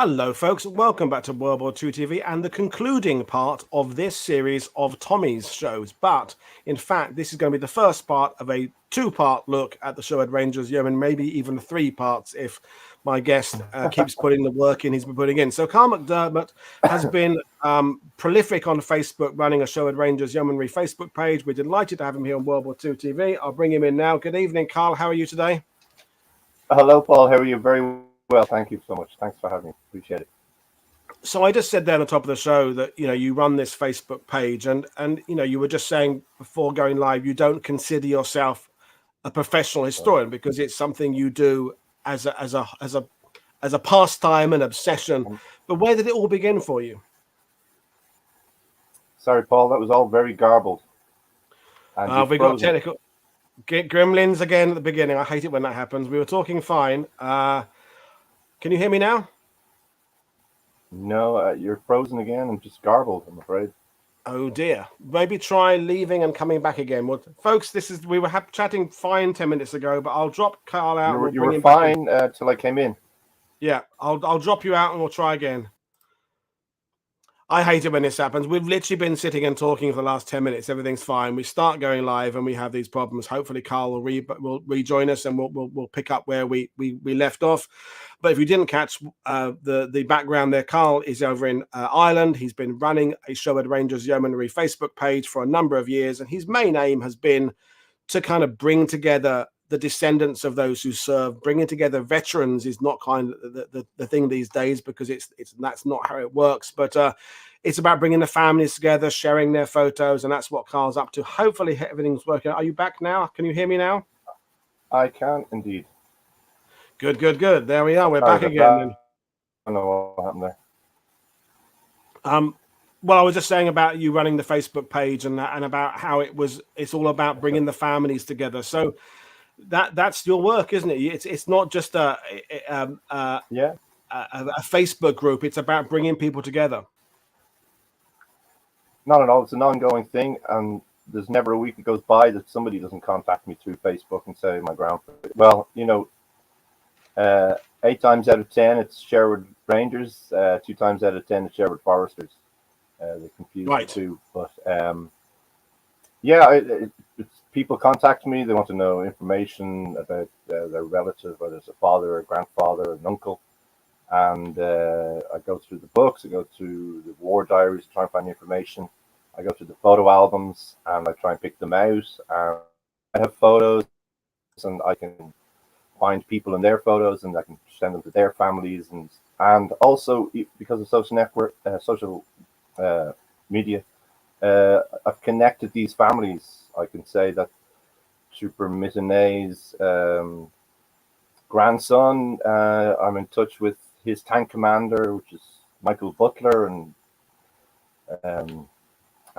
Hello, folks. Welcome back to World War II TV and the concluding part of this series of Tommies shows. But in fact, this is going to be the first part of a two-part look at the Sherwood Rangers Yeomanry, maybe even three parts if my guest keeps putting the work in he's been putting in. So Karl McDermott has been prolific on Facebook, running a Sherwood Rangers Yeomanry Facebook page. We're delighted to have him here on World War II TV. I'll bring him in now. Good evening, Karl. How are you today? Hello, Paul. How are you? Very well. Thank you so much. Thanks for having me. Appreciate it. So I just said there on the top of the show that, you run this Facebook page and, you were just saying before going live, you don't consider yourself a professional historian because it's something you do as a pastime and obsession. But where did it all begin for you? Sorry, Paul. That was all very garbled. We got technical gremlins again at the beginning. I hate it when that happens. We were talking fine. Can you hear me now? No, you're frozen again and just garbled, I'm afraid. Oh dear. Maybe try leaving and coming back again. Well, folks, we were chatting fine 10 minutes ago, but I'll drop Karl out. You were fine till I came in. Yeah, I'll drop you out and we'll try again. I hate it when this happens. We've literally been sitting and talking for the last 10 minutes. Everything's fine. We start going live and we have these problems. Hopefully Karl will rejoin us and we'll pick up where we left off. But if you didn't catch the background there, Karl is over in Ireland. He's been running a Sherwood Rangers Yeomanry Facebook page for a number of years. And his main aim has been to kind of bring together the descendants of those who served. Bringing together veterans is not kind of the thing these days because that's not how it works. But it's about bringing the families together, sharing their photos, and that's what Karl's up to. Hopefully everything's working. Are you back now? Can you hear me now? I can indeed. Good. There we are. We're back again. I don't know what happened there. Well, I was just saying about you running the Facebook page and about how it's all about bringing the families together. So that's your work, isn't it? It's not just a Facebook group. It's about bringing people together. Not at all. It's an ongoing thing, and there's never a week that goes by that somebody doesn't contact me through Facebook and say my ground. Well, 8 times out of 10 it's Sherwood Rangers. 2 times out of 10 it's Sherwood Foresters. They confuse the two, but it's people contact me. They want to know information about their relative, whether it's a father, a grandfather, an uncle. And I go through the books, I go through the war diaries, try and find information. I go through the photo albums and I try and pick them out. I have photos and I can find people in their photos and I can send them to their families. And also because of social media, I've connected these families. I can say that Trooper Mitine's grandson, I'm in touch with his tank commander, which is Michael Butler, and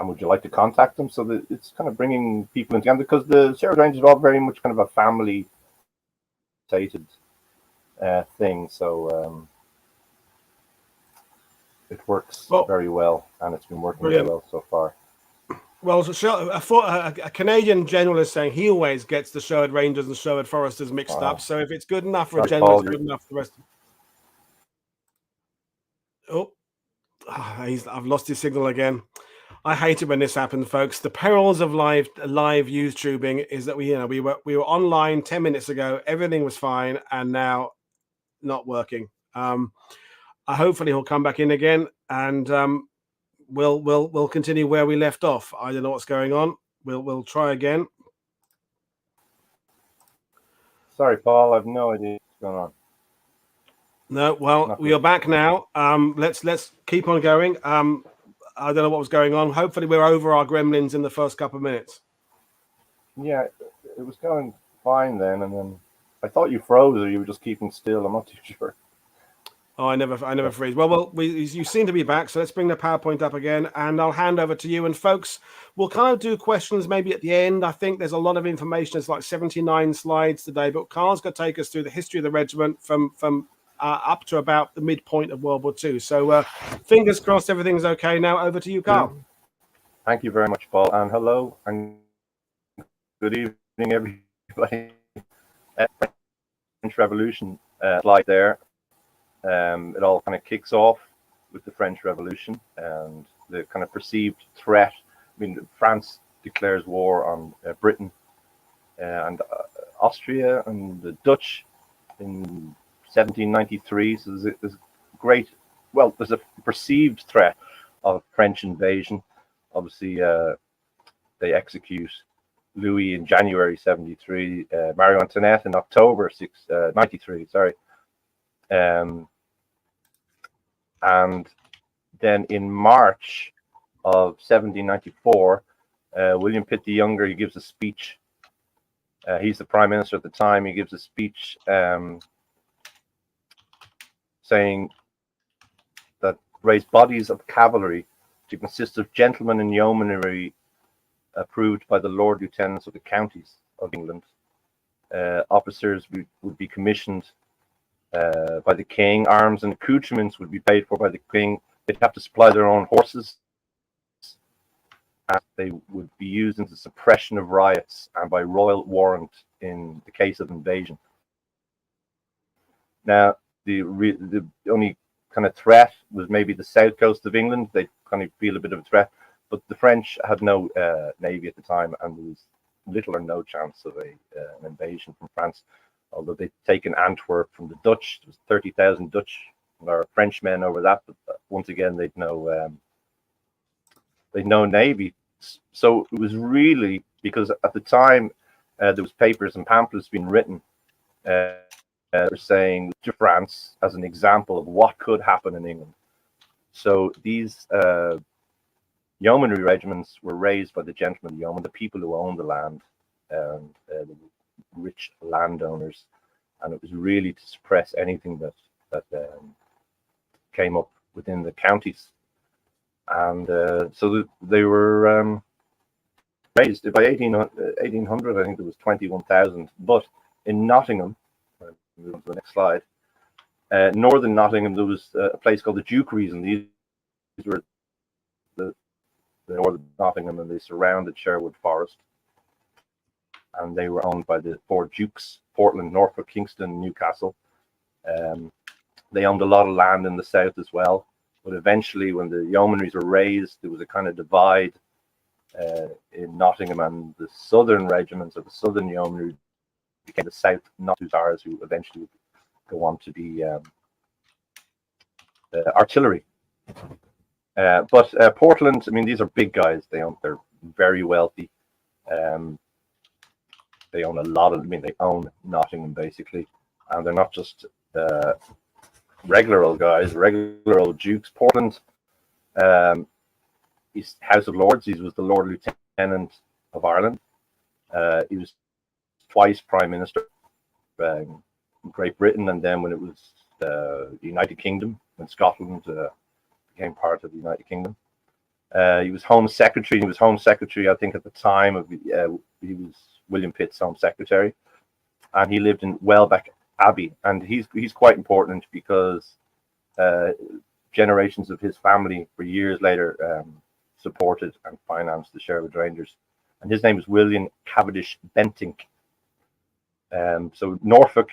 would you like to contact them? So that it's kind of bringing people in together because the Sherwood Rangers are all very much kind of a family-stated thing. So it works very well, and it's been working very well so far. Well, a Canadian general is saying he always gets the Sherwood Rangers and Sherwood Foresters mixed up. So if it's good enough for a general, it's good enough for the rest. I've lost his signal again. I hate it when this happens, folks. The perils of live YouTubing is that we were online 10 minutes ago. Everything was fine, and now not working. Hopefully he'll come back in again, and we'll continue where we left off. I don't know what's going on. We'll try again. Sorry, Paul. I have no idea what's going on. No, well, we are back now. Let's keep on going. I don't know what was going on. Hopefully we're over our gremlins in the first couple of minutes. Yeah, it was going fine then, and then I thought you froze or you were just keeping still. I'm not too sure. Oh, I never freeze. Well, you seem to be back, so let's bring the PowerPoint up again, and I'll hand over to you. And folks, we'll kind of do questions maybe at the end. I think there's a lot of information. It's like 79 slides today, but Karl's going to take us through the history of the regiment from up to about the midpoint of World War II. So fingers crossed everything's okay now. Over to you, Karl. Thank you very much, Paul, and hello and good evening, everybody. French Revolution slide there. it all kind of kicks off with the French Revolution and the kind of perceived threat. I mean, France declares war on Britain and Austria and the Dutch in 1793. So there's there's a perceived threat of French invasion. Obviously, they execute Louis in January 73, Marie Antoinette in October 93. Sorry, and then in March of 1794, William Pitt the Younger, he gives a speech. He's the prime minister at the time. He gives a speech saying that raised bodies of cavalry to consist of gentlemen and yeomanry approved by the Lord Lieutenants of the counties of England. Officers would be commissioned by the king. Arms and accoutrements would be paid for by the king. They'd have to supply their own horses. And they would be used in the suppression of riots and by royal warrant in the case of invasion. Now, the only kind of threat was maybe the south coast of England. They kind of feel a bit of a threat, but the French had no navy at the time, and there was little or no chance of an invasion from France. Although they'd taken Antwerp from the Dutch, there was 30,000 Dutch or French men over that. But once again, they'd no navy. So it was really because at the time there was papers and pamphlets being written saying to France as an example of what could happen in England. So these yeomanry regiments were raised by the gentlemen of yeoman, the people who owned the land, and the rich landowners, and it was really to suppress anything that came up within the counties. And so they were raised by 1800. I think there was 21,000. But in Nottingham, move on to the next slide, northern Nottingham, there was a place called the Dukeries, and these were the northern Nottingham, and they surrounded Sherwood Forest. And they were owned by the four dukes: Portland, Norfolk, Kingston, Newcastle. They owned a lot of land in the south as well. But eventually, when the yeomanries were raised, there was a kind of divide in Nottingham, and the southern regiments of the southern yeomanry became the South Hussars, who eventually would go on to be artillery. But Portland, I mean, these are big guys. They're very wealthy. They own a lot of. I mean, they own Nottingham basically, and they're not just regular old guys, regular old dukes. Portland, he's House of Lords. He was the Lord Lieutenant of Ireland. He was twice Prime Minister in Great Britain, and then when it was the United Kingdom, when Scotland became part of the United Kingdom. He was Home Secretary. He was Home Secretary, I think, at the time of he was William Pitt's Home Secretary, and he lived in Welbeck Abbey. And he's quite important because generations of his family for years later supported and financed the Sherwood Rangers. And his name was William Cavendish Bentinck. So Norfolk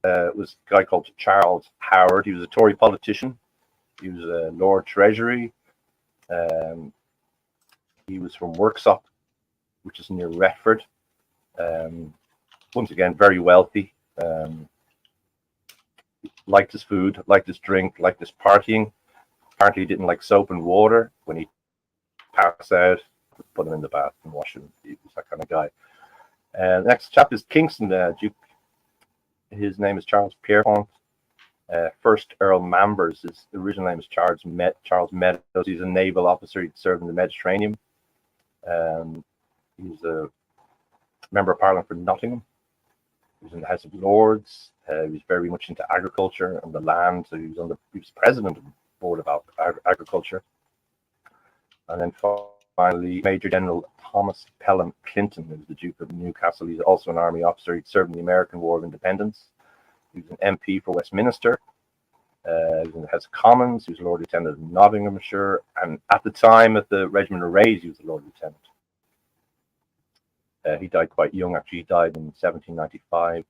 was a guy called Charles Howard. He was a Tory politician. He was a Lord Treasury. He was from Worksop, which is near Retford. Once again, very wealthy. Liked his food, liked his drink, liked his partying. Apparently, he didn't like soap and water. When he passed out, put him in the bath and wash him. He was that kind of guy. Next chap is Kingston Duke. His name is Charles Pierrepont. First Earl Mambers. His original name is Charles Meadows. He's a naval officer. He served in the Mediterranean. He's a member of Parliament for Nottingham. He was in the House of Lords. He was very much into agriculture and the land. So he was president of the Board of Agriculture. And then finally, Major General Thomas Pelham Clinton, who was the Duke of Newcastle. He's also an army officer. He served in the American War of Independence. He was an MP for Westminster. He was in the House of Commons. He was Lord Lieutenant of Nottinghamshire. And at the time that the regiment were raised, he was the Lord Lieutenant. He died quite young. Actually, he died in 1795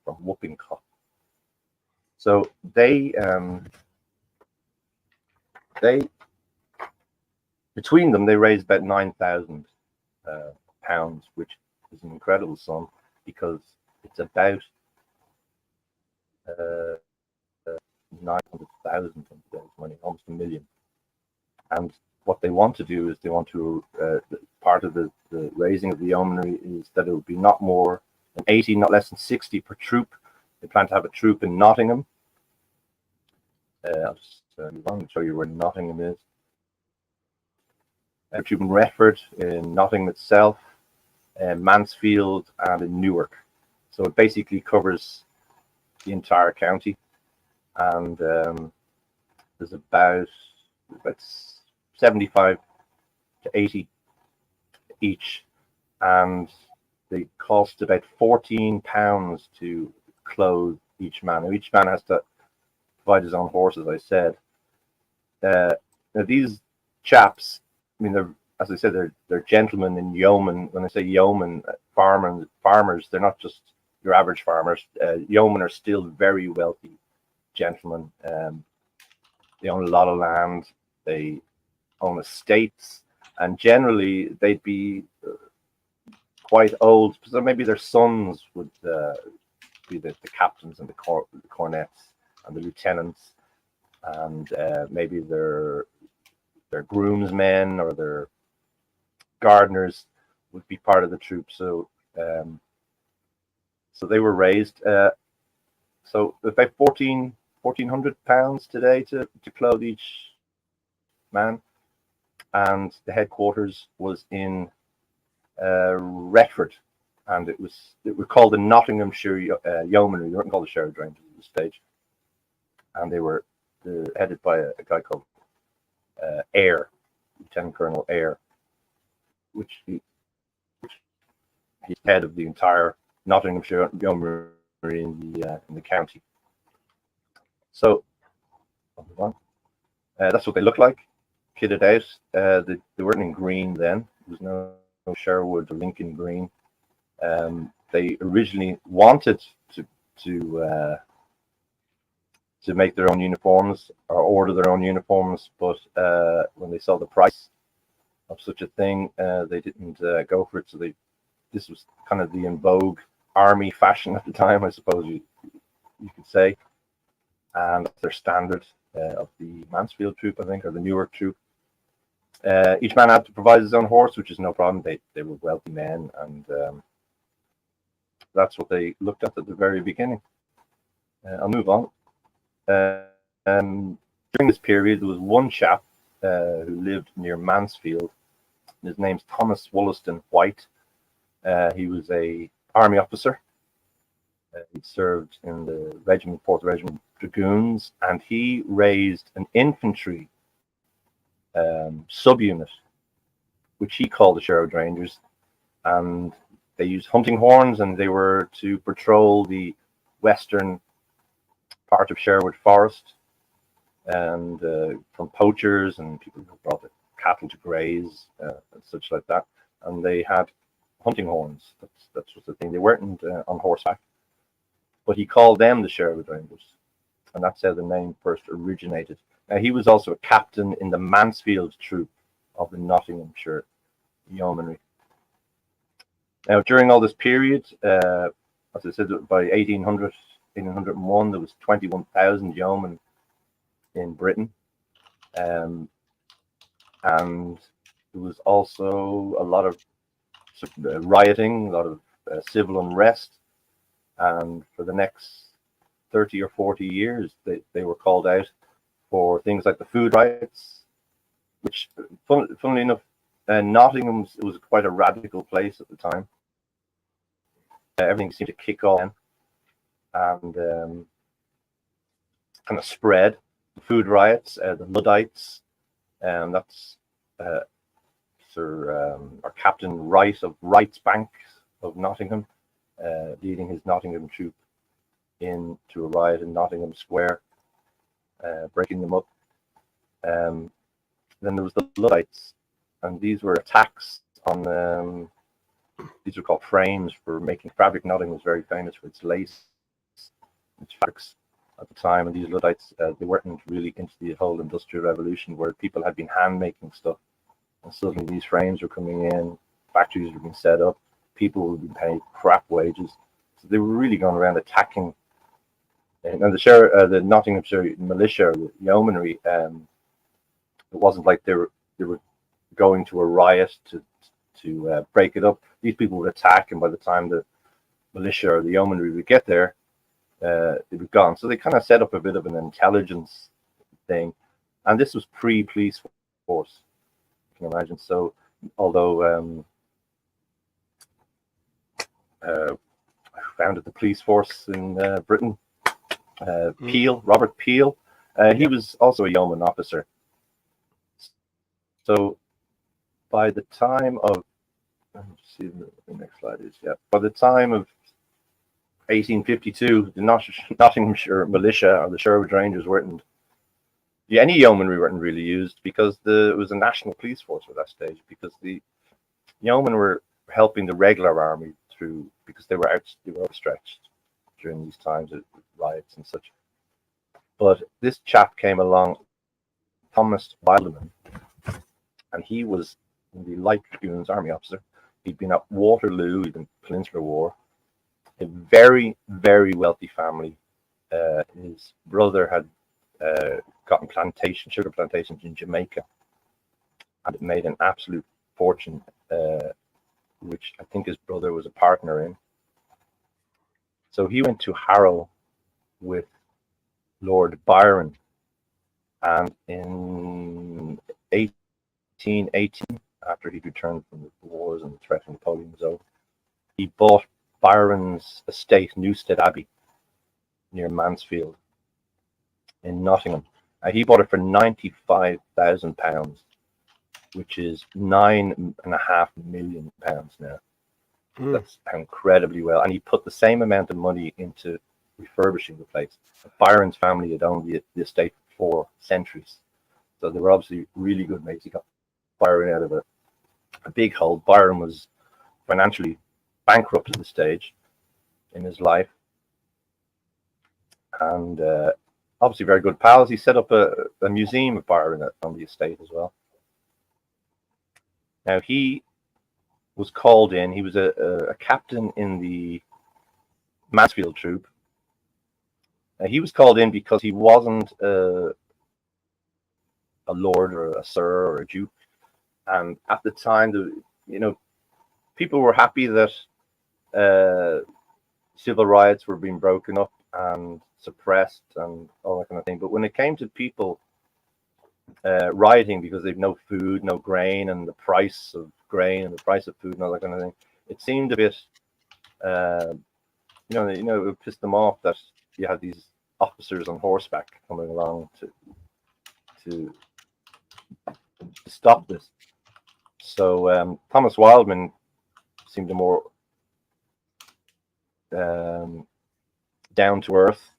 from whooping cough. So they between them they raised about £9,000, which is an incredible sum because it's about 900,000 in today's money, almost $1 million. And what they want to do is they want to part of the raising of the yeomanry is that it would be not more than 80, not less than 60 per troop. They plan to have a troop in Nottingham. I'll just move on and show you where Nottingham is. A troop in Retford, in Nottingham itself, Mansfield, and in Newark. So it basically covers the entire county. And there's about 75 to 80 each, and they cost about £14 to clothe each man. Now, each man has to provide his own horse, as I said. Now these chaps, I mean, they're, as I said, they're gentlemen and yeomen. When I say yeomen, farmers, they're not just your average farmers. Yeomen are still very wealthy gentlemen. They own a lot of land. They own estates, and generally they'd be quite old. So maybe their sons would be the captains and the cornets and the lieutenants, and maybe their groomsmen or their gardeners would be part of the troop. So so they were raised. So about £1,400 today to clothe each man, and the headquarters was in Retford, and it was called the Nottinghamshire Yeomanry. They weren't called the Sherwood Rangers at this stage, and they were headed by a guy called Eyre, Lieutenant Colonel Eyre, which he's head of the entire Nottinghamshire Yeomanry in the county. So that's what they look like, kitted out. They weren't in green then. There was no Sherwood or Lincoln green. They originally wanted to make their own uniforms or order their own uniforms, but when they saw the price of such a thing, they didn't go for it. So this was kind of the in vogue army fashion at the time, I suppose you could say, and that's their standard of the Mansfield troop, I think, or the Newark troop. Each man had to provide his own horse, which is no problem. They were wealthy men, and that's what they looked at the very beginning. I'll move on. During this period, there was one chap who lived near Mansfield. His name's Thomas Wollaston White. He was a army officer. He served in the regiment, 4th Regiment Dragoons, and he raised an infantry subunit, which he called the Sherwood Rangers, and they used hunting horns, and they were to patrol the western part of Sherwood Forest, and from poachers and people who brought the cattle to graze and such like that. And they had hunting horns. That's was the thing. They weren't on horseback, but he called them the Sherwood Rangers, and that's how the name first originated. Now, he was also a captain in the Mansfield troop of the Nottinghamshire Yeomanry. Now, during all this period, as I said, by 1801, there was 21,000 yeomen in Britain, and there was also a lot of rioting, a lot of civil unrest, and for the next 30 or 40 years, they were called out for things like the food riots, which, funnily enough, Nottingham was quite a radical place at the time. Everything seemed to kick off and kind of spread. The food riots, the Luddites, and that's Sir or Captain Wright of Wright's Bank of Nottingham, leading his Nottingham troop into a riot in Nottingham Square, breaking them up. Then there was the Luddites, and these were attacks on these were called frames for making fabric. Nottingham was very famous for its lace, its fabrics, at the time, and these Luddites, they weren't really into the whole industrial revolution where people had been hand making stuff, and suddenly these frames were coming in, factories were being set up, people were being paid crap wages, so they were really going around attacking. And the Nottinghamshire militia, the yeomanry, it wasn't like they were going to a riot to break it up. These people would attack, and by the time the militia or the yeomanry would get there, they were gone. So they kind of set up a bit of an intelligence thing, and this was pre-police force, you can imagine. So although I founded the police force in Britain, Robert Peel, he was also a yeoman officer. So by the time of, let me see the next slide is, by the time of 1852, the Nottinghamshire militia or the Sherwood Rangers weren't, any yeomanry weren't really used because it was a national police force at that stage, because the yeomen were helping the regular army through, because they were overstretched during these times of riots and such. But this chap came along, Thomas Wildman, and he was the Light Dragoons army officer. He'd been at Waterloo, he'd been Peninsular War. A very, very wealthy family. His brother had gotten sugar plantations in Jamaica, and it made an absolute fortune, which I think his brother was a partner in. So he went to Harrow with Lord Byron, and in 1818, after he'd returned from the wars and the threat of Napoleon was over, he bought Byron's estate, Newstead Abbey, near Mansfield in Nottingham. He bought it for £95,000, which is £9.5 million now. That's incredibly well. And he put the same amount of money into refurbishing the place. Byron's family had owned the estate for 4 centuries, so they were obviously really good mates. He got Byron out of a big hole. Byron was financially bankrupt at the stage in his life, and obviously very good pals. He set up a museum of Byron on the estate as well. Now he was called in. He was a captain in the Mansfield troop. He was called in because he wasn't a lord or a sir or a duke, and at the time, people were happy that civil riots were being broken up and suppressed and all that kind of thing. But when it came to people rioting because they've no food, no grain, and the price of grain and the price of food and all that kind of thing, it seemed a bit, it pissed them off that you had these officers on horseback coming along to stop this. So Thomas Wildman seemed a more down to earth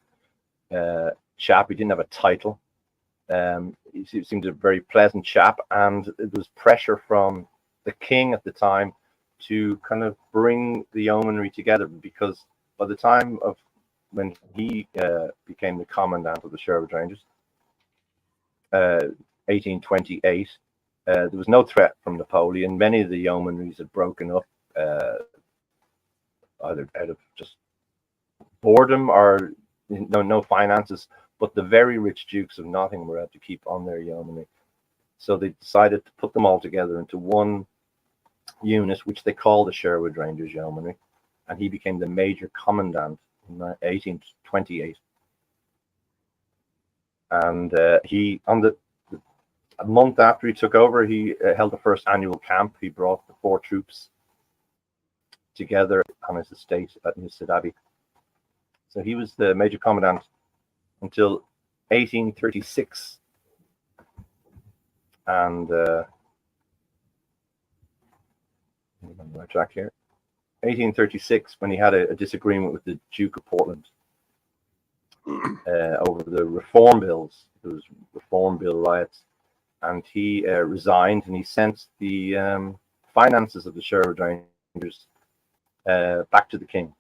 chap. He didn't have a title. He seemed a very pleasant chap, and it was pressure from the king at the time to kind of bring the yeomanry together, because by the time of when he became the commandant of the Sherwood Rangers, 1828, there was no threat from Napoleon. Many of the yeomanries had broken up, either out of just boredom or no finances. But the very rich dukes of Nottingham were able to keep on their yeomanry, so they decided to put them all together into one unit, which they called the Sherwood Rangers Yeomanry, and he became the major commandant in 1828. And a month after he took over, he held the first annual camp. He brought the 4 troops together on his estate at Newstead Abbey. So he was the major commandant until 1836. And I'm on the right track here. 1836, when he had a disagreement with the Duke of Portland over the reform bills. There was reform bill riots, and he resigned, and he sent the finances of the Sherwood Rangers back to the king.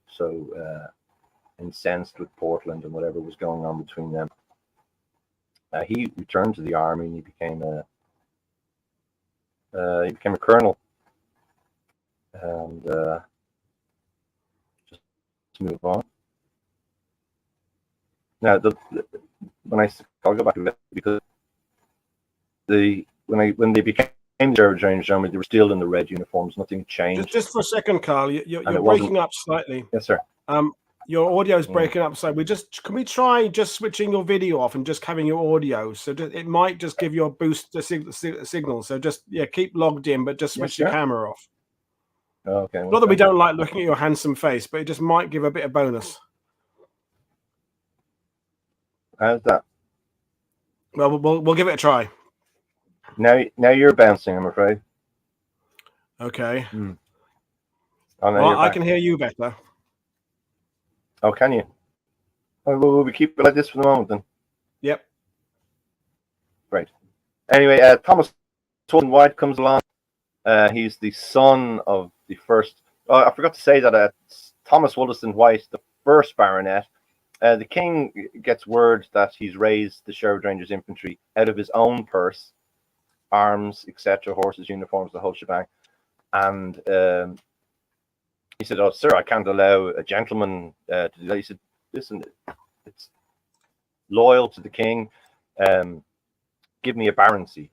So incensed with Portland and whatever was going on between them. He returned to the army and he became a colonel. And just to move on. Now, I'll go back to that because when they became the Sherwood Rangers Yeomanry, they were still in the red uniforms. Nothing changed. Just for a second, Karl, you're breaking up slightly. Yes, sir. Your audio is breaking up, so can we try just switching your video off and just having your audio? So it might just give you a boost signal. So just keep logged in, but just switch the camera off. Okay. Not that we don't like looking at your handsome face, but it just might give a bit of bonus. How's that? Well, we'll give it a try. Now you're bouncing, I'm afraid. Okay. Oh, well, I can hear you better. Oh, can you? Oh, will we keep it like this for the moment then? Yep. Right. Anyway, Thomas White comes along. He's the son of the first. Oh, I forgot to say that Thomas Wollaston White, the first baronet. The king gets word that he's raised the Sherwood Rangers infantry out of his own purse, arms, etc., horses, uniforms, the whole shebang, and he said, "Oh, sir, I can't allow a gentleman to do that." He said, "Listen, it's loyal to the king. Give me a baronetcy."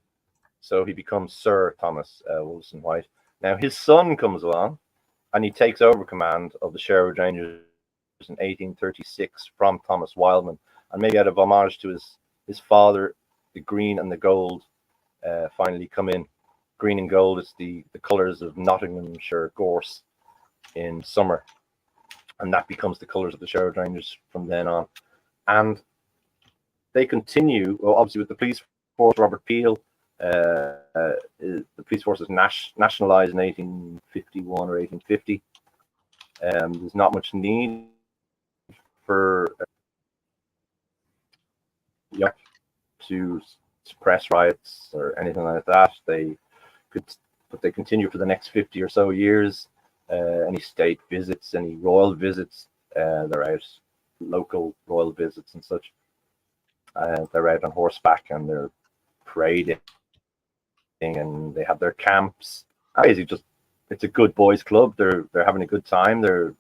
So he becomes Sir Thomas Wollaston White. Now his son comes along, and he takes over command of the Sherwood Rangers in 1836 from Thomas Wildman, and maybe out of homage to his father, the green and the gold finally come in. Green and gold is the colours of Nottinghamshire gorse in summer, and that becomes the colours of the Sherwood Rangers from then on. And they continue, well, obviously with the police force, Robert Peel, the police force is nationalised in 1851 or 1850. There's not much need for to suppress riots or anything like that. But they continue for the next 50 or so years. Any state visits, any royal visits, they're out, local royal visits and such. They're out on horseback and they're parading and they have their camps. Basically, it's a good boys' club. They're having a good time. They're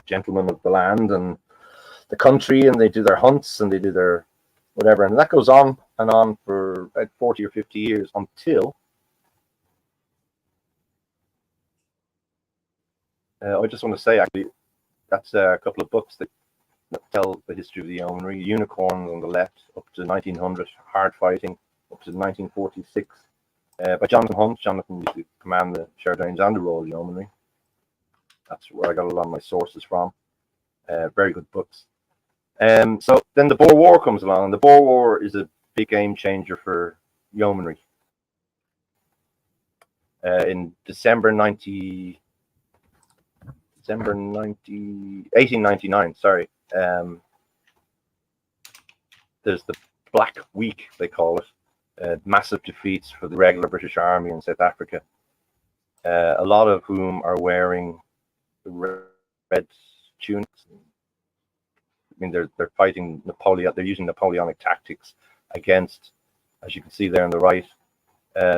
gentlemen of the land and the country, and they do their hunts and they do their whatever, and that goes on and on for about 40 or 50 years until I just want to say, actually, that's a couple of books that tell the history of the yeomanry. Unicorns on the left, up to 1900, hard fighting, up to 1946, by Jonathan Hunt. Jonathan used to command the Sherwood Rangers and the Royal Yeomanry. That's where I got a lot of my sources from. Very good books. So then the Boer War comes along, and the Boer War is a big game changer for yeomanry. In December 1899, sorry. There's the Black Week, they call it. Massive defeats for the regular British Army in South Africa. A lot of whom are wearing the red tunics. I mean, they're fighting Napoleon. They're using Napoleonic tactics against, as you can see there on the right,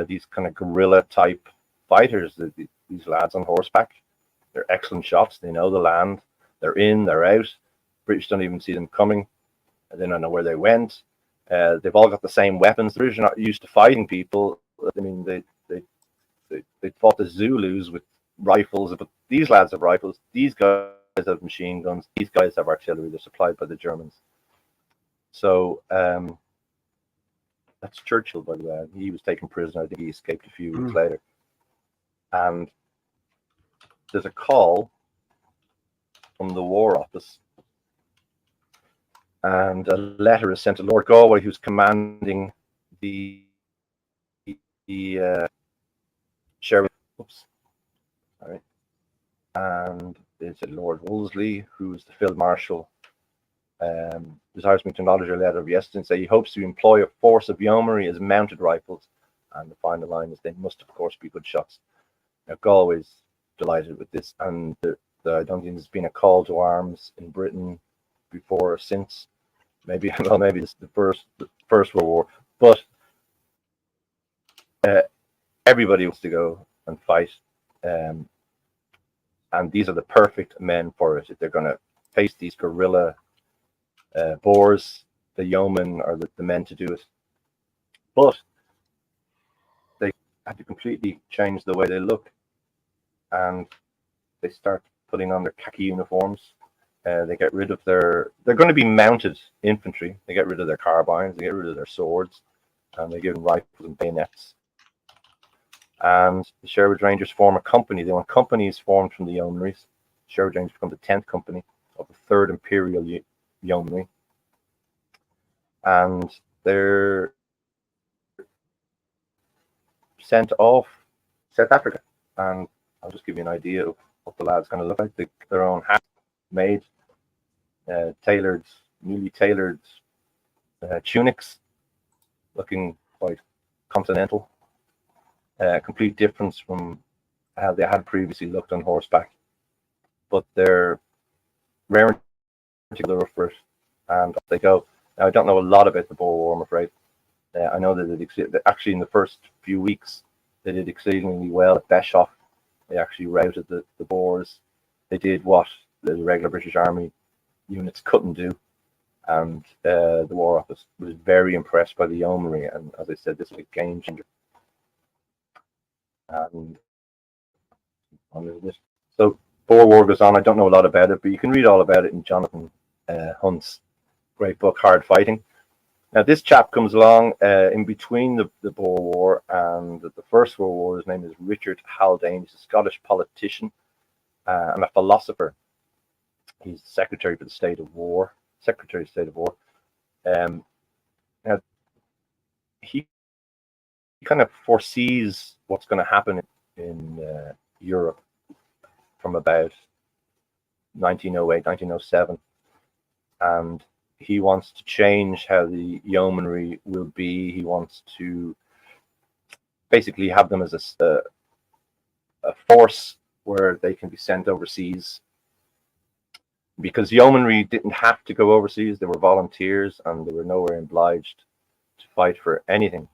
these kind of guerrilla type fighters. These lads on horseback. They're excellent shots. They know the land. They're in. They're out. British don't even see them coming. They don't know where they went. They've all got the same weapons. The British are not used to fighting people. I mean, they fought the Zulus with rifles, but these lads have rifles. These guys have machine guns. These guys have artillery. They're supplied by the Germans. So that's Churchill, by the way. He was taken prisoner. I think he escaped a few weeks later. And there's a call from the War Office, and a letter is sent to Lord Galway, who's commanding the Sherwood. Oops, sorry. And it's Lord Wolseley, who's the Field Marshal, desires me to acknowledge your letter of yesterday and say he hopes to employ a force of yeomanry as mounted rifles. And the final line is they must, of course, be good shots. Now, Galway's delighted with this, and I don't think there's been a call to arms in Britain before or since. Maybe well, maybe it's the first World War, but everybody wants to go and fight, and these are the perfect men for it. If they're going to face these guerrilla Boers, the yeomen are the men to do it. But they have to completely change the way they look, and they start putting on their khaki uniforms. They get rid of they're going to be mounted infantry. They get rid of their carbines, they get rid of their swords, and they give them rifles and bayonets. And the Sherwood Rangers form a company. They want companies formed from the yeomanries. Sherwood Rangers become the 10th company of the 3rd Imperial Yeomanry. And they're sent off South Africa. And I'll just give you an idea of what the lad's going to look like. Their own hat made, tailored, newly tailored tunics, looking quite continental. Complete difference from how they had previously looked on horseback. But they're raring to go for it, and off they go. Now, I don't know a lot about the Boer War, I'm afraid. I know that actually in the first few weeks they did exceedingly well at Beshoff. They actually routed the Boers. They did what the regular British Army units couldn't do, and the War Office was very impressed by the yeomanry. And as I said, this was a game changer. And so Boer War goes on. I don't know a lot about it, but you can read all about it in Jonathan Hunt's great book, Hard Fighting. Now, this chap comes along in between the Boer War and the First World War. His name is Richard Haldane. He's a Scottish politician and a philosopher. He's Secretary of State of War. Now, he kind of foresees what's going to happen in Europe from about 1908, 1907, and he wants to change how the yeomanry will be. He wants to basically have them as a force where they can be sent overseas, because yeomanry didn't have to go overseas. They were volunteers, and they were nowhere obliged to fight for anything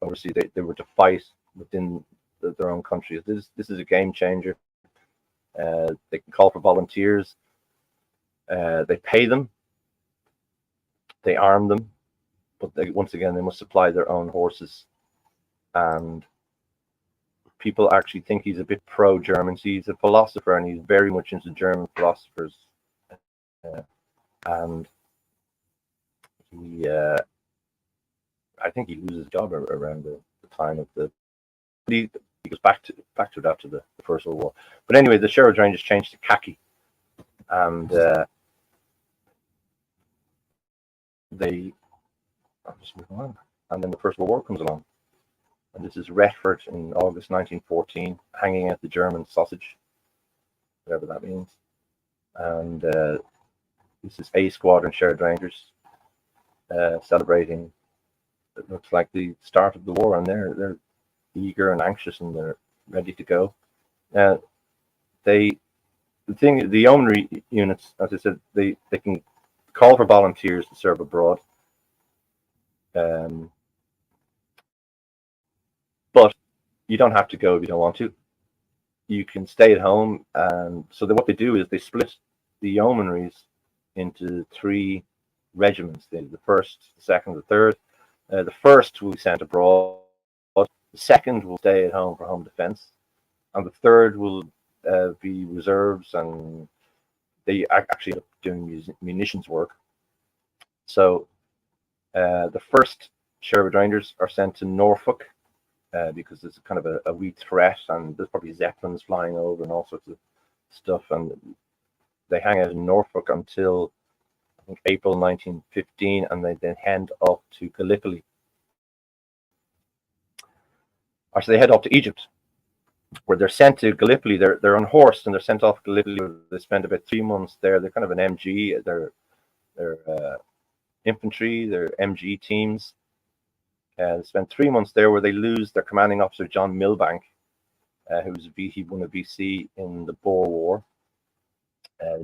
overseas. They were to fight within their own country. This is a game changer. They can call for volunteers. They pay them. They arm them, but once again, they must supply their own horses. And people actually think he's a bit pro-German. He's a philosopher, and he's very much into German philosophers. And he, I think he loses his job around the time of the. He goes back to it after the First World War. But anyway, the Sherwood Rangers changed to khaki, and I'll just move on. And then the First World War comes along, and this is Retford in August 1914, hanging out the German sausage, whatever that means. And this is A Squadron Sherwood Rangers celebrating. It looks like the start of the war, and they're eager and anxious, and they're ready to go. The yeomanry units, as I said, they can call for volunteers to serve abroad. But you don't have to go if you don't want to. You can stay at home, and so what they do is they split the yeomanries into 3 regiments. The first, the second, the third. The first will be sent abroad. The second will stay at home for home defense, and the third will be reserves, and they actually end up doing munitions work. So the first Sherwood Rangers are sent to Norfolk because it's kind of a wee threat, and there's probably Zeppelins flying over and all sorts of stuff, and they hang out in Norfolk until I think April 1915, and they then head off to Gallipoli. Or so they head off to Egypt, where they're sent to Gallipoli. They're unhorsed, and they're sent off to Gallipoli. They spend about 3 months there. They're kind of an MG. They're infantry. They're MG teams. They spend 3 months there, where they lose their commanding officer, John Milbank, who was he won a VC in the Boer War.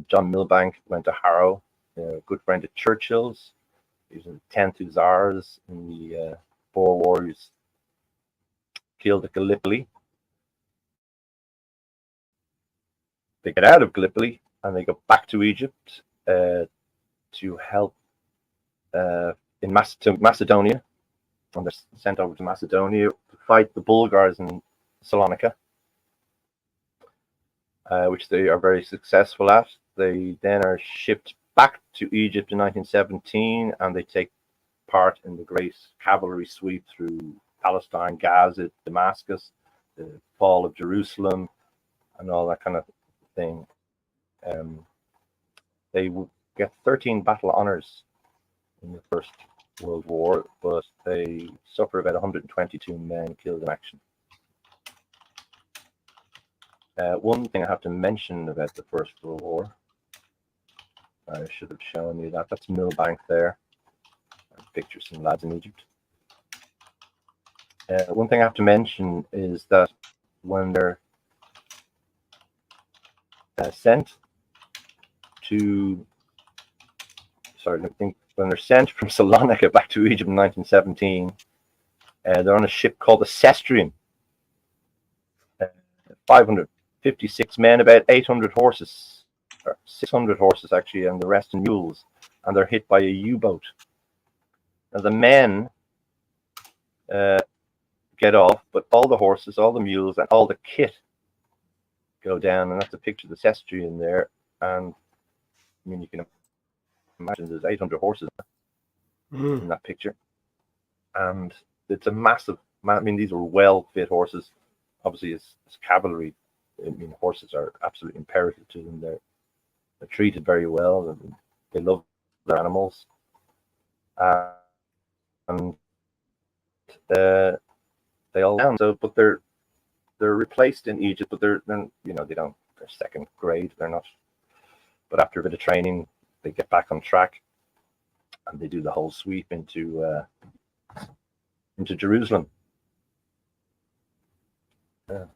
John Milbank went to Harrow, a good friend of Churchill's. He was in the 10th Hussars in the Boer War. He was killed at Gallipoli. They get out of Gallipoli and they go back to Egypt to help in Macedonia. And they're sent over to Macedonia to fight the Bulgars in Salonika, which they are very successful at. They then are shipped back to Egypt in 1917, and they take part in the great cavalry sweep through Palestine, Gaza, Damascus, the fall of Jerusalem, and all that kind of thing. They get 13 battle honors in the First World War, but they suffer about 122 men killed in action. One thing I have to mention about the First World War, I should have shown you that. That's Milbank there. Pictures some lads in Egypt. One thing I have to mention is that when they're sent to, when they're sent from Salonika back to Egypt in 1917, they're on a ship called the Sestrian. 556 men, about 800 horses, or 600 horses actually, and the rest in mules, and they're hit by a U-boat. Now the men get off, but all the horses, all the mules, and all the kit go down, and that's a picture of the Sestrian there. And I mean, you can imagine there's 800 horses in that picture, and it's a massive. I mean, these are well-fit horses. Obviously, as cavalry, I mean, horses are absolutely imperative to them. They're treated very well, and they love their animals. And they all down. So, but they're replaced in Egypt, but they're they're second grade. They're not. But after a bit of training, they get back on track, and they do the whole sweep into Jerusalem. I'm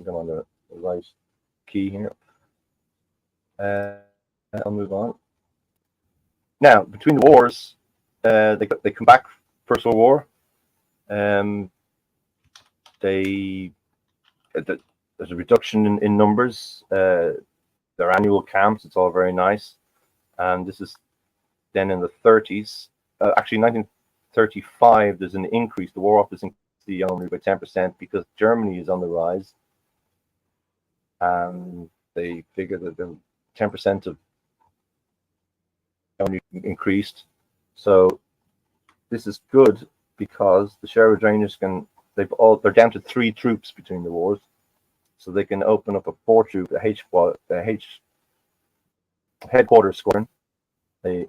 on the right key here. I'll move on. Now, between the wars, they come back. First World War. There's a reduction in numbers. Their annual camps, it's all very nice. And this is then in the 30s. Actually, 1935, there's an increase. The War Office increased the yeomanry by 10% because Germany is on the rise. And they figure that the 10% of yeomanry increased. So this is good because the Sherwood Rangers they're down to 3 troops between the wars. So they can open up a 4-troop, a H headquarters squadron. They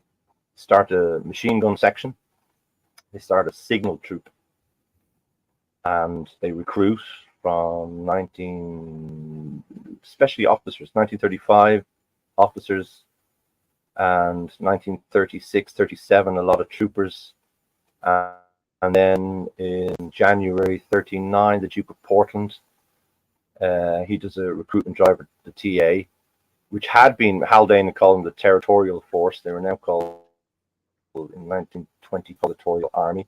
start a machine gun section. They start a signal troop. And they recruit from especially officers, 1935 officers, and 1936, 37, a lot of troopers. And then in January 39, the Duke of Portland, he does a recruitment drive for the TA, which had been, Haldane and called them the Territorial Force. They were now called, in 1920, Territorial Army.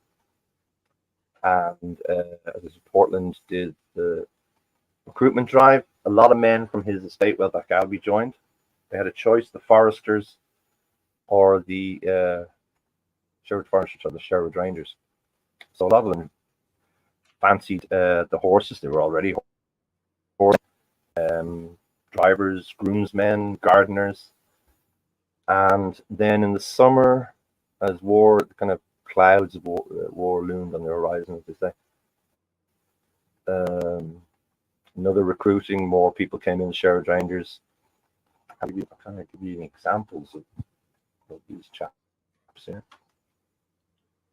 And Portland did the recruitment drive. A lot of men from his estate, well, that cavalry joined. They had a choice, the Foresters or the Sherwood Foresters or the Sherwood Rangers. So a lot of them fancied the horses. They were already horse drivers, groomsmen, gardeners. And then in the summer, as war, kind of clouds of war loomed on the horizon, as they say. Another recruiting, more people came in, Sherwood Rangers. I'll kind of give you examples of these chaps here.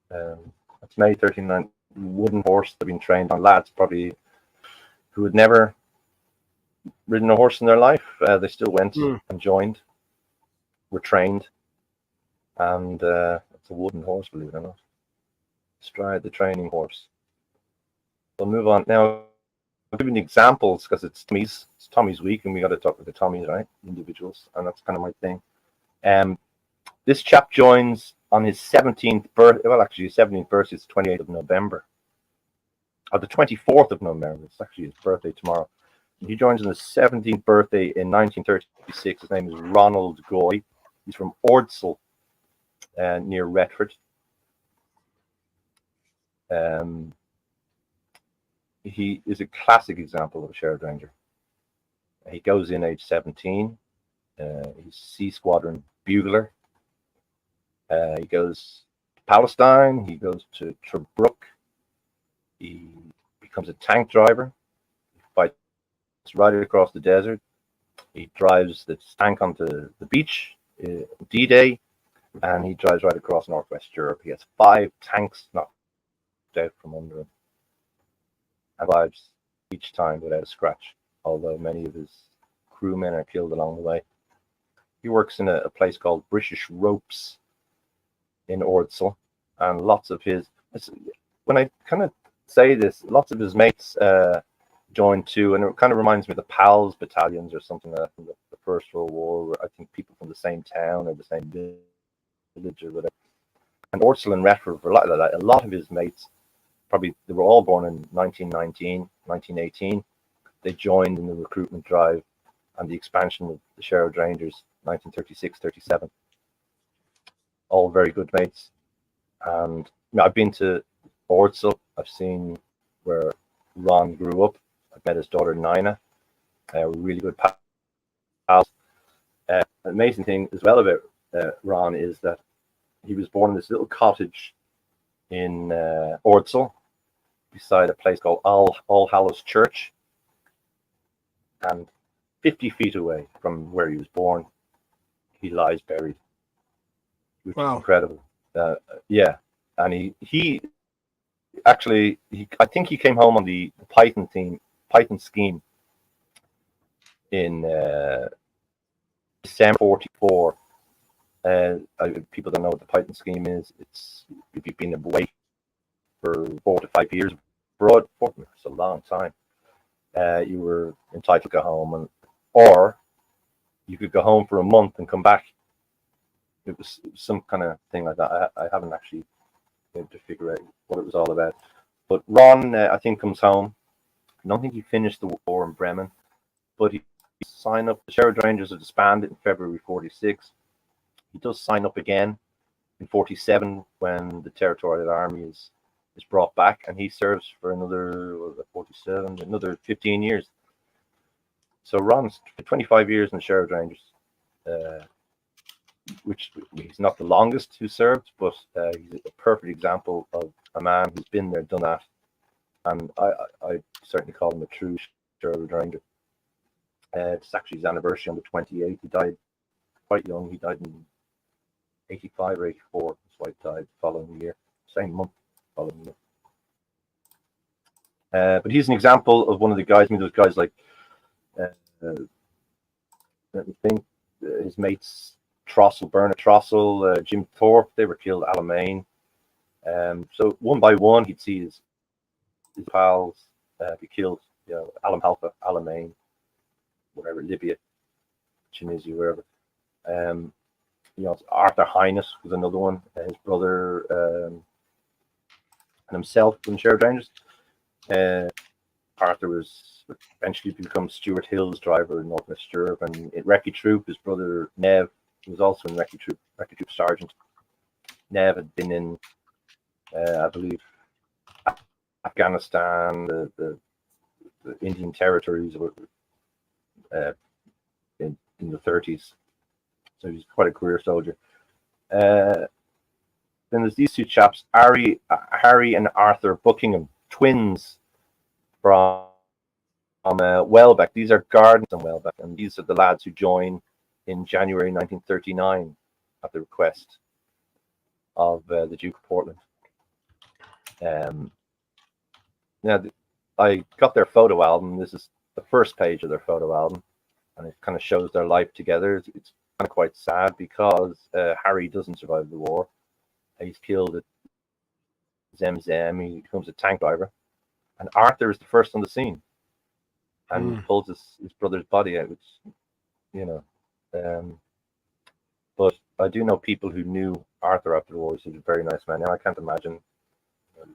That's May 39, wooden horse that have been trained on lads, probably who had never ridden a horse in their life. They still went and joined, were trained, and it's a wooden horse, believe it or not. Stride, the training horse. We'll move on now. I'll give you examples because it's Tommies. It's Tommy's week, and we got to talk with the Tommies, right? Individuals, and that's kind of my thing. This chap joins on his 17th birthday. Well, actually, his 17th birthday is the 28th of November, or the 24th of November. It's actually his birthday tomorrow. He joins on his 17th birthday in 1936. His name is Ronald Goy. He's from Ordsall, near Retford. He is a classic example of a Sherwood Ranger. He goes in age 17. He's Sea Squadron bugler. He goes to Palestine. He goes to Tobruk. He becomes a tank driver. He fights right across the desert. He drives the tank onto the beach, D-Day, and he drives right across Northwest Europe. He has 5 tanks knocked out from under him, and survives each time without a scratch, although many of his crewmen are killed along the way. He works in a place called British Ropes in Ordsall, and lots of his, when I kind of say this, lots of his mates joined too, and it kind of reminds me of the PALS battalions or something like that from the First World War, where I think people from the same town or the same village or whatever. And Ordsall and Retford were like that. A lot of his mates, probably they were all born in 1919, 1918. They joined in the recruitment drive and the expansion of the Sherwood Rangers, 1936-37. All very good mates. And I've been to Ordsall. I've seen where Ron grew up. I've met his daughter Nina. Really good pals. The amazing thing as well about Ron is that he was born in this little cottage in Ordsall, beside a place called All Hallows Church, and 50 feet away from where he was born, he lies buried, which is incredible. Yeah, and he actually, I think he came home on the Python scheme in December 44. People don't know what the Python scheme is. It's if you've been away for 4 to 5 years abroad, it's a long time. You were entitled to go home, or you could go home for a month and come back. It was some kind of thing like that. I haven't actually been able to figure out what it was all about. But Ron, I think, comes home. I don't think he finished the war in Bremen, but he signed up. The Sherwood Rangers are disbanded in February 46. He does sign up again in 47 when the Territorial Army is brought back, and he serves for another 47, another 15 years. So Ron's 25 years in the Sherwood Rangers, which he's not the longest who served, but he's a perfect example of a man who's been there, done that, and I certainly call him a true Sherwood Ranger. It's actually his anniversary on the 28th. He died quite young. He died in 85 or 84. His wife died the following year, same month, following year. But he's an example of one of the guys. I mean, those guys like, let me think, his mates Bernard Trossel, Jim Thorpe, they were killed at Alamein. So one by one, he'd see his pals be killed. You know, Alam Halfa, Alamein, whatever, Libya, Tunisia, wherever. You know, Arthur Hyness was another one. His brother and himself in Sherwood Rangers. Arthur was eventually become Stuart Hill's driver in Northwest Europe, and in Recce Troop, his brother Nev was also in Recce Troop Sergeant. Nev had been in, I believe, Afghanistan, the Indian territories in the 30s. So he's quite a career soldier. Then there's these two chaps, Harry and Arthur Buckingham, twins from Welbeck. These are Gardens and Welbeck, and these are the lads who join in January 1939 at the request of the Duke of Portland. Now, I got their photo album. This is the first page of their photo album, and it kind of shows their life together. It's kind of quite sad because Harry doesn't survive the war. He's killed at Zemzem. He becomes a tank driver, and Arthur is the first on the scene. and pulls his brother's body out, which, you know. But I do know people who knew Arthur after the war. He's a very nice man. Now I can't imagine what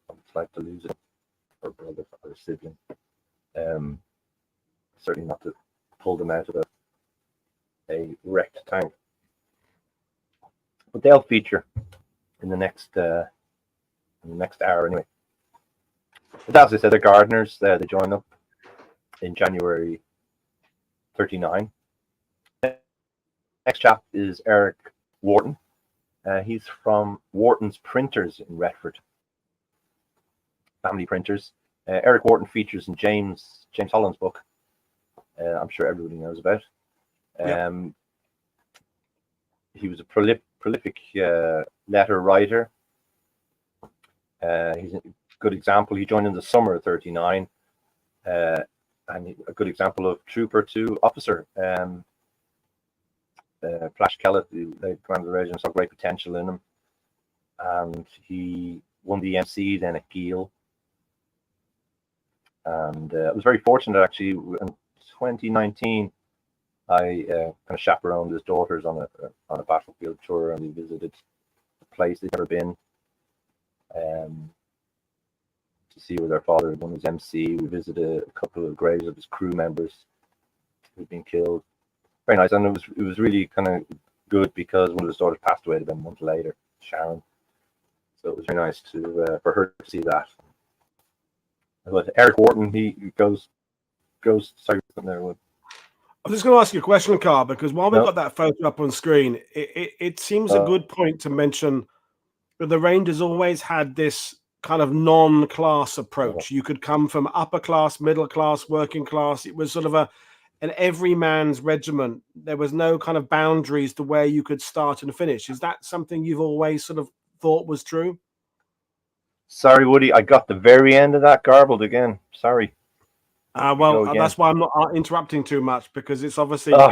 it's like to lose it, or brother or a sibling. Certainly not to pull them out of a wrecked tank. But they'll feature in the next hour anyway. But as I said, the gardeners, they join up in January 39. Next chap is Eric Wharton. He's from Wharton's Printers in Retford. Family printers. Eric Wharton features in James Holland's book. I'm sure everybody knows about. He was a prolific letter writer. He's a good example. He joined in the summer of 39. And a good example of trooper to officer. Flash Kellett, the commander of the regiment, saw great potential in him, and he won the MC then at Giel. And I was very fortunate, actually. In 2019, I kind of chaperoned his daughters on a battlefield tour, and we visited a place they'd never been, to see where their father had won his MC. We visited a couple of graves of his crew members who'd been killed. Very nice, and it was really kind of good because one of his daughters passed away about a month later, Sharon. So it was very nice for her to see that. But Eric Wharton, he goes. Sorry, there. I'm just going to ask you a question, Karl, because while we've got that photo up on screen, it seems a good point to mention that the Rangers always had this kind of non-class approach. You could come from upper class, middle class, working class. It was sort of an every man's regiment. There was no kind of boundaries to where you could start and finish. Is that something you've always sort of thought was true? Sorry, Woody, I got the very end of that garbled again. Sorry. Well, that's why I'm not interrupting too much, because it's obviously. No,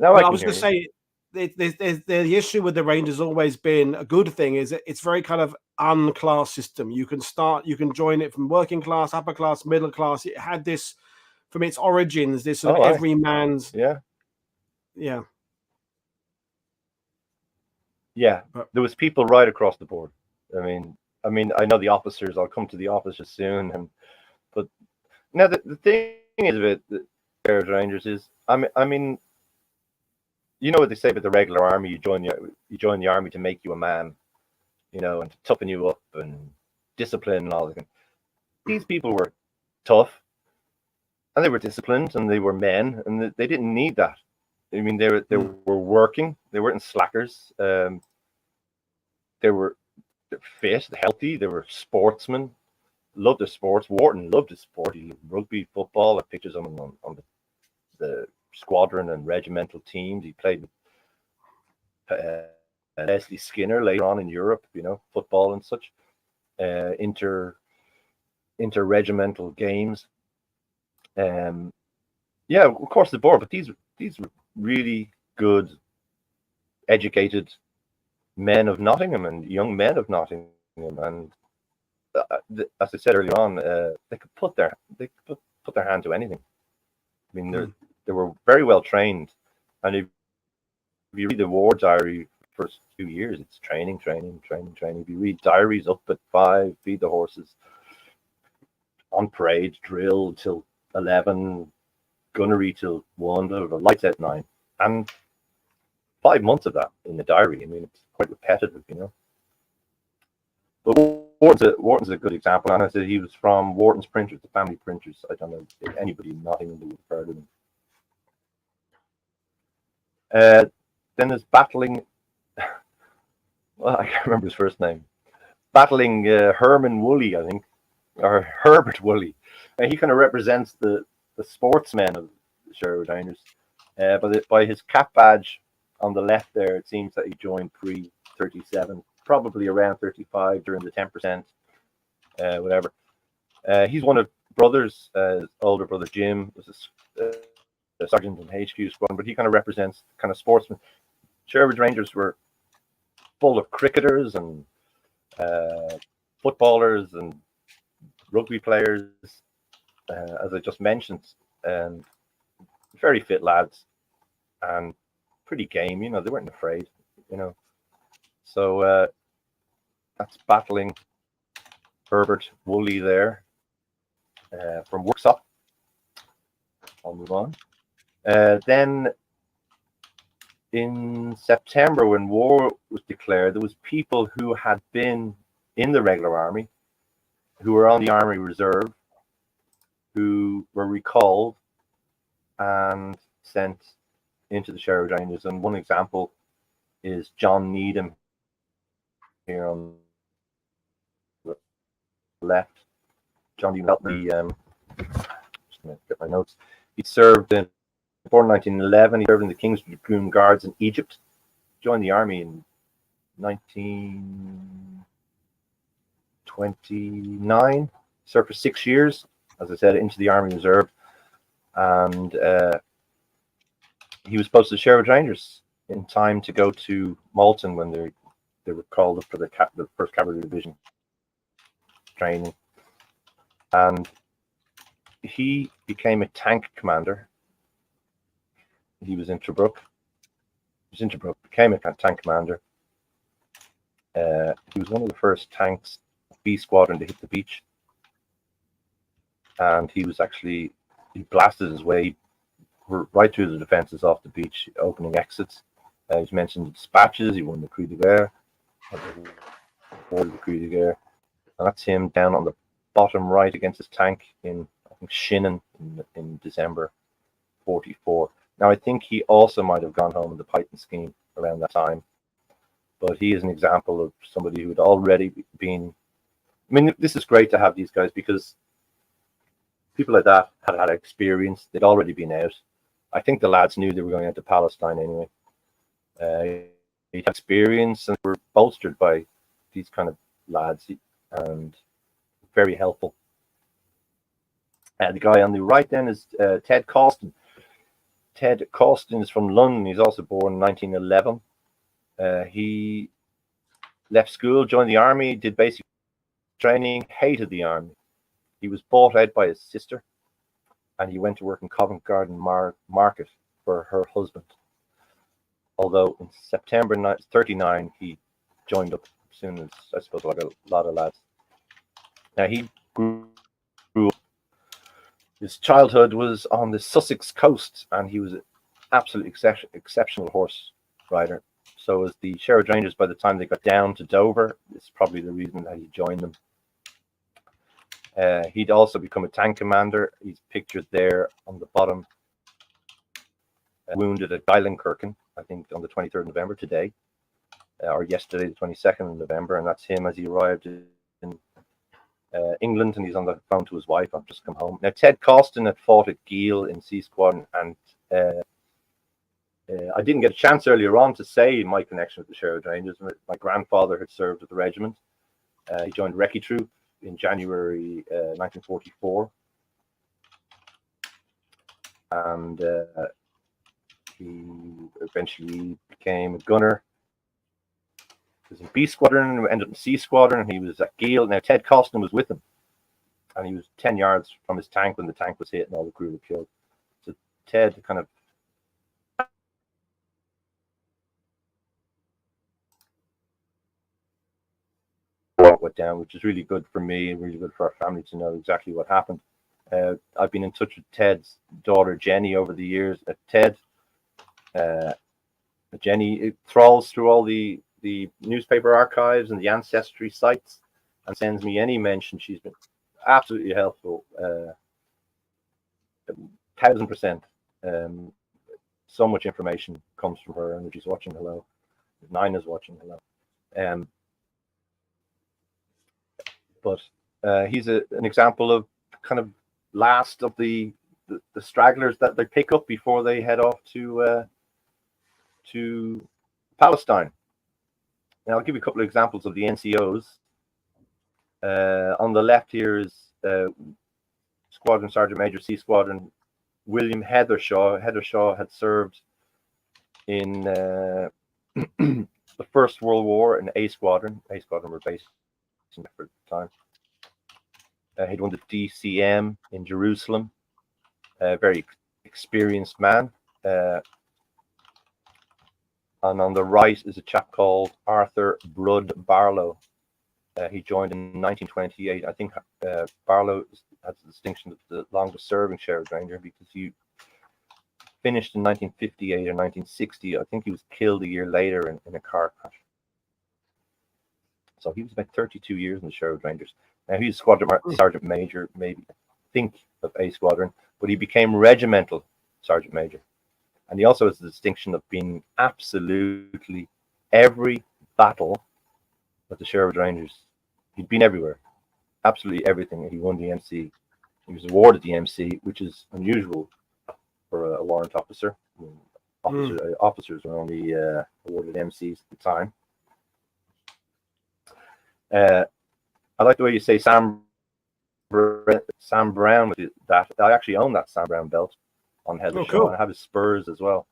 I was going to say, the issue with the Rangers always been a good thing is it's very kind of unclass system. You can join it from working class, upper class, middle class. It had this from its origins, this sort of every man's. Yeah. But there was people right across the board. I mean, I know the officers. I'll come to the officers soon, but now the thing is with the Rangers is, I mean, you know what they say about the regular army? You join the army to make you a man, you know, and to toughen you up and discipline and all that. These people were tough, and they were disciplined, and they were men, and they didn't need that. I mean, they were working. They weren't slackers. They were fit, healthy. They were sportsmen. Loved the sports. Wharton loved the sport. He loved rugby, football. I pictures him on the squadron and regimental teams. He played with Leslie Skinner later on in Europe, you know, football and such. Inter-regimental games. Of course the board, but these were really good, educated men of Nottingham and young men of Nottingham, and as I said earlier on, they could put their hand to anything. I mean, they were very well trained, and if you read the war diary for 2 years, it's training. If you read diaries, up at 5, feed the horses, on parade, drill till 11, gunnery till 1, lights at 9, and 5 months of that in the diary. I mean, it's quite repetitive, you know. But Wharton's a good example, and I said he was from Wharton's Printers, the family printers. I don't know if anybody in Nottingham would have heard of them. Then there's battling. Well, I can't remember his first name. Battling Herman Woolley, I think, or Herbert Woolley. And he kind of represents the sportsmen of the Sherwood Rangers. But by his cap badge on the left there, it seems that he joined pre-37, probably around 35 during the 10%, whatever. He's one of brothers. Older brother Jim was a sergeant in HQ squadron, but he kind of represents kind of sportsmen. Sherwood Rangers were full of cricketers and footballers and rugby players, as I just mentioned, very fit lads and pretty game. You know, they weren't afraid. You know, so that's battling Herbert Woolley there from Worksop. I'll move on. Then in September, when war was declared, there was people who had been in the regular army, who were on the army reserve, who were recalled and sent into the Sherwood Rangers. And one example is John Needham here on the left. John Needham helped me. Just gonna get my notes. He served before 1911. He served in the King's Dragoon Guards in Egypt. Joined the army in 1929. Served for 6 years, as I said, into the Army Reserve, and he was posted to Sherwood Rangers in time to go to Malton when they were called up for the 1st Cavalry Division training, and he became a tank commander. He was in Tobruk. Became a tank commander. He was one of the first tanks, B squadron, to hit the beach, and he blasted his way right through the defenses off the beach, opening exits. He's mentioned dispatches. He won the Crete de Guerre, and that's him down on the bottom right against his tank in, I think, Shinnon in December 44. Now, I think he also might have gone home in the Python scheme around that time, but he is an example of somebody who had already been. I mean, this is great to have these guys because people like that had experience. They'd already been out. I think the lads knew they were going out to Palestine anyway. They had experience and were bolstered by these kind of lads, and very helpful. The guy on the right then is Ted Causton. Ted Causton is from London. He's also born in 1911. He left school, joined the army, did basic training, hated the army. He was bought out by his sister, and he went to work in Covent Garden Market for her husband. Although in September 1939, he joined up as soon as, I suppose, like a lot of lads. Now, he grew up. His childhood was on the Sussex coast, and he was an absolutely exceptional horse rider. So as the Sherwood Rangers, by the time they got down to Dover, it's probably the reason that he joined them. He'd also become a tank commander. He's pictured there on the bottom, wounded at Geilenkirchen, I think on the 23rd of November today, or yesterday, the 22nd of November, and that's him as he arrived in England, and he's on the phone to his wife. I've just come home. Now, Ted Causton had fought at Giel in C Squadron, and I didn't get a chance earlier on to say my connection with the Sherwood Rangers. My grandfather had served with the regiment. He joined Recce Troop in January 1944, and he eventually became a gunner. He was in B Squadron, ended up in C Squadron, and he was at Giel. Now, Ted Causton was with him, and he was 10 yards from his tank when the tank was hit and all the crew were killed. So Ted kind of went down, which is really good for me and really good for our family to know exactly what happened. I've been in touch with Ted's daughter, Jenny, over the years. Jenny trawls through all the newspaper archives and the ancestry sites and sends me any mention. She's been absolutely helpful, 1000%. So much information comes from her, and she's watching. Hello, Nina's watching. Hello. But he's an example of kind of last of the stragglers that they pick up before they head off to Palestine. Now, I'll give you a couple of examples of the NCOs. On the left here is Squadron Sergeant Major C Squadron William Heathershaw. Heathershaw had served in the First World War in A Squadron. A Squadron were based in for the time. He'd won the DCM in Jerusalem. A very experienced man. And on the right is a chap called Arthur Brudd Barlow. He joined in 1928. I think Barlow has the distinction of the longest serving Sherwood Ranger because he finished in 1958 or 1960. I think he was killed a year later in a car crash. So he was about 32 years in the Sherwood Rangers. Now he's squadron sergeant major, maybe I think of a squadron, but he became regimental sergeant major. And he also has the distinction of being absolutely every battle with the Sherwood Rangers. He'd been everywhere, absolutely everything. He won the MC. He was awarded the MC, which is unusual for a warrant officer. Officers were only awarded MCs at the time. I like the way you say Sam Brown with that. I actually own that Sam Brown belt on Head of Show, cool. and I have his spurs as well.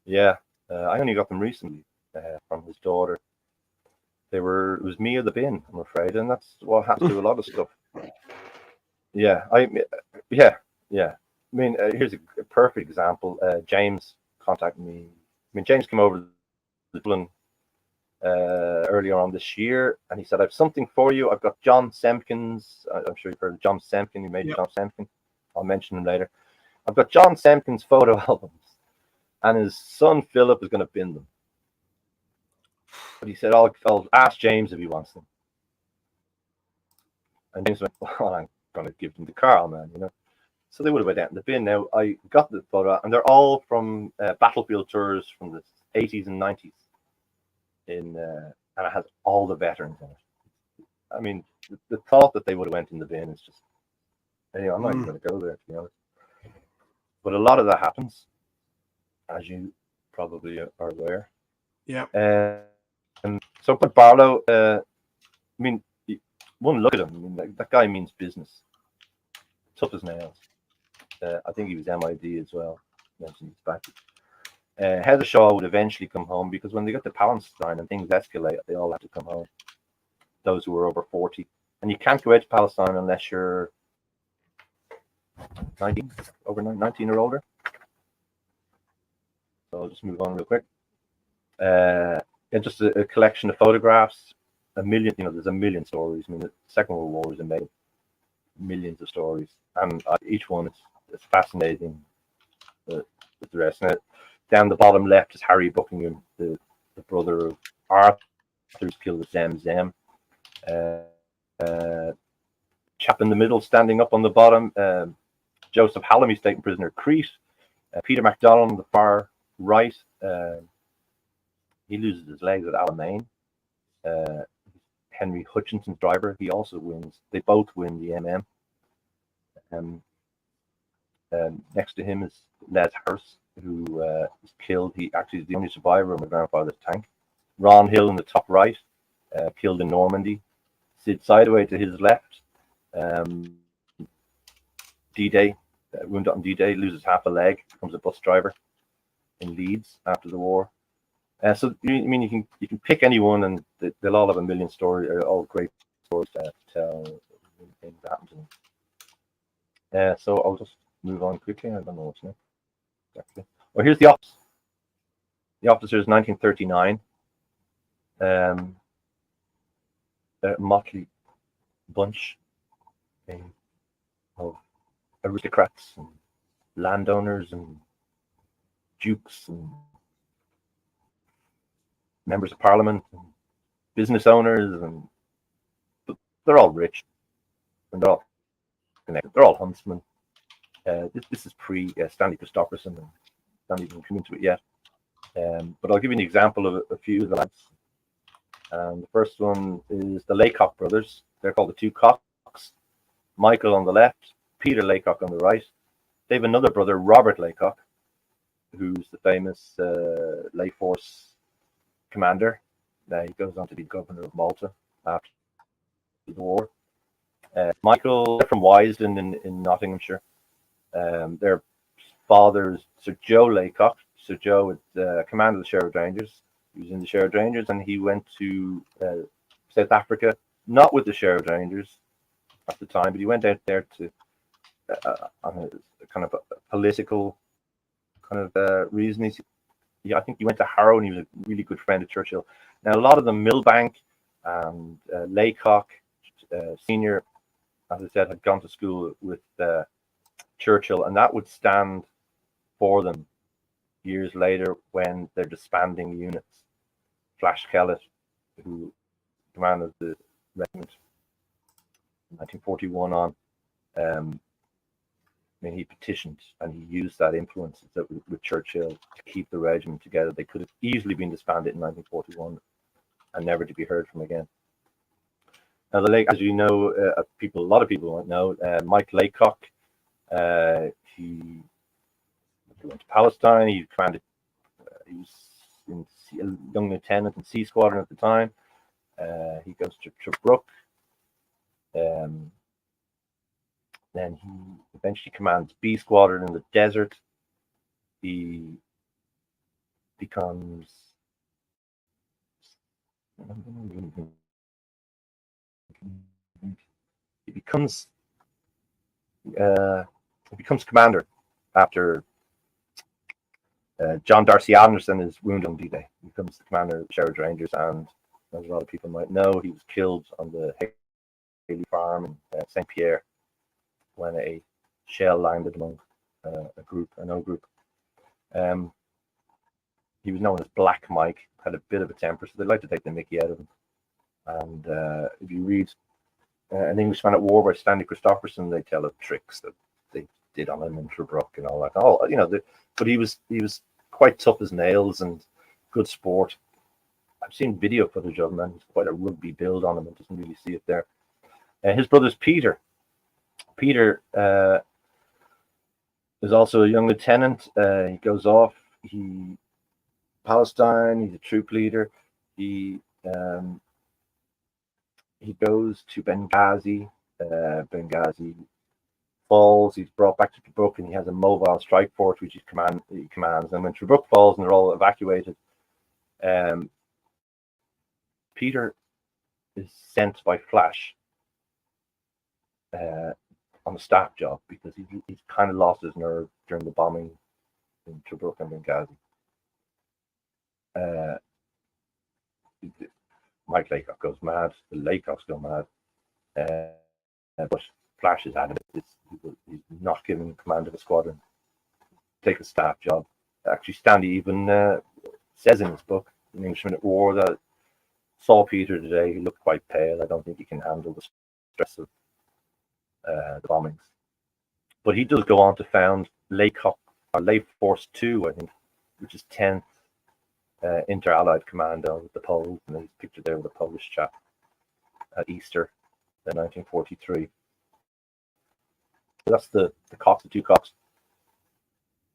Yeah, I only got them recently from his daughter. It was me or the bin, I'm afraid, and that's what happens to a lot of stuff. Yeah. I mean, here's a perfect example. James contacted me. I mean, James came over to Dublin earlier on this year, and he said, "I have something for you. I've got John Semkin's. I'm sure you've heard of John Semkin. He made John Semkin. I'll mention him later. I've got John Semkin's photo albums, and his son Philip is going to bin them. But he said, I'll ask James if he wants them." And James went, "Well, I'm going to give them to Karl, man, you know." So they would have went out in the bin. Now, I got the photo, and they're all from battlefield tours from the 80s and 90s. And it has all the veterans in it. I mean, the thought that they would have went in the bin is just, anyway, I'm not even going to go there, to be honest. But a lot of that happens, as you probably are aware. Yeah. And so, but Barlow, I mean, one look at him. I mean, that guy means business. Tough as nails. I think he was MID as well. Mentioned his back. Heather Shaw would eventually come home because when they got to Palestine and things escalate, they all have to come home. Those who were over 40, and you can't go out to Palestine unless you're 19, over 19 or older. So I'll just move on real quick. And just a collection of photographs. There's a million stories. I mean, the Second World War is amazing. Millions of stories, and each one is fascinating. The rest. And down the bottom left is Harry Buckingham, the brother of Arthur, who's killed with Zem. Chap in the middle, standing up on the bottom, Joseph Hallam, taken prisoner at Crete. Peter MacDonald on the far right, he loses his legs at Alamein. Henry Hutchinson's driver, he also wins. They both win the MM. Next to him is Les Harris, who was killed. He actually is the only survivor of my grandfather's tank. Ron Hill in the top right, killed in Normandy. Sid Sidaway to his left. D-Day, wounded on D-Day, loses half a leg, becomes a bus driver in Leeds after the war. So I mean, you can pick anyone, and they'll all have a million stories, or all great stories to tell. Things that happen to them. So I'll just move on quickly. I don't know what's next. Exactly. Well, here's the office. The officer is 1939. A motley bunch of aristocrats and landowners and dukes and members of parliament and business owners, but they're all rich and they're all connected. They're all huntsmen. This is pre Stanley Christopherson, and Stanley didn't come into it yet. But I'll give you an example of a few of the lads. The first one is the Laycock brothers. They're called the Two Cocks. Michael on the left, Peter Laycock on the right. They have another brother, Robert Laycock, who's the famous Lay Force commander. He goes on to be governor of Malta after the war. Michael, they're from Wisden in Nottinghamshire. Their father is Sir Joe Laycock. Sir Joe was commander of the Sherwood Rangers. He was in the Sherwood Rangers, and he went to South Africa, not with the Sherwood Rangers, at the time, but he went out there to on a kind of a political kind of reason. I think he went to Harrow, and he was a really good friend of Churchill. Now, a lot of them, Millbank and Laycock Senior, as I said, had gone to school with Churchill, and that would stand for them years later when they're disbanding units. Flash Kellett, who commanded the regiment in 1941 on, he petitioned and he used that influence with Churchill to keep the regiment together. They could have easily been disbanded in 1941 and never to be heard from again. Now, as you know, a lot of people won't know, Mike Laycock, he went to Palestine. He commanded, he was a young lieutenant in C Squadron at the time. He goes to Tobruk. Then he eventually commands B Squadron in the desert. He becomes commander after John Darcy Anderson is wounded on D-Day. He becomes the commander of the Sherwood Rangers, and as a lot of people might know, he was killed on the Haldane farm in St. Pierre when a shell landed among an O group. He was known as Black Mike, had a bit of a temper, so they like to take the mickey out of him. And if you read An Englishman at War by Stanley Christopherson, they tell of tricks that they did on him in Tobruk and all that. But he was quite tough as nails and good sport. I've seen video footage of him, and he's quite a rugby build on him. I doesn't really see it there. His brother's Peter. Peter is also a young lieutenant. He goes off. Palestine. He's a troop leader. He goes to Benghazi. Benghazi falls. He's brought back to Tobruk, and he has a mobile strike force which he commands. And when Tobruk falls and they're all evacuated, Peter is sent by Flash on a staff job because he's kind of lost his nerve during the bombing in Tobruk and Benghazi. Mike Laycock goes mad. The Laycocks go mad. But Flash is adamant. He's not giving command of a squadron. Take a staff job. Actually, Stanley even says in his book, An Englishman at War, that saw Peter today. He looked quite pale. I don't think he can handle the stress of the bombings. But he does go on to found Laycock, or Lay Force 2, I think, which is 10th Inter-Allied Commando with the Poles. And he's pictured there with a Polish chap at Easter in 1943. So that's the Cox, the two Cox.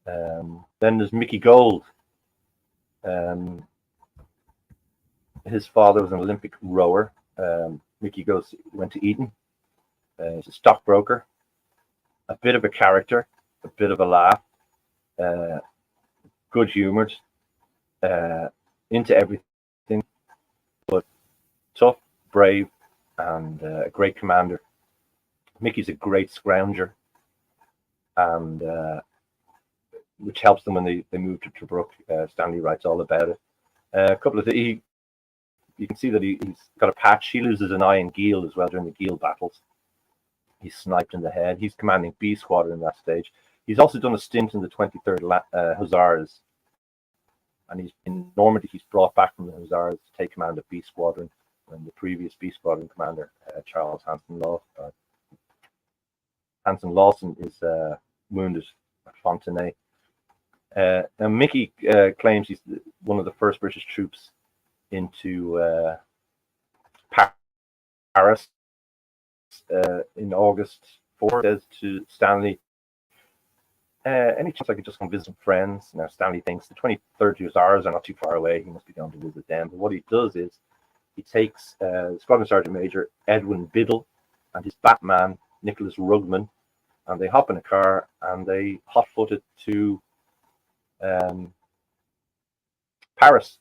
Then there's Mickey Gold. His father was an Olympic rower. Mickey went to Eton. He's a stockbroker, a bit of a character, a bit of a laugh, good humoured, into everything, but tough, brave, and a great commander. Mickey's a great scrounger, and which helps them when they move to Tobruk. Stanley writes all about it. A couple of things. You can see that he's got a patch. He loses an eye in Geel as well during the Geel battles. He's sniped in the head. He's commanding B Squadron in that stage. He's also done a stint in the 23rd Hussars. And he's in Normandy. He's brought back from the Hussars to take command of B Squadron when the previous B Squadron commander, Charles Hanson Lawson, is wounded at Fontenay. Now, Mickey claims he's one of the first British troops into Paris in August 4. Says to Stanley, any chance I could just come visit some friends? Now, Stanley thinks the 23rd Hussars are not too far away. He must be going to visit them. But what he does is he takes Squadron Sergeant Major Edwin Biddle and his Batman, Nicholas Rugman, and they hop in a car and they hot-footed to Paris.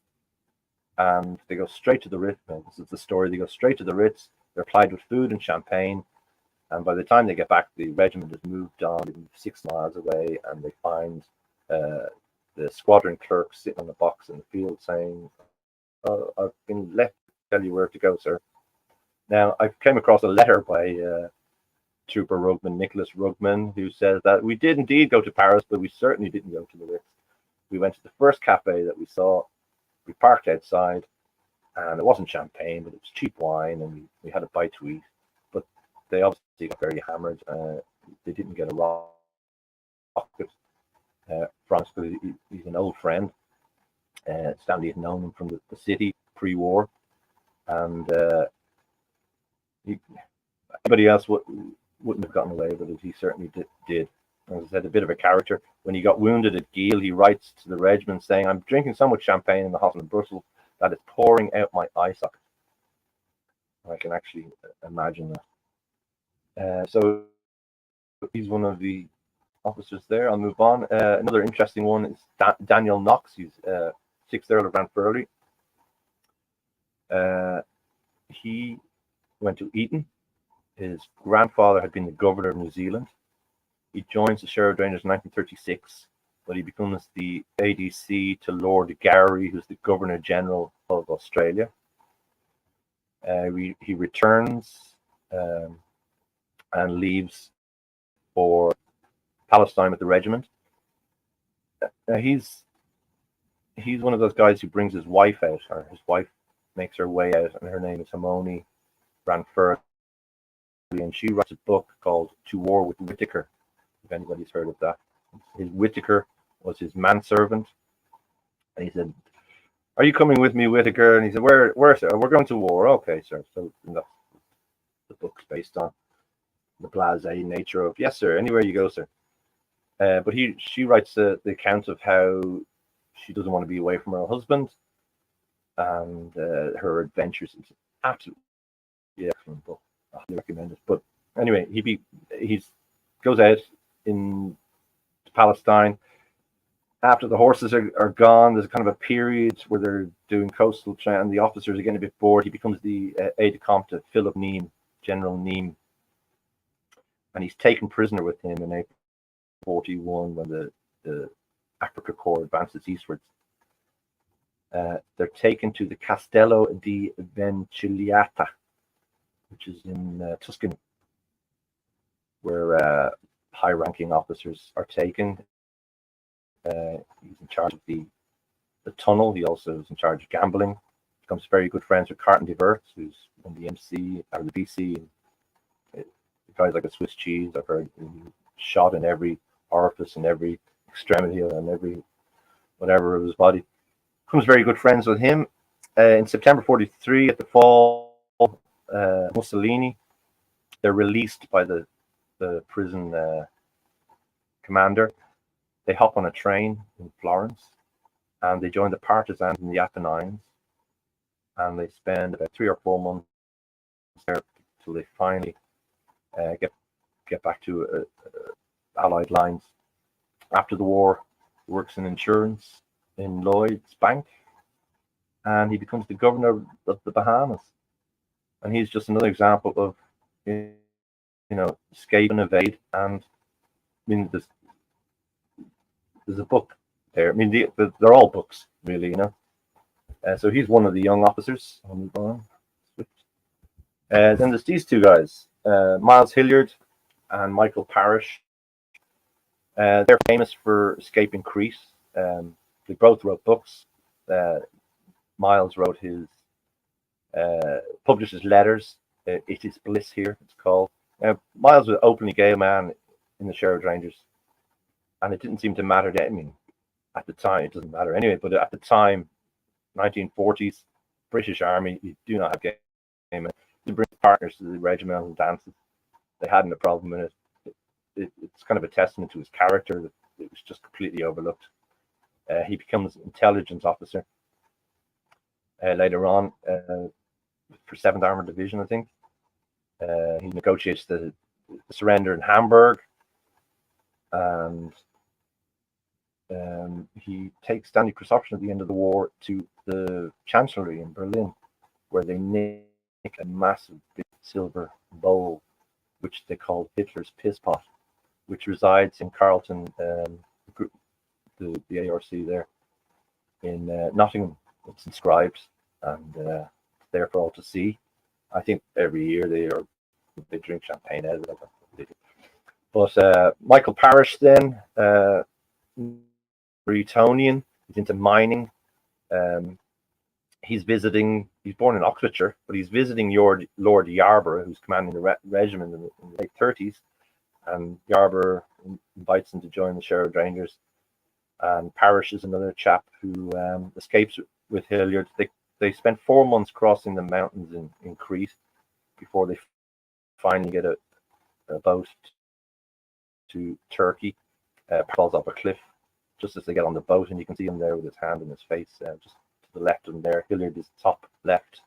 And they go straight to the Ritz. This is the story. They go straight to the Ritz. They're plied with food and champagne. And by the time they get back, the regiment has moved on 6 miles away, and they find the squadron clerk sitting on a box in the field saying, "Oh, I've been left to tell you where to go, sir." Now, I came across a letter by Trooper Rugman, Nicholas Rugman, who says that we did indeed go to Paris, but we certainly didn't go to the Ritz. We went to the first cafe that we saw. We parked outside, and it wasn't champagne, but it was cheap wine, and we had a bite to eat. But they obviously got very hammered. They didn't get a rocket from us because he's an old friend. Stanley had known him from the city pre-war, and anybody else wouldn't have gotten away with it. He certainly did. As I said, a bit of a character. When he got wounded at Geel, he writes to the regiment saying, "I'm drinking so much champagne in the hospital in Brussels that it's pouring out my eye socket." I can actually imagine that. So he's one of the officers there. I'll move on. Another interesting one is Daniel Knox. He's 6th Earl of Ranfurly. He went to Eton. His grandfather had been the governor of New Zealand. He joins the Sherwood Rangers in 1936, but he becomes the ADC to Lord Gowrie, who's the Governor General of Australia. He returns and leaves for Palestine with the regiment. He's one of those guys who brings his wife out, or his wife makes her way out, and her name is Hamoni Ranfurly, and she writes a book called To War with Whittaker, if anybody's heard of that. His Whittaker was his manservant, and he said, "Are you coming with me, Whittaker?" And he said, Where, sir? "We're going to war." "Okay, sir." So that's the book's based on, the blasé nature of, "Yes, sir, anywhere you go, sir." But she writes the account of how she doesn't want to be away from her husband, and her adventures. It's absolutely excellent book. I highly recommend it. But anyway, he goes out in Palestine. After the horses are gone, there's kind of a period where they're doing coastal trade, and the officers are getting a bit bored. He becomes the aide-de-camp to Philip Neame, General Neame, and he's taken prisoner with him in April 1941 when the Africa Corps advances eastwards. They're taken to the Castello di Vencigliata, which is in Tuscany, where high-ranking officers are taken. He's in charge of the tunnel. He also is in charge of gambling. Becomes very good friends with Carton de Vert, who's on the MC or the BC. The guy's like a Swiss cheese. I've heard shot in every orifice and every extremity and every whatever of his body. Becomes very good friends with him. In September 1943, at the fall, Mussolini, they're released by the prison commander. They hop on a train in Florence, and they join the partisans in the Apennines, and they spend about 3 or 4 months there till they finally get back to Allied lines. After the war, he works in insurance in Lloyd's Bank, and he becomes the governor of the Bahamas. And he's just another example of, escape and evade. And I mean, there's a book there. I mean, they're all books, really, So he's one of the young officers. I'll move on. Then there's these two guys, Miles Hilliard and Michael Parrish. They're famous for escaping Crete. They both wrote books. Miles wrote published his letters. It is Bliss here, it's called. Miles was an openly gay man in the Sherwood Rangers, and it didn't seem to matter to him. At the time, it doesn't matter anyway, but at the time, 1940s, British Army, you do not have gay men. They bring partners to the regimental dances. They hadn't a problem in it. It's kind of a testament to his character that it was just completely overlooked. He becomes intelligence officer later on for 7th Armored Division, I think. He negotiates the surrender in Hamburg, and he takes Stanley Christopherson at the end of the war to the Chancellery in Berlin, where they nick a massive big silver bowl which they called Hitler's piss pot, which resides in Carlton, the ARC there in Nottingham. It's inscribed and there for all to see. I think every year they drink champagne out of it. But Michael Parrish then, Bretonian, he's into mining. He's born in Oxfordshire, but he's visiting Lord Yarborough, who's commanding the regiment in the late 30s. And Yarborough invites him to join the Sherwood Rangers. And Parrish is another chap who escapes with Hilliard. They spent 4 months crossing the mountains in Crete before they finally get a boat to Turkey. Falls off a cliff just as they get on the boat, and you can see him there with his hand in his face, just to the left of him there. Hilliard is top left.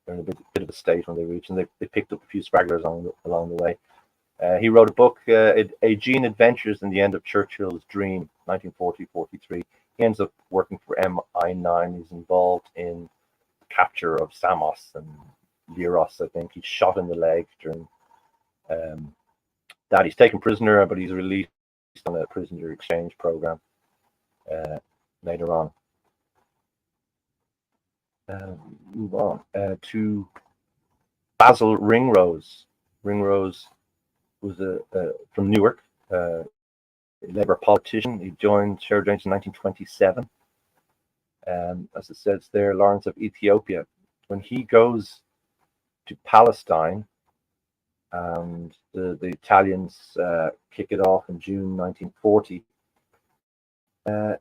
They're in a bit of a state when they reach, and they picked up a few stragglers along the way. He wrote a book, Aegean Adventures and the End of Churchill's Dream, 1940-43. He ends up working for MI9. He's involved in the capture of Samos and Liros, I think. He's shot in the leg during that. He's taken prisoner, but he's released on a prisoner exchange program later on. Move on to Basil Ringrose. Ringrose was from Newark, a Labour politician. He joined Sherwood Rangers in 1927. As it says there, Lawrence of Ethiopia. When he goes to Palestine, and the Italians kick it off in June 1940,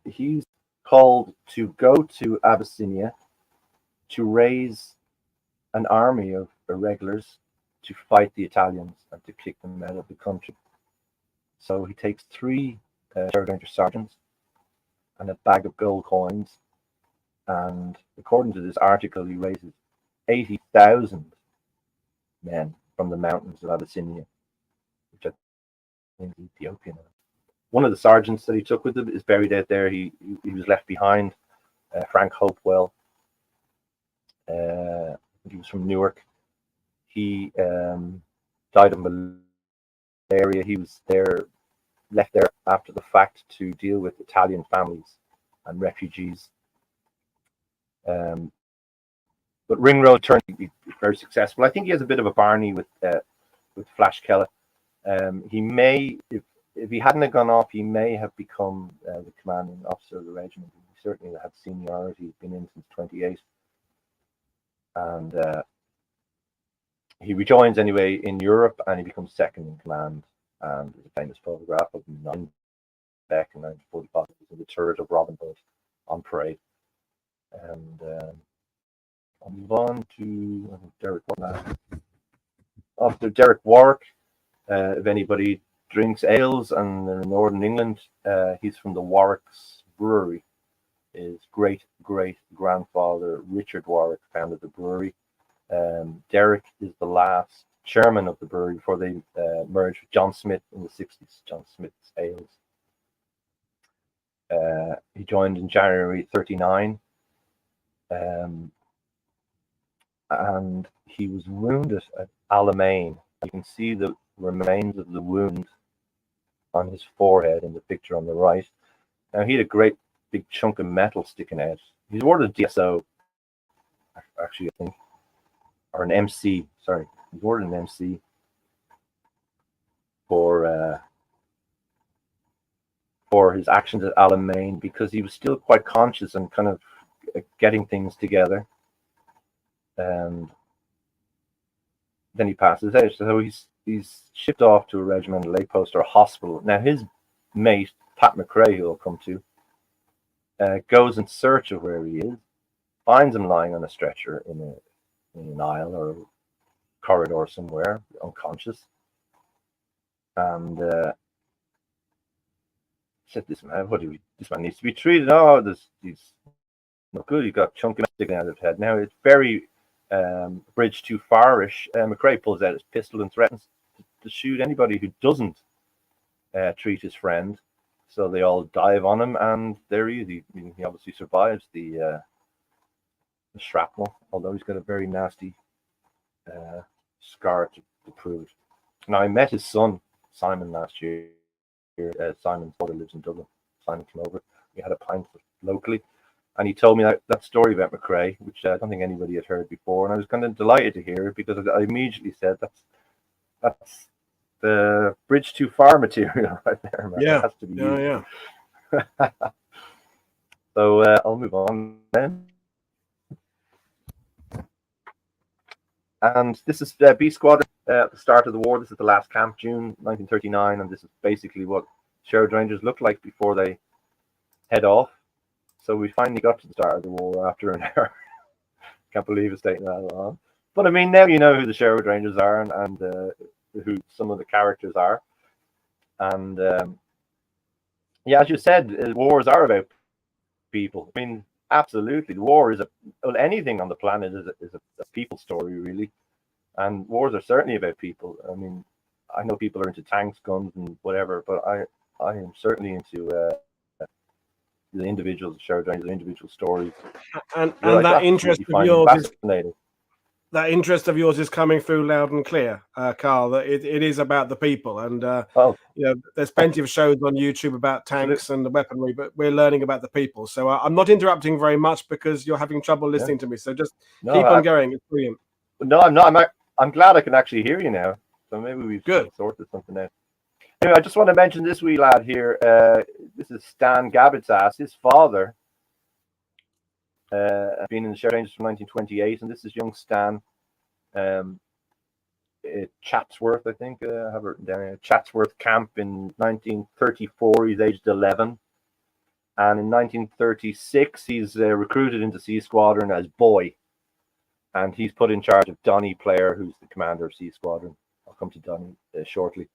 he's called to go to Abyssinia to raise an army of irregulars to fight the Italians and to kick them out of the country. So he takes 3 Sherwood Ranger sergeants and a bag of gold coins, and according to this article, he raises 80,000 men from the mountains of Abyssinia, which I think is Ethiopia now. One of the sergeants that he took with him is buried out there. He was left behind, Frank Hopewell. He was from Newark. He died of malaria. He was left there after the fact to deal with Italian families and refugees. But Ringrose turned to be very successful. I think he has a bit of a Barney with Flash Keller. He may, if he hadn't have gone off, he may have become the commanding officer of the regiment. He certainly had seniority. He's been in since 28. And he rejoins anyway in Europe, and he becomes second in command. And there's a famous photograph of him back in 1945 in the turret of Robin Hood on parade. And I'll move on to Derek Warwick. After Derek Warwick, if anybody drinks ales and they're in Northern England, he's from the Warwick's Brewery. His great-great-grandfather, Richard Warwick, founded the brewery. Derek is the last chairman of the brewery before they merged with John Smith in the 60s, John Smith's Ales. He joined in January 39. And he was wounded at Alamein. You can see the remains of the wound on his forehead in the picture on the right. Now, he had a great big chunk of metal sticking out. He's awarded a DSO, actually, I think, or an MC. Sorry, he's awarded an MC for his actions at Alamein because he was still quite conscious and kind of getting things together. And then he passes out. So he's shipped off to a regimental lay post or a hospital. Now his mate, Pat McCraith, who will come to, goes in search of where he is, finds him lying on a stretcher in an aisle or a corridor somewhere, unconscious. And said, "This man, this man needs to be treated. Oh, he's not good. He got chunky sticking out of his head." Now it's very bridge too far-ish. McCraith pulls out his pistol and threatens to shoot anybody who doesn't treat his friend. So they all dive on him, and there he is. He obviously survives the shrapnel, although he's got a very nasty scar to prove it. And I met his son, Simon, last year. Simon's father lives in Dublin. Simon came over. We had a pint locally. And he told me that story about McCraith, which I don't think anybody had heard before. And I was kind of delighted to hear it because I immediately said, that's the bridge too far material right there, man. Yeah. It has to be used. Yeah. So I'll move on then. And this is B Squadron at the start of the war. This is the last camp, June 1939. And this is basically what Sherwood Rangers look like before they head off. So we finally got to the start of the war after an hour. Can't believe it's taking that long. But I mean, now you know who the Sherwood Rangers are and who some of the characters are. And yeah, as you said, wars are about people. I mean, absolutely. The war is anything on the planet is a people story, really. And wars are certainly about people. I mean, I know people are into tanks, guns, and whatever, but I am certainly into the individuals, the Sherwood Rangers, the individual stories. And that interest of yours is that interest of yours is coming through loud and clear, Karl. That it is about the people, and you know, there's plenty of shows on YouTube about tanks and the weaponry, but we're learning about the people. So I'm not interrupting very much because you're having trouble listening to me. So just keep on going. It's brilliant. No, I'm not. I'm glad I can actually hear you now. So maybe we've sorted something out. Anyway, I just want to mention this wee lad here. This is Stan Gabbitas. His father had been in the Sherwood Rangers from 1928, and this is young Stan Chatsworth, I think. I have it written down here. Chatsworth camp in 1934. He's aged 11. And in 1936, he's recruited into C Squadron as boy. And he's put in charge of Donny Player, who's the commander of C Squadron. I'll come to Donny shortly.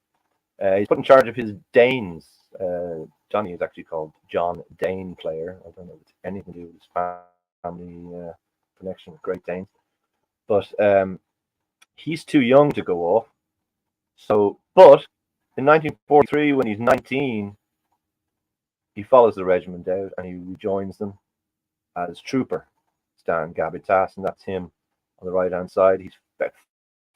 He's put in charge of his Danes. Johnny is actually called John Dane Player. I don't know if it's anything to do with his family connection with Great Danes. But he's too young to go off. So, but in 1943, when he's 19, he follows the regiment out and he rejoins them as trooper, Stan Gabbitas, and that's him on the right-hand side. He's about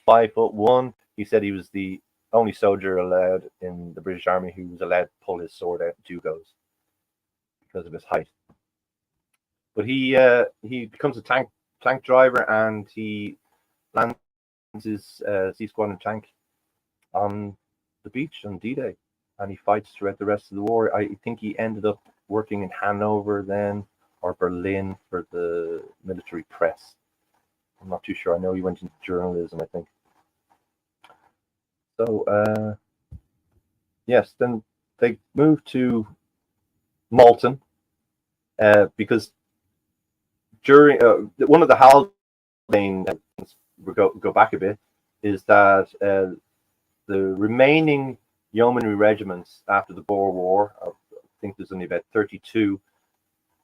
5'1". He said he was the only soldier allowed in the British Army who was allowed to pull his sword out in 2 goes because of his height. But he becomes a tank driver, and he lands his C Squadron tank on the beach on D-Day, and he fights throughout the rest of the war. I think he ended up working in Hanover then, or Berlin, for the military press. I'm not too sure. I know he went into journalism, I think. So, yes, then they moved to Malton because during one of the Haldane, go back a bit, is that the remaining yeomanry regiments after the Boer War, I think there's only about 32,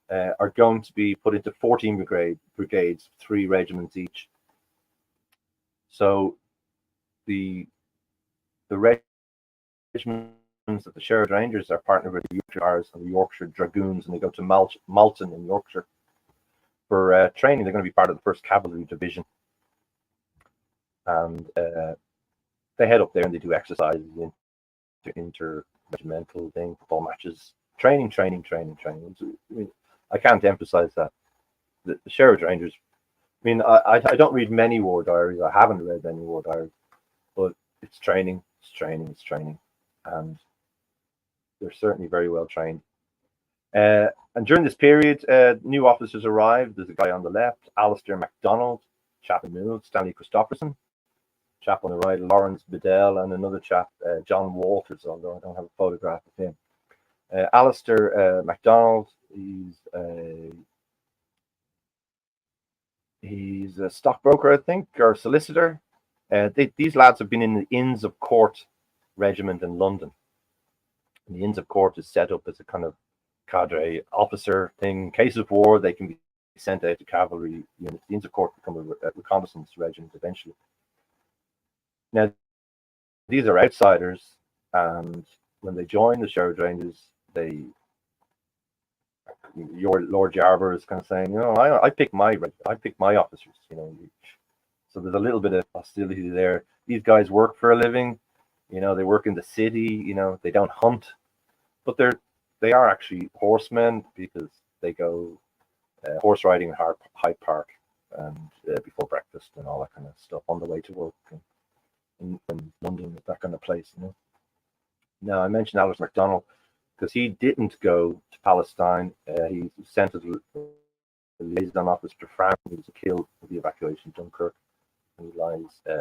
are going to be put into 14 brigades, 3 regiments each. So the regiments of the Sherwood Rangers are partnered with the Yorkshire and the Yorkshire Dragoons, and they go to Malton in Yorkshire for training. They're going to be part of the 1st Cavalry Division, and they head up there and they do exercises, interregimental thing, football matches, training. I mean, I can't emphasize that. The Sherwood Rangers, I mean, I don't read many war diaries. I haven't read any war diaries, but it's training, and they're certainly very well trained. And during this period, new officers arrived. There's a guy on the left, Alistair MacDonald, chap in the middle, Stanley Christopherson, chap on the right, Lawrence Bedell, and another chap, John Walters, although I don't have a photograph of him. Alistair MacDonald, he's a stockbroker, I think, or solicitor. These lads have been in the Inns of Court regiment in London. And the Inns of Court is set up as a kind of cadre officer thing. In case of war, they can be sent out to cavalry units. The Inns of Court become a reconnaissance regiment eventually. Now, these are outsiders, and when they join the Sherwood Rangers, Lord Yarber is kind of saying, I pick my officers, So there's a little bit of hostility there. These guys work for a living. You know, they work in the city. You know, they don't hunt, but they are actually horsemen because they go horse riding in Hyde Park and before breakfast and all that kind of stuff on the way to work in London, that kind of place. You know. Now I mentioned Alice MacDonald because he didn't go to Palestine. He was sent as a liaison officer to France. He was killed in the evacuation of Dunkirk. He lies, I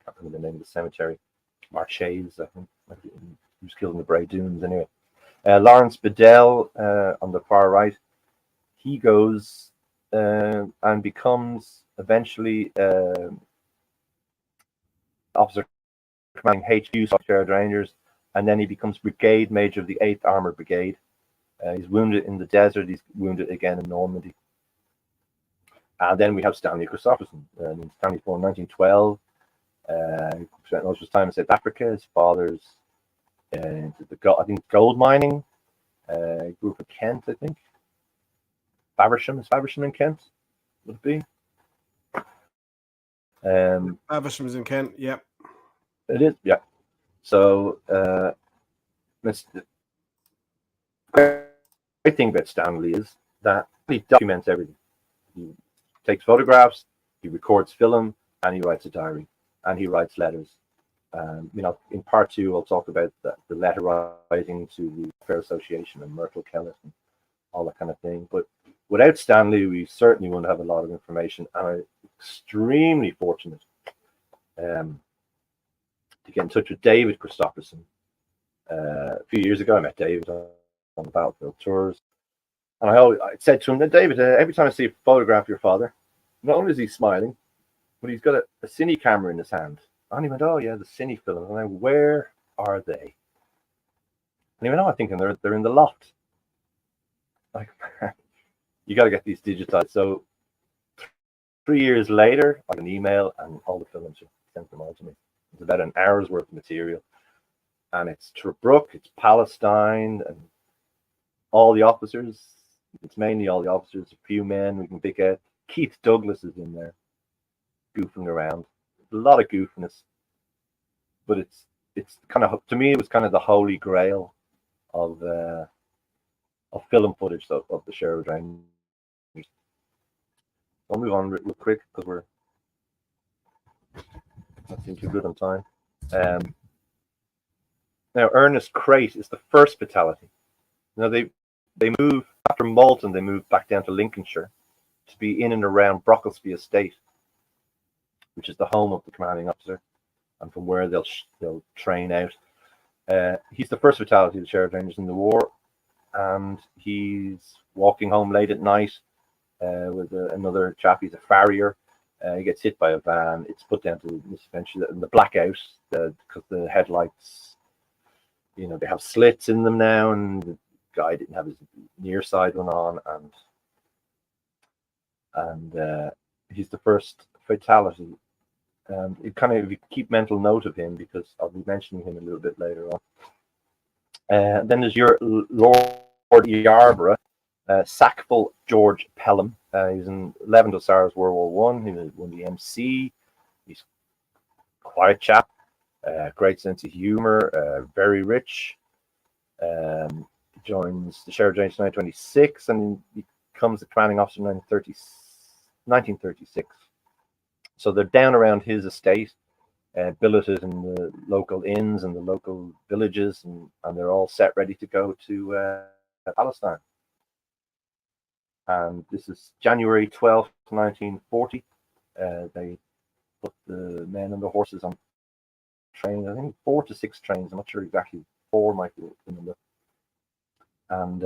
can't remember the name of the cemetery, Marchais, I think. He was killed in the Bray Dunes anyway. Lawrence Bedell on the far right, he goes and becomes eventually officer commanding HQ Sherwood Rangers, and then he becomes brigade major of the 8th Armoured Brigade. He's wounded in the desert. He's wounded again in Normandy. And then we have Stanley Christopherson. Stanley born in 1912. He spent most of his time in South Africa. His father's into I think gold mining. He grew up in Kent, I think. Faversham. Is Faversham in Kent? Would it be? Faversham is in Kent. Yep. It is. Yeah. So the great thing about Stanley is that he documents everything. He takes photographs, he records film, and he writes a diary, and he writes letters. You know, in part 2, I'll talk about the letter writing to the Fair Association and Myrtle Kellet and all that kind of thing. But without Stanley, we certainly wouldn't have a lot of information, and I'm extremely fortunate to get in touch with David Christopherson. A few years ago, I met David on the battlefield tours, and I said to him that, David, every time I see a photograph of your father, not only is he smiling, but he's got a cine camera in his hand. And he went, oh yeah, the cine films. And I went, where are they? And he went, oh, I think they're in the loft. Like, you got to get these digitized. So 3 years later, I got an email and all the films sent them all to me. It's about an hour's worth of material. And it's Tobruk, it's Palestine, and all the officers. It's mainly all the officers, a few men we can pick out. Keith Douglas is in there, goofing around. A lot of goofiness, but it's kind of, to me, it was kind of the holy grail of film footage of the Sherwood Rangers. I'll move on real quick because we're not seem too good on time. Now, Ernest Crate is the first fatality. Now they move after Malton. They move back down to Lincolnshire to be in and around Brocklesby Estate, which is the home of the commanding officer, and from where they'll train out. He's the first fatality of the Sherwood Rangers in the war, and he's walking home late at night with another chap. He's a farrier. He gets hit by a van. It's put down to misadventure and the blackout because the headlights, you know, they have slits in them now, and the guy didn't have his near side one on, and he's the first fatality. It kind of, if you keep mental note of him, because I'll be mentioning him a little bit later on. Then there's your Lord Yarborough, Sackville George Pelham. He's in 11th Hussars World War I. He won the MC. He's a quiet chap, great sense of humor, very rich. Joins the Sherwood Rangers in 1926 and he becomes the commanding officer in 1936. So they're down around his estate, billeted in the local inns and the local villages, and they're all set ready to go to Palestine. And this is January 12th, 1940. They put the men and the horses on trains, I think 4 to 6 trains, I'm not sure exactly, 4 might be the number. And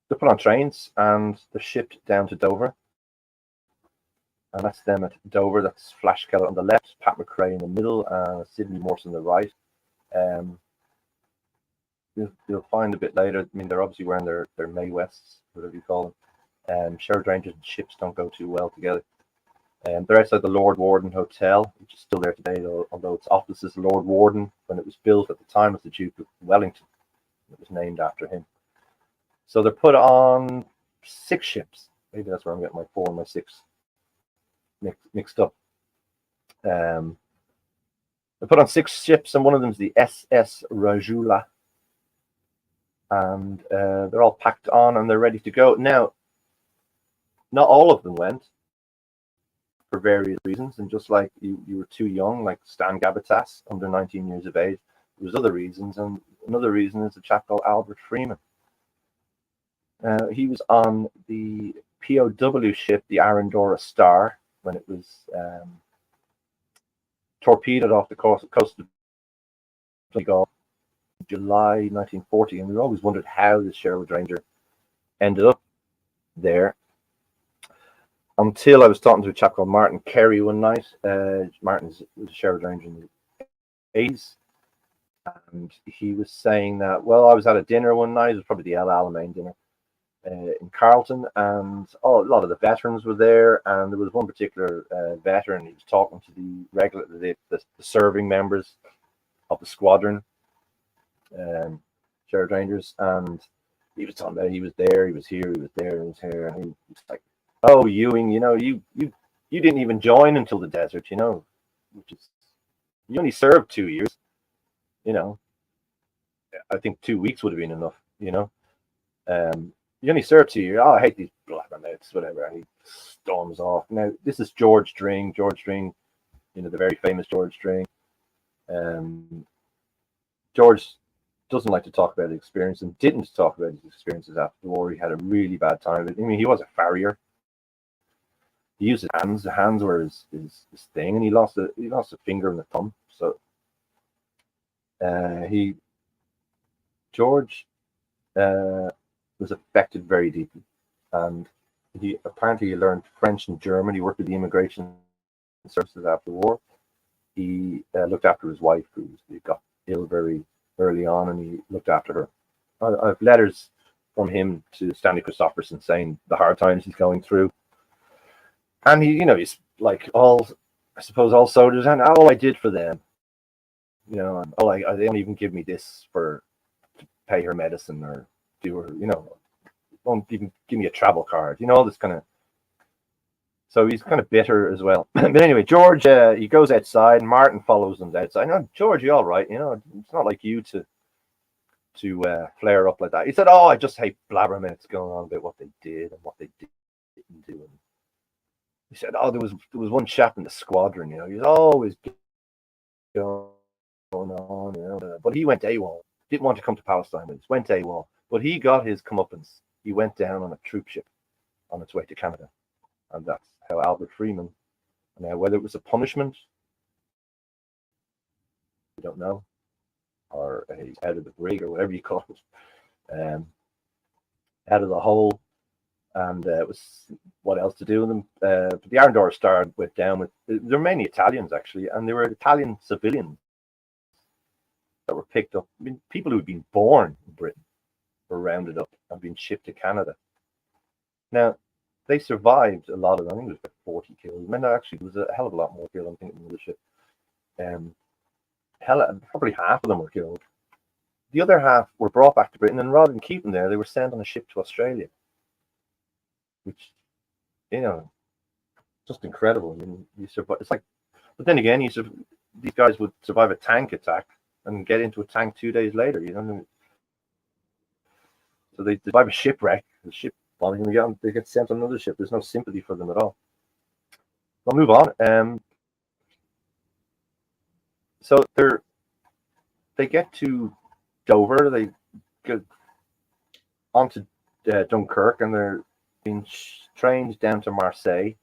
they're put on trains and they're shipped down to Dover. And that's them at Dover. That's Flash Keller on the left, Pat McCraith in the middle, and Sidney Morse on the right. You'll find a bit later, I mean, they're obviously wearing their May Wests, whatever you call them. Sherwood Rangers and ships don't go too well together. They're outside the Lord Warden Hotel, which is still there today, although its office is Lord Warden. When it was built at the time, it was the Duke of Wellington. It was named after him. So they're put on 6 ships. Maybe that's where I'm getting my 4 and my 6 mixed up. They put on 6 ships, and one of them is the SS Rajula. And they're all packed on, and they're ready to go. Now, not all of them went for various reasons. And just like you were too young, like Stan Gabatas, under 19 years of age, there's other reasons. And another reason is a chap called Albert Freeman. He was on the POW ship, the Arandora Star, when it was torpedoed off the coast of Donegal in July 1940. And we always wondered how the Sherwood Ranger ended up there, until I was talking to a chap called Martin Kerry one night. Martin was a Sherwood Ranger in the 80s. And he was saying that, well, I was at a dinner one night, it was probably the El Alamein dinner, in Carlton, and a lot of the veterans were there, and there was one particular veteran. He was talking to the serving members of the squadron, Sherwood Rangers, and he was talking about he was there, he was here, he was there, he was here, and he was like, "Oh, Ewing, you didn't even join until the desert, which is, you only served 2 years, I think 2 weeks would have been enough, You only served 2 years. Oh, I hate these blabbermouths, whatever." And he storms off. Now, this is George String, the very famous George String. George doesn't like to talk about his experience, and didn't talk about his experiences after the war. He had a really bad time. I mean, he was a farrier. He used his hands. The hands were his thing, and he lost a finger and a thumb. So George was affected very deeply, and he apparently learned French and German. He worked with the immigration services after the war. He looked after his wife, who got ill very early on, and he looked after her. I have letters from him to Stanley Christopherson saying the hard times he's going through, and he's like all soldiers, and all I did for them, and they don't even give me this to pay her medicine or do her, won't even give me a travel card, all this kind of. So he's kind of bitter as well. But anyway, George, he goes outside, and Martin follows him outside. "No, George, you all right? It's not like you to flare up like that." He said, "Oh, I just hate blabbermouths going on about what they did and what they didn't do." And he said, "Oh, there was one chap in the squadron, he was always going on, but he went AWOL. Didn't want to come to Palestine, but went AWOL. But he got his comeuppance. He went down on a troop ship on its way to Canada." And that's how Albert Freeman, now whether it was a punishment, we don't know, or he's out of the brig, or whatever you call it, out of the hole, and it was what else to do with them. But the Arandora Star went down with, they're mainly Italians actually, and they were Italian civilians that were picked up. I mean, people who had been born in Britain were rounded up and been shipped to Canada. Now, they survived a lot of them. I think it was about 40 killed. I mean, actually, there was a hell of a lot more killed, I'm thinking, in the ship. Probably half of them were killed. The other half were brought back to Britain, and rather than keep them there, they were sent on a ship to Australia, which, just incredible. I mean, you survive. It's like, but then again, these guys would survive a tank attack and get into a tank 2 days later. So they survive a shipwreck, the ship bombing, and they get sent on another ship. There's no sympathy for them at all. I'll move on. So they get to Dover. They go on to Dunkirk, and they're being trained down to Marseille.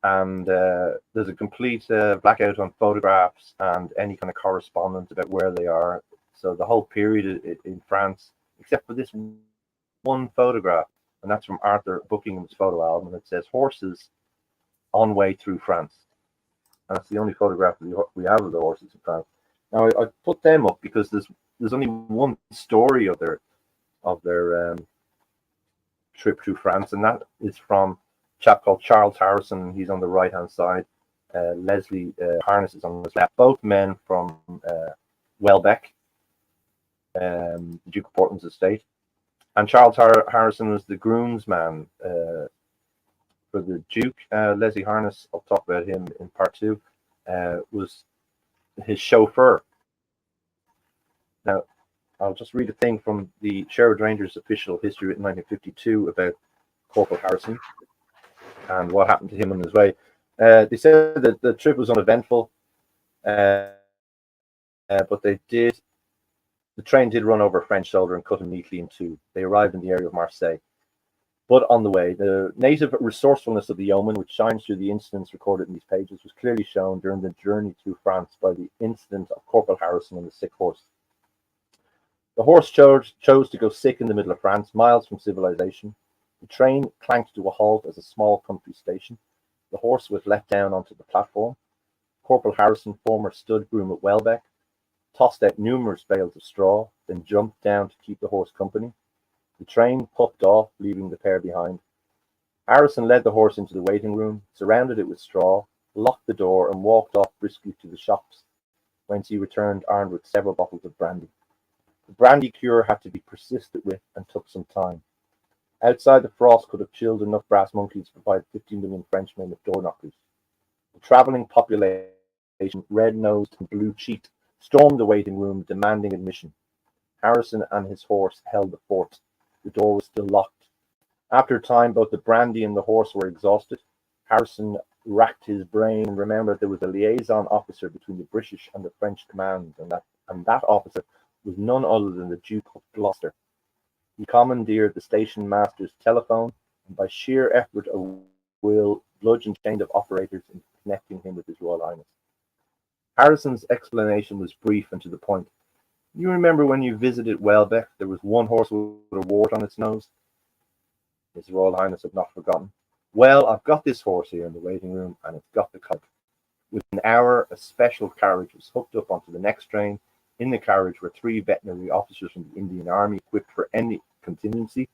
And there's a complete blackout on photographs and any kind of correspondence about where they are. So the whole period in France, except for this one photograph, and that's from Arthur Buckingham's photo album, and it says "horses on way through France," and that's the only photograph we have of the horses in France. Now I put them up because there's only one story of their trip through France, and that is from a chap called Charles Harrison. He's on the right hand side. Leslie Harness is on his left. Both men from Welbeck, the Duke of Portland's estate. And Charles Harrison was the groomsman for the Duke. Leslie Harness, I'll talk about him in part 2, was his chauffeur. Now, I'll just read a thing from the Sherwood Rangers official history written in 1952 about Corporal Harrison and what happened to him on his way. They said that the trip was uneventful, but the train did run over a French soldier and cut him neatly in two. They arrived in the area of Marseille. But on the way, the native resourcefulness of the yeoman, which shines through the incidents recorded in these pages, was clearly shown during the journey through France by the incident of Corporal Harrison and the sick horse. The horse chose to go sick in the middle of France, miles from civilization. The train clanked to a halt as a small country station. The horse was let down onto the platform. Corporal Harrison, former stud groom at Welbeck, tossed out numerous bales of straw, then jumped down to keep the horse company. The train puffed off, leaving the pair behind. Harrison led the horse into the waiting room, surrounded it with straw, locked the door, and walked off briskly to the shops, whence he returned armed with several bottles of brandy. The brandy cure had to be persisted with and took some time. Outside, the frost could have chilled enough brass monkeys to provide 15 million Frenchmen with door knockers. The travelling population, red-nosed and blue-cheeked, stormed the waiting room, demanding admission. Harrison and his horse held the fort. The door was still locked. After a time, both the brandy and the horse were exhausted. Harrison racked his brain and remembered there was a liaison officer between the British and the French commands, and that officer was none other than the Duke of Gloucester. He commandeered the station master's telephone, and by sheer effort of will, bludgeoned a chain of operators in connecting him with His Royal Highness. Harrison's explanation was brief and to the point. You remember when you visited Welbeck, there was one horse with a wart on its nose? His Royal Highness had not forgotten. Well, I've got this horse here in the waiting room, and it's got the coat. Within an hour, a special carriage was hooked up onto the next train. In the carriage were 3 veterinary officers from the Indian Army equipped for any contingency.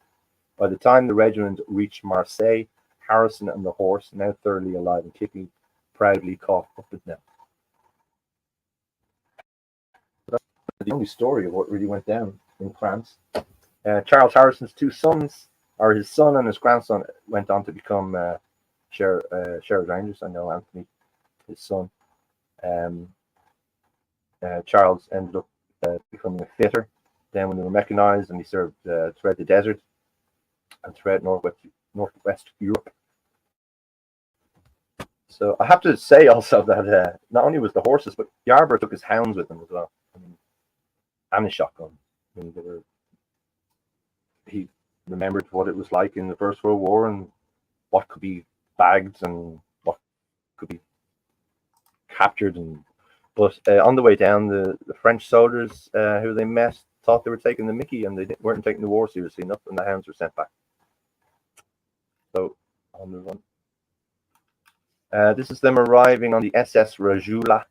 By the time the regiment reached Marseille, Harrison and the horse, now thoroughly alive and kicking, proudly caught up with them. That's the only story of what really went down in France. Charles Harrison's 2 sons, or his son and his grandson, went on to become Sherwood Rangers. I know Anthony, his son. Charles ended up becoming a fitter. Then when they were mechanized, and he served throughout the desert and throughout northwest Europe. So I have to say also that not only was the horses, but Yarborough took his hounds with him as well, and his shotgun. I mean, he remembered what it was like in the First World War and what could be bagged and what could be captured. But on the way down, the French soldiers who they met thought they were taking the mickey, and they weren't taking the war seriously enough, and the hounds were sent back. So I'll move on. This is them arriving on the SS Rajula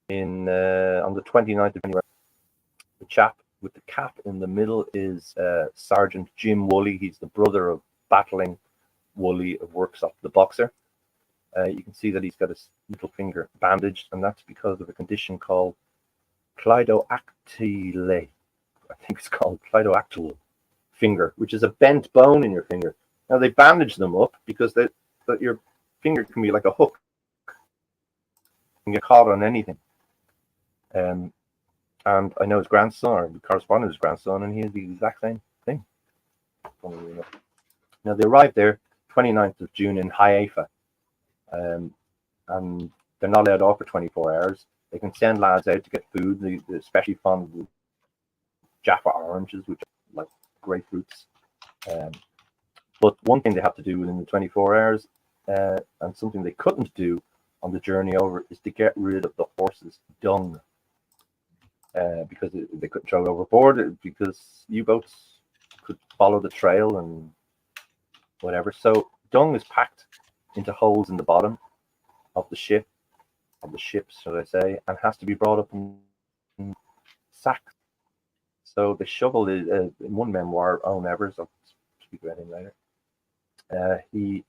on the 29th of January. The chap with the cap in the middle is Sergeant Jim Woolley. He's the brother of battling Woolley of Worksop, the boxer. You can see that he's got his little finger bandaged, and that's because of a condition called cleidoactyle. I think it's called cleidoactyl finger, which is a bent bone in your finger. Now they bandage them up because that your finger can be like a hook. You can get caught on anything. And I know his grandson, or we correspond with his grandson, and he has the exact same thing. Now they arrived there 29th of June in Haifa. And they're not allowed off for 24 hours. They can send lads out to get food. They're especially fond of Jaffa oranges, which are like grapefruits. But one thing they have to do within the 24 hours, and something they couldn't do on the journey over, is to get rid of the horse's dung. Because they couldn't throw it overboard, because U-boats could follow the trail and whatever. So dung is packed into holes in the bottom of the ships, should I say, and has to be brought up in sacks. So the shovel is, in one memoir, Owen Evers, I'll speak about him later. He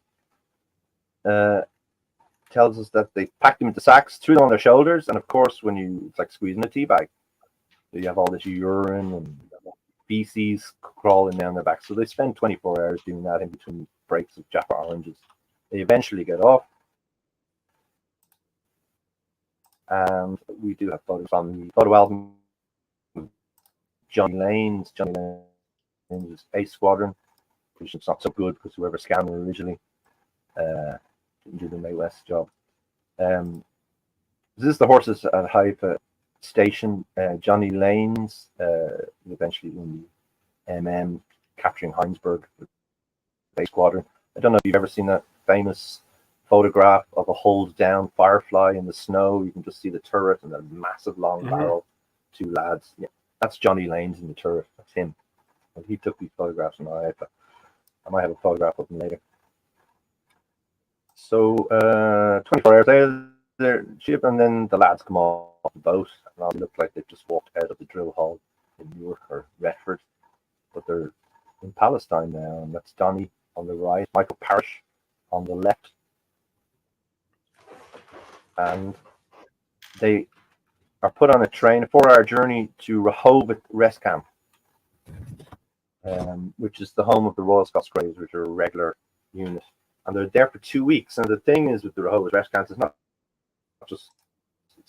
tells us that they packed them into sacks, threw them on their shoulders, and of course, it's like squeezing a tea bag. So you have all this urine and feces crawling down their back. So they spend 24 hours doing that in between breaks of Jaffa oranges. They eventually get off. And we do have photos on the photo album. Johnny Lane's 8th Squadron, which is not so good because whoever scanned it originally didn't do the May West job. This is the horses at Haifa Station. Johnny Lane's eventually in the MM capturing Heinsberg, the 8th Squadron. I don't know if you've ever seen that famous photograph of a hulled down Firefly in the snow. You can just see the turret and a massive long barrel, 2 lads. Yeah, that's Johnny Lane's in the turret. That's him. And he took these photographs in Haifa. I might have a photograph of him later. So 24 hours later, their ship, and then the lads come off the boat, and they look like they've just walked out of the drill hall in Newark or Retford, but they're in Palestine now, and that's Donny on the right, Michael Parrish on the left, and they are put on a train, a 4-hour journey to Rehoboth Rest Camp, which is the home of the Royal Scots Greys, which are a regular unit, and they're there for 2 weeks. And the thing is with the Rehoboth Rest Camp, it's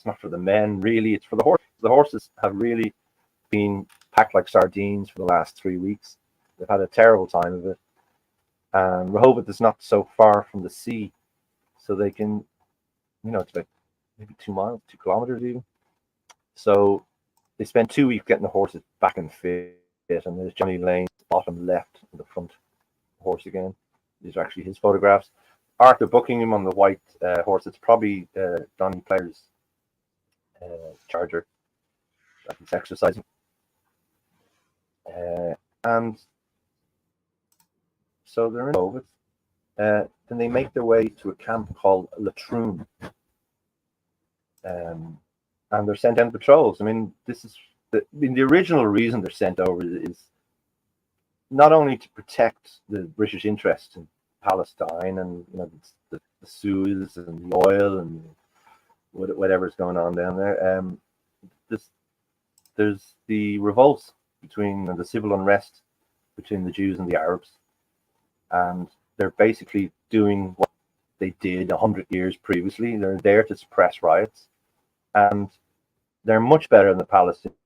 not for the men really, it's for the horses. The horses have really been packed like sardines for the last 3 weeks. They've had a terrible time of it, and Rehoboth is not so far from the sea, so they can, it's about maybe 2 miles, 2 kilometers even. So they spend 2 weeks getting the horses back in fit, and there's Johnny Lane, bottom left, in the front horse again. These are actually his photographs. Arthur Buckingham on the white horse. It's probably Donny Player's charger that he's exercising. And so they're in Rehoboth. Then they make their way to a camp called Latroon. And they're sent on patrols. I mean, the original reason they're sent over is not only to protect the British interest in Palestine and the Suez and the oil and whatever's going on down there. There's the revolts between the civil unrest between the Jews and the Arabs, and they're basically doing what they did 100 years previously. They're there to suppress riots, and they're much better than the Palestinian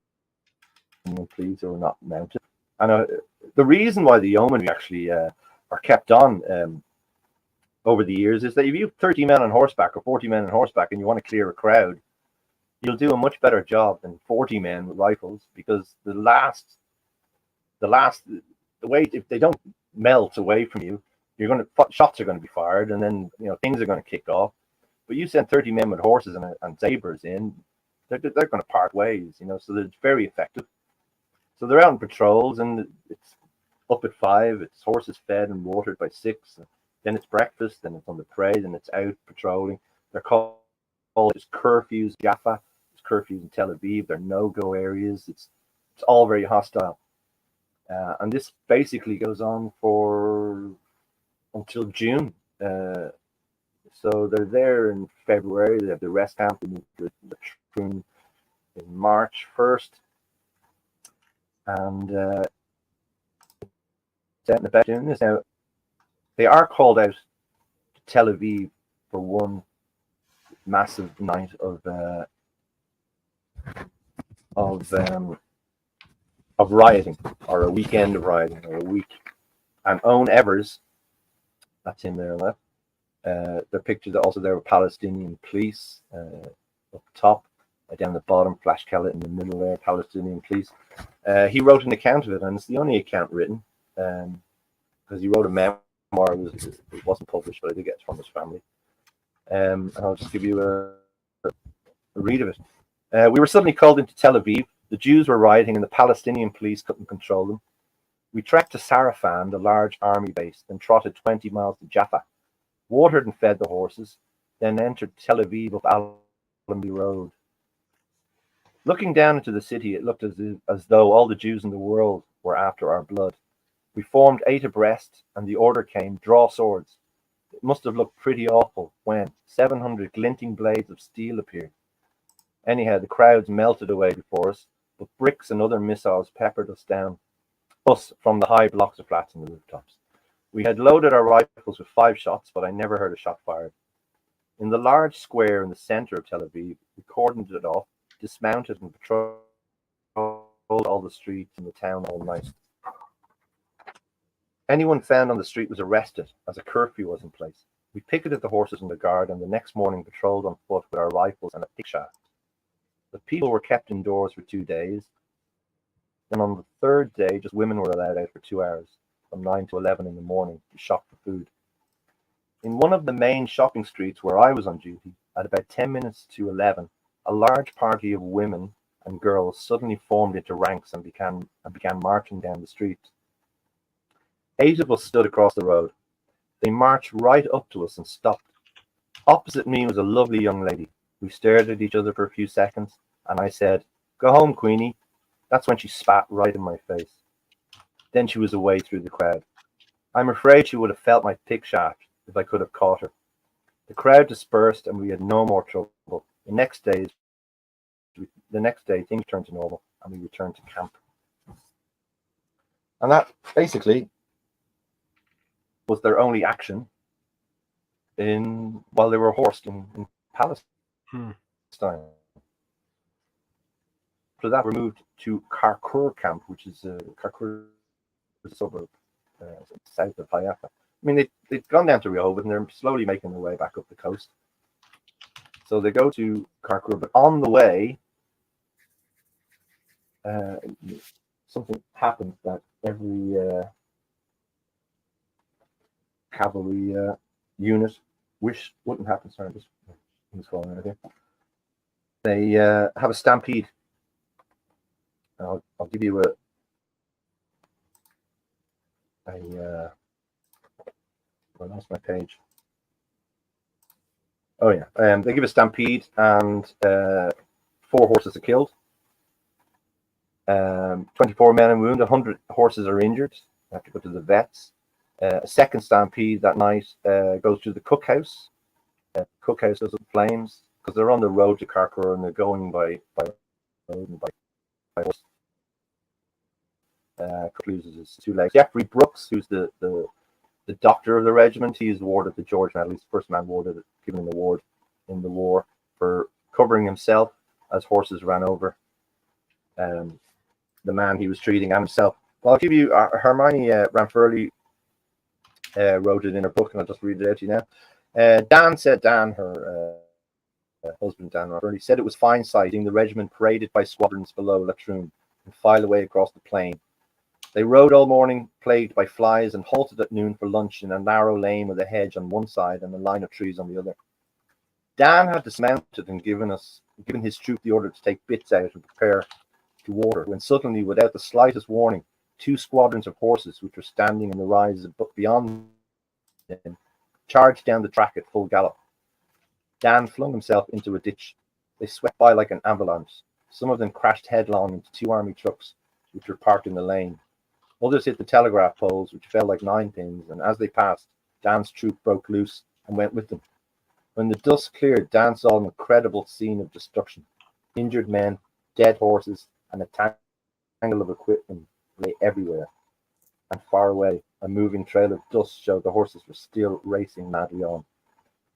police who are not mounted. And the reason why the yeomanry actually are kept on over the years is that if you have 30 men on horseback or 40 men on horseback and you want to clear a crowd, you'll do a much better job than 40 men with rifles, because the way, if they don't melt away from you, shots are going to be fired, and then things are going to kick off. But you send 30 men with horses and sabers in, they're going to part ways, so it's very effective. So they're out on patrols, and it's up at 5. It's horses fed and watered by 6. Then it's breakfast, then it's on the parade, and it's out patrolling. They're called curfews, Jaffa. It's curfews in Tel Aviv. They're no-go areas. It's all very hostile. And this basically goes on until June. So they're there in February. They have the rest camp in March 1st. And set in the bed doing this. Now, they are called out to Tel Aviv for one massive night of rioting, or a weekend of rioting, or a week. And Owen Evers, that's him there on left. They're pictured also there with Palestinian police up top, down the bottom, Flash Kellett in the middle there, Palestinian police. He wrote an account of it, and it's the only account written, because he wrote a memoir. It wasn't published, but I did get it from his family. And I'll just give you a read of it. We were suddenly called into Tel Aviv. The Jews were rioting, and the Palestinian police couldn't control them. We trekked to Sarafan, the large army base, then trotted 20 miles to Jaffa, watered and fed the horses, then entered Tel Aviv up Allenby Road. Looking down into the city, it looked as though all the Jews in the world were after our blood. We formed 8 abreast, and the order came, draw swords. It must have looked pretty awful when 700 glinting blades of steel appeared. Anyhow, the crowds melted away before us, but bricks and other missiles peppered us down, from the high blocks of flats and the rooftops. We had loaded our rifles with 5 shots, but I never heard a shot fired. In the large square in the center of Tel Aviv, we cordoned it off, dismounted, and patrolled all the streets in the town all night. Anyone found on the street was arrested, as a curfew was in place. We picketed the horses in the guard, and the next morning patrolled on foot with our rifles and a pick shaft. The people were kept indoors for 2 days. Then on the third day, just women were allowed out for 2 hours, from 9 to 11 in the morning, to shop for food. In one of the main shopping streets where I was on duty, at about 10 minutes to 11, a large party of women and girls suddenly formed into ranks and began marching down the street. 8 of us stood across the road. They marched right up to us and stopped. Opposite me was a lovely young lady. We stared at each other for a few seconds, and I said, "Go home, Queenie." That's when she spat right in my face. Then she was away through the crowd. I'm afraid she would have felt my pick shaft if I could have caught her. The crowd dispersed, and we had no more trouble. The next day, things turned to normal, and we returned to camp. And that basically was their only action while they were horsed in Palestine. So that we moved to Karkur camp, which is Karkur suburb south of Haifa. I mean, they've gone down to Rehoboth and they're slowly making their way back up the coast. So they go to Karkur, but on the way, something happened that every cavalry unit wouldn't happen. Sorry, I'm just falling out here. They have a stampede. I'll give you I lost my page. Oh yeah, they give a stampede and 4 horses are killed. 24 men are wounded. 100 horses are injured. They have to go to the vets. A second stampede that night goes to the cookhouse. Cookhouse goes up in flames because they're on the road to Karkur and they're going by road and by horse. Cook loses his 2 legs. Jeffrey Brooks, who's the doctor of the regiment, he is awarded the George Medal. He's the first man awarded, given an award in the war for covering himself as horses ran over the man he was treating and himself. Well, I'll give you Hermione Ranfurly wrote it in her book, and I'll just read it out to you now. Dan, her husband Dan Ranfurly, said it was fine sighting the regiment paraded by squadrons below Latroon and file away across the plain. They rode all morning, plagued by flies, and halted at noon for lunch in a narrow lane with a hedge on one side and a line of trees on the other. Dan had dismounted and given his troop the order to take bits out and prepare to water, when suddenly, without the slightest warning, 2 squadrons of horses, which were standing in the rise beyond them, charged down the track at full gallop. Dan flung himself into a ditch. They swept by like an avalanche. Some of them crashed headlong into 2 army trucks, which were parked in the lane. Others hit the telegraph poles, which fell like 9 pins, and as they passed, Dan's troop broke loose and went with them. When the dust cleared, Dan saw an incredible scene of destruction. Injured men, dead horses, and a tangle of equipment lay everywhere. And far away, a moving trail of dust showed the horses were still racing madly on.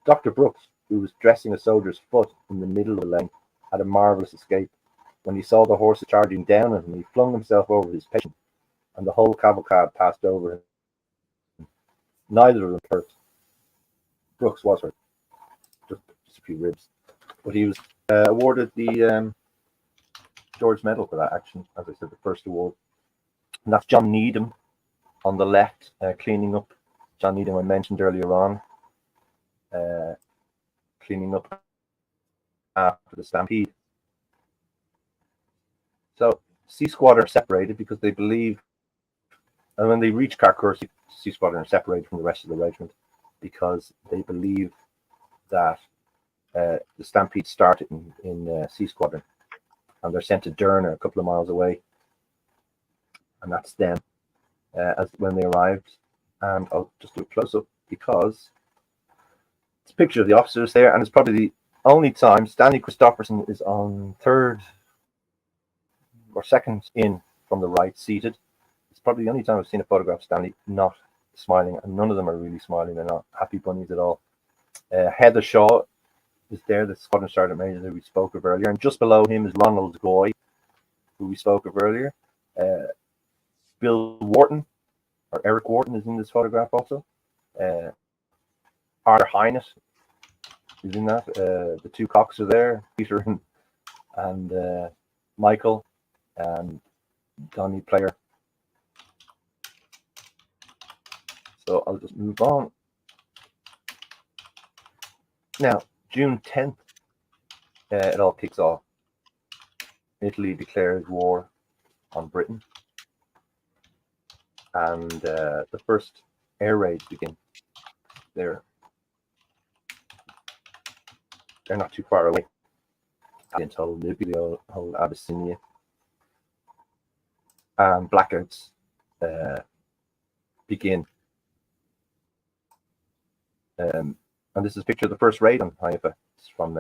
Dr. Brooks, who was dressing a soldier's foot in the middle of the lane, had a marvelous escape. When he saw the horses charging down at him, he flung himself over his patient, and the whole cavalcade passed over him. Neither of them hurt. Brooks was hurt, just a few ribs, but he was awarded the George Medal for that action. As I said, the first award, and that's John Needham on the left, cleaning up. John Needham I mentioned earlier on, cleaning up after the stampede. So C Squadron are separated because they believe, and when they reach Karkur, C Squadron are separated from the rest of the regiment because they believe that the stampede started in C Squadron, and they're sent to Derna, a couple of miles away, and that's them as when they arrived. And I'll just do a close up because it's a picture of the officers there, and it's probably the only time Stanley Christopherson is on 3rd or 2nd in from the right, seated. It's probably the only time I've seen a photograph of Stanley not smiling, and none of them are really smiling. They're not happy bunnies at all. Heather Shaw is there, the Squadron Sergeant Major that we spoke of earlier, and just below him is Ronald Goy, who we spoke of earlier. Bill Wharton, or Eric Wharton, is in this photograph also. Arthur Hynett is in that. The two cocks are there, Peter and Michael, and Donny Player. So I'll just move on. Now, June 10th, it all kicks off. Italy declares war on Britain, and the first air raids begin. They're not too far away. Into Libya, whole Abyssinia, and blackouts begin. And this is a picture of the first raid on Haifa. It's from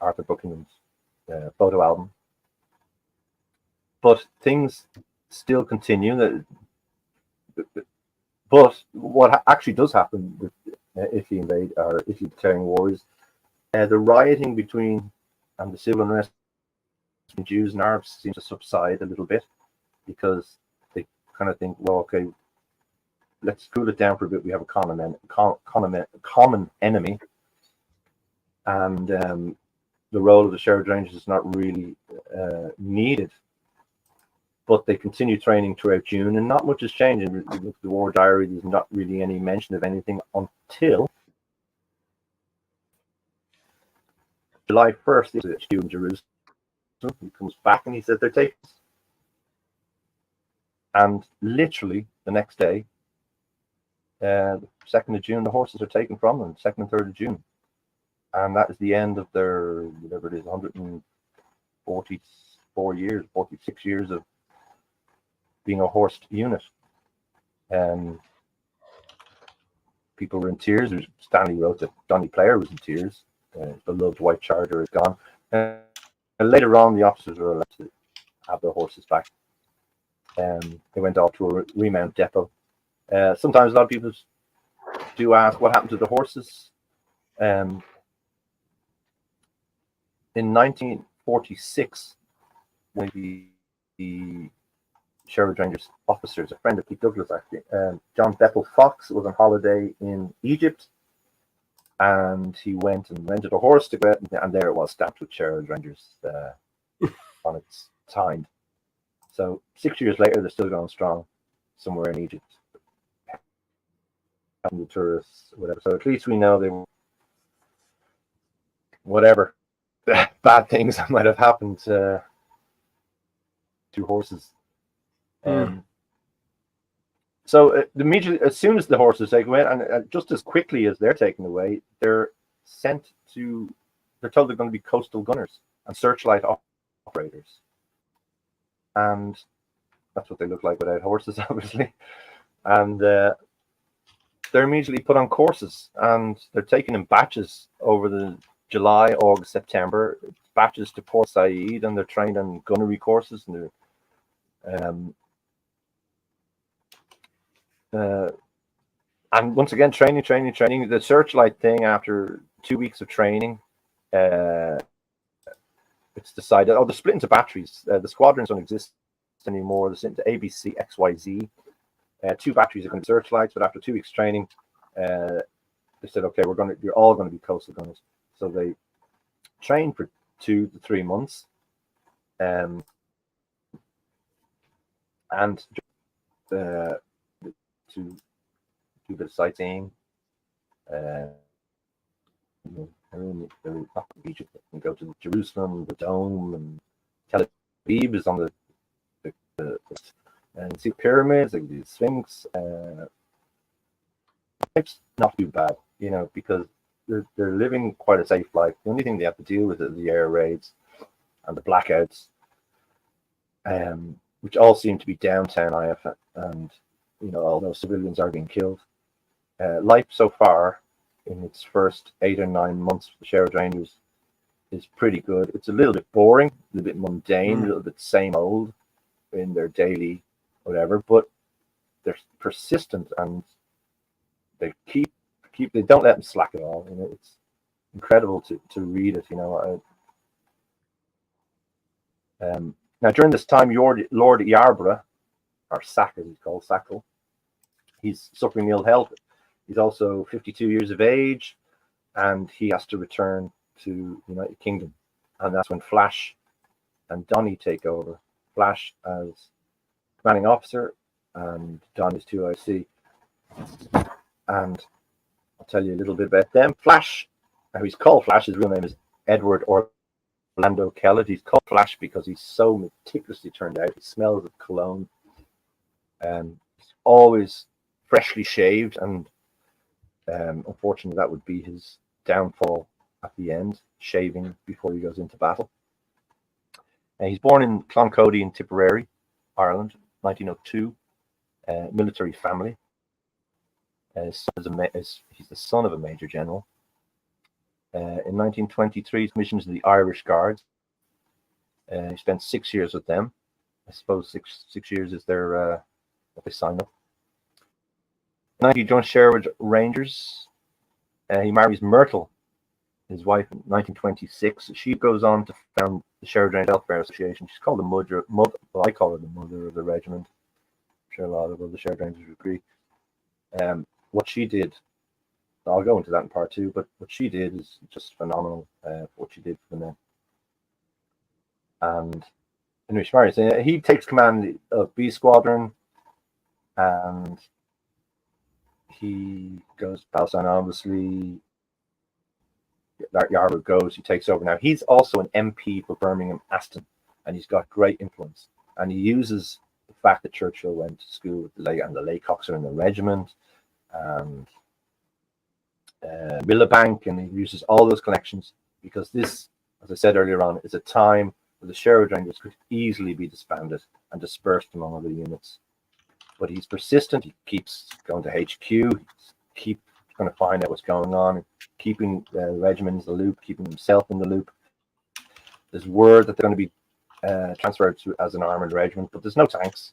Arthur Buckingham's photo album. But things still continue. But what actually does happen with Italy invade, or Italy declaring war, is the rioting between and the civil unrest between Jews and Arabs seems to subside a little bit, because they kind of think, well, okay, let's cool it down for a bit. We have a common enemy, and the role of the Sherwood Rangers is not really needed. But they continue training throughout June, and not much has changed. In the war diary, there's not really any mention of anything until July 1st. There's a HQ in Jerusalem. He comes back and he says they're taking us. And literally the next day, 2nd of June, the horses are taken from them, 2nd and 3rd of June. And that is the end of their, whatever it is, 144 years, 46 years of being a horsed unit. People were in tears. Stanley wrote that Donny Player was in tears. His beloved white charger is gone. And later on, the officers were allowed to have their horses back. They went off to a remount depot. Sometimes a lot of people do ask what happened to the horses. In 1946, one of the Sherwood Rangers officers, a friend of Pete Douglas actually, John Bethel Fox, was on holiday in Egypt, and he went and rented a horse to go out, and there it was, stamped with Sherwood Rangers on its hind. So 6 years later, they're still going strong somewhere in Egypt. The tourists, whatever. So at least we know they were, whatever bad things might have happened to horses. So immediately, as soon as the horses take away, and just as quickly as they're taken away, they're sent to. They're told they're going to be coastal gunners and searchlight operators, and that's what they look like without horses, obviously. And they're immediately put on courses, and they're taken in batches over the July, August, September, batches to Port Said, and they're trained on gunnery courses, and and once again, training. The searchlight thing, after 2 weeks of training, it's decided, they're split into batteries. The squadrons don't exist anymore. They're split into ABC, XYZ. 2 batteries are going to be searchlights, but after 2 weeks training, they said, okay, you're all going to be coastal gunners. So they trained for 2 to 3 months, and to do a bit of sightseeing. Egypt, and go to Jerusalem, the Dome, and Tel Aviv is on the and see pyramids, like the Sphinx. It's not too bad, because they're living quite a safe life. The only thing they have to deal with is the air raids and the blackouts, which all seem to be downtown Haifa, and although civilians are being killed. Life so far in its first 8 or 9 months for the Sherwood Rangers is pretty good. It's a little bit boring, a little bit mundane, a little bit same old in their daily whatever, but they're persistent, and they keep they don't let them slack at all. incredible to read it. Now during this time, Lord Yarborough, or Sack as he's called, Sackville, he's suffering ill health. He's also 52 years of age, and he has to return to the United Kingdom. And that's when Flash and Donny take over. Flash as commanding officer, and Donny's 2IC. And I'll tell you a little bit about them. Flash, now he's called Flash, his real name is Edward Orlando Kellett. He's called Flash because he's so meticulously turned out. He smells of cologne. He's always freshly shaved, and unfortunately that would be his downfall at the end, shaving before he goes into battle. He's born in Cloncody in Tipperary, Ireland, 1902, military family. He's the son of a major general. In 1923, he's commissioned to the Irish Guards. He spent 6 years with them. I suppose six years is their what they sign up. He joins Sherwood Rangers. He marries Myrtle, his wife, in 1926. She goes on to found the Sherwood Rangers Welfare Association. She's called the mother. Well, I call her the mother of the regiment. I'm sure a lot of other Sherwood Rangers would agree. What she did, I'll go into that in part 2, but what she did is just phenomenal. What she did for the men. And anyway, she marries. He takes command of B Squadron, and he goes to Palestine, obviously. Yarborough goes, he takes over. Now, he's also an MP for Birmingham Aston, and he's got great influence. And he uses the fact that Churchill went to school with the Laycocks are in the regiment, and Millbank, and he uses all those connections, because this, as I said earlier on, is a time where the Sherwood Rangers could easily be disbanded and dispersed among other units. But he's persistent. He keeps going to HQ. He keeps going to find out what's going on, keeping the regiment in the loop, keeping himself in the loop. There's word that they're going to be transferred to as an armored regiment, but there's no tanks.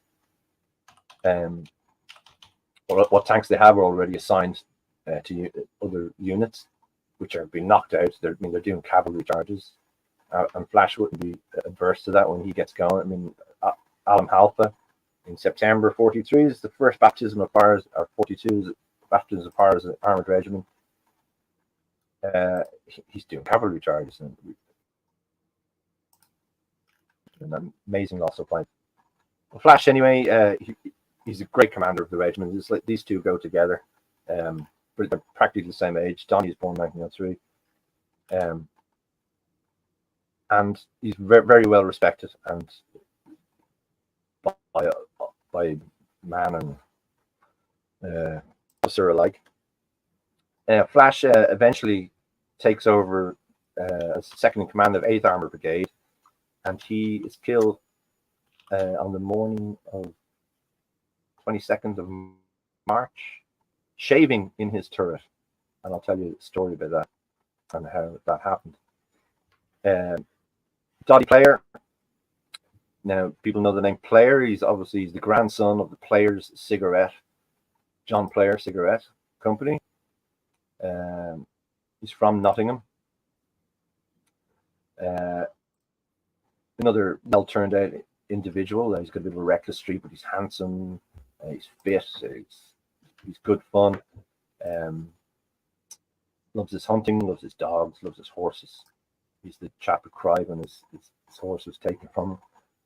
What tanks they have are already assigned to other units, which are being knocked out. They're doing cavalry charges, and Flash wouldn't be adverse to that when he gets going. Alan Halfa in September 43 is the first baptism of fire, or 42 is the baptism of fire as an armored regiment. He's doing cavalry charges, and an amazing loss of life. Flash, anyway, he's a great commander of the regiment. It's like these two go together, but they're practically the same age. Donny is born 1903, and he's very well respected, and by man and officer alike. Flash eventually takes over as second in command of 8th Armored Brigade, and he is killed on the morning of 22nd of March, shaving in his turret. And I'll tell you a story about that and how that happened. Dottie Player. Now, people know the name Player. He's the grandson of the Players Cigarette, John Player Cigarette Company. He's from Nottingham. Another well-turned-out individual. He's got a bit of a reckless streak, but he's handsome. He's fit. He's good fun. Loves his hunting. Loves his dogs. Loves his horses. He's the chap who cried when his horse was taken from him,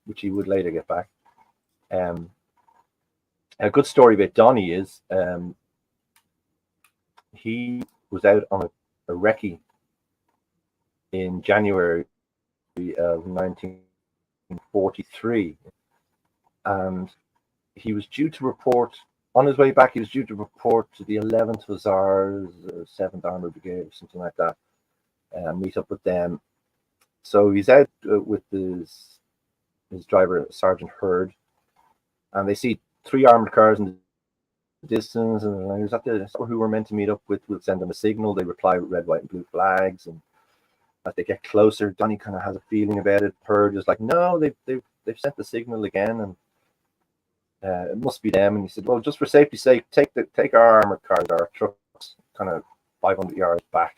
which he would later get back. A good story about Donny is he was out on a recce in January of 1943, and he was due to report on his way back. He was due to report to the 11th Hussars, 7th Armored Brigade, or something like that, and meet up with them. So he's out with his driver, Sergeant Hurd, and they see 3 armored cars in the distance, and he was at the who we're meant to meet up with. We'll send them a signal. They reply with red, white, and blue flags, and as they get closer, Donny kind of has a feeling about it. Hurd is like, no, they've sent the signal again, and it must be them. And he said, well, just for safety's sake, take our armored cars, our trucks, kind of 500 yards back